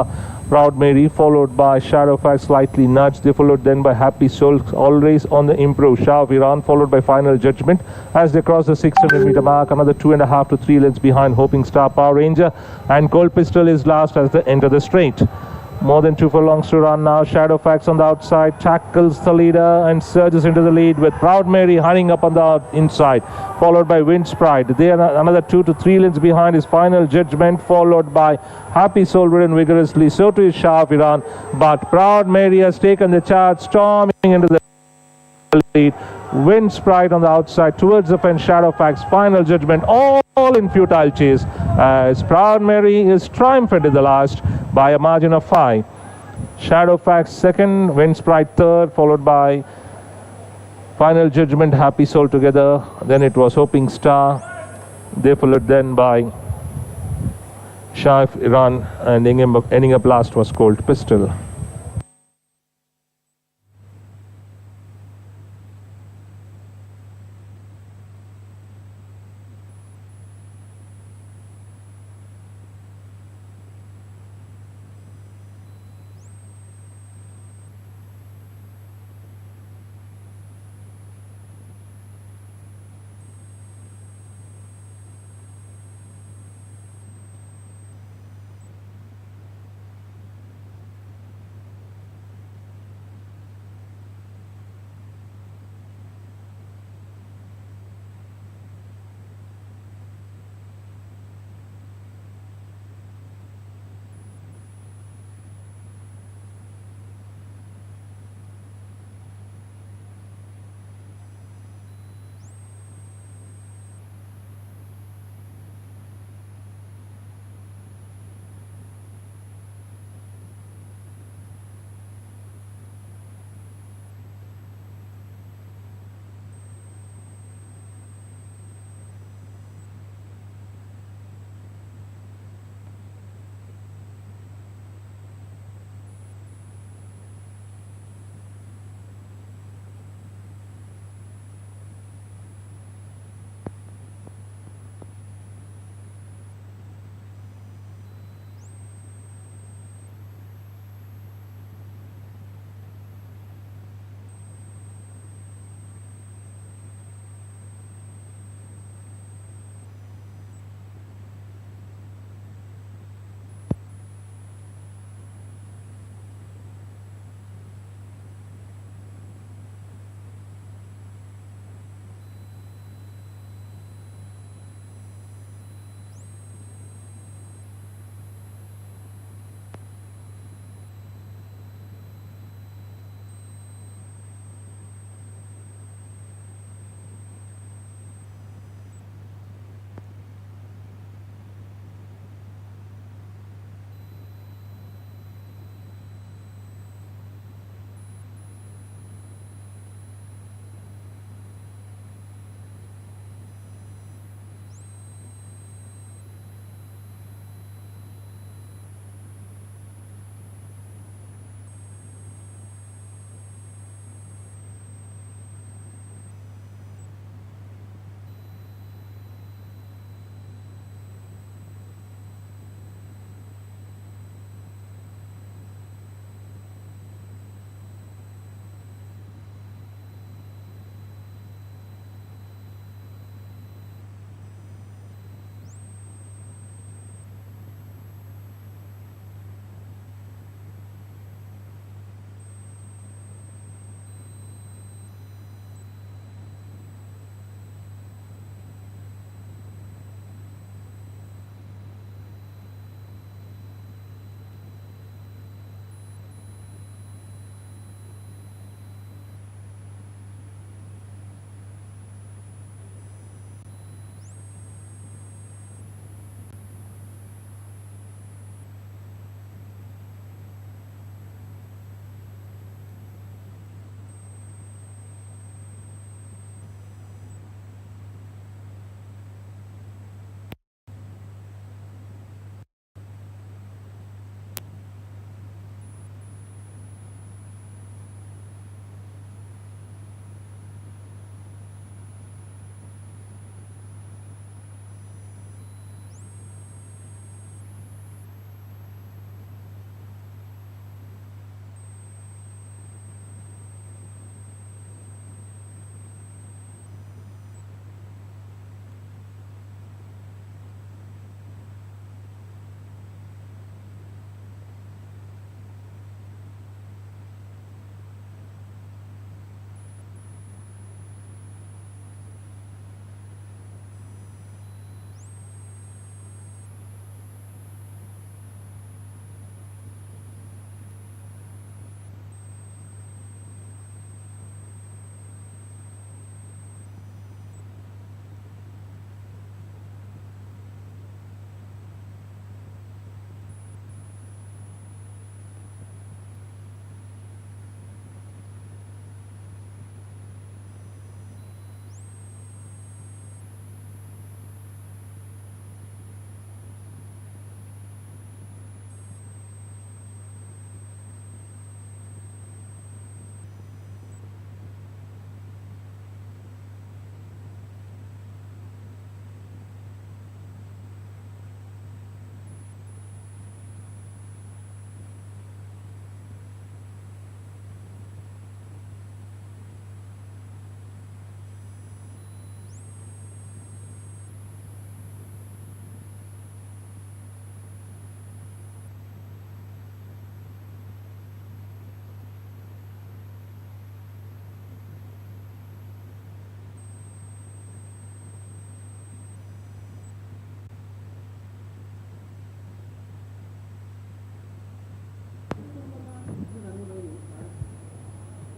Proud Mary, followed by Shadow Fact slightly nudged. They followed then by Happy Soul, always on the improve. Shah of Iran, followed by Final Judgment. As they cross the 600-meter mark, another 2.5 to 3 lengths behind Hoping Star, Power Ranger, and Cold Pistol is last as they enter the straight. More than 2 furlongs to run now. Shadow Facts on the outside tackles the leader and surges into the lead with Proud Mary hurrying up on the inside, followed by Wind Sprite. There another 2 to 3 lengths behind is Final Judgment, followed by Happy Soul ridden vigorously. So too is Shah of Iran, but Proud Mary has taken the charge, storming into the lead. Wind Sprite on the outside towards the fence. Shadow Facts, Final Judgment, all in futile chase as Proud Mary is triumphant in the last by a margin of 5. Shadow Facts second, Wind Sprite third, followed by Final Judgment, Happy Soul together. Then it was Hoping Star. They followed then by Shah of Iran, and ending up last was Cold Pistol.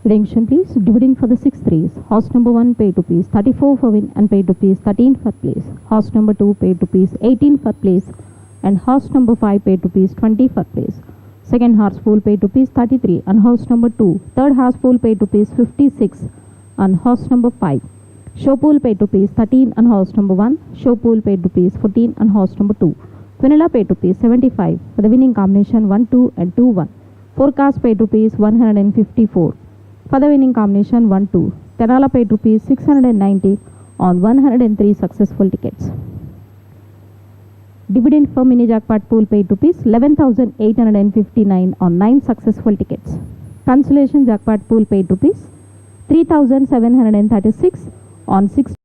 Redemption please. Dividend for the 6th race. Horse number 1 paid rupees 34 for win and paid rupees 13 for place. Horse number 2 paid rupees 18 for place and horse number 5 paid rupees 20 for place. Second horse pool paid rupees 33 and horse number 2. Third horse pool paid rupees 56 and horse number 5. Show pool paid rupees 13 and horse number 1. Show pool paid rupees 14 and horse number 2. Vanilla paid rupees 75 for the winning combination 1, 2 and 2, 1. Forecast paid rupees 154 for the winning combination 1, 2. Terala paid rupees 690 on 103 successful tickets. Dividend for mini jackpot pool paid rupees 11,859 on 9 successful tickets. Consolation jackpot pool paid rupees 3,736 on 6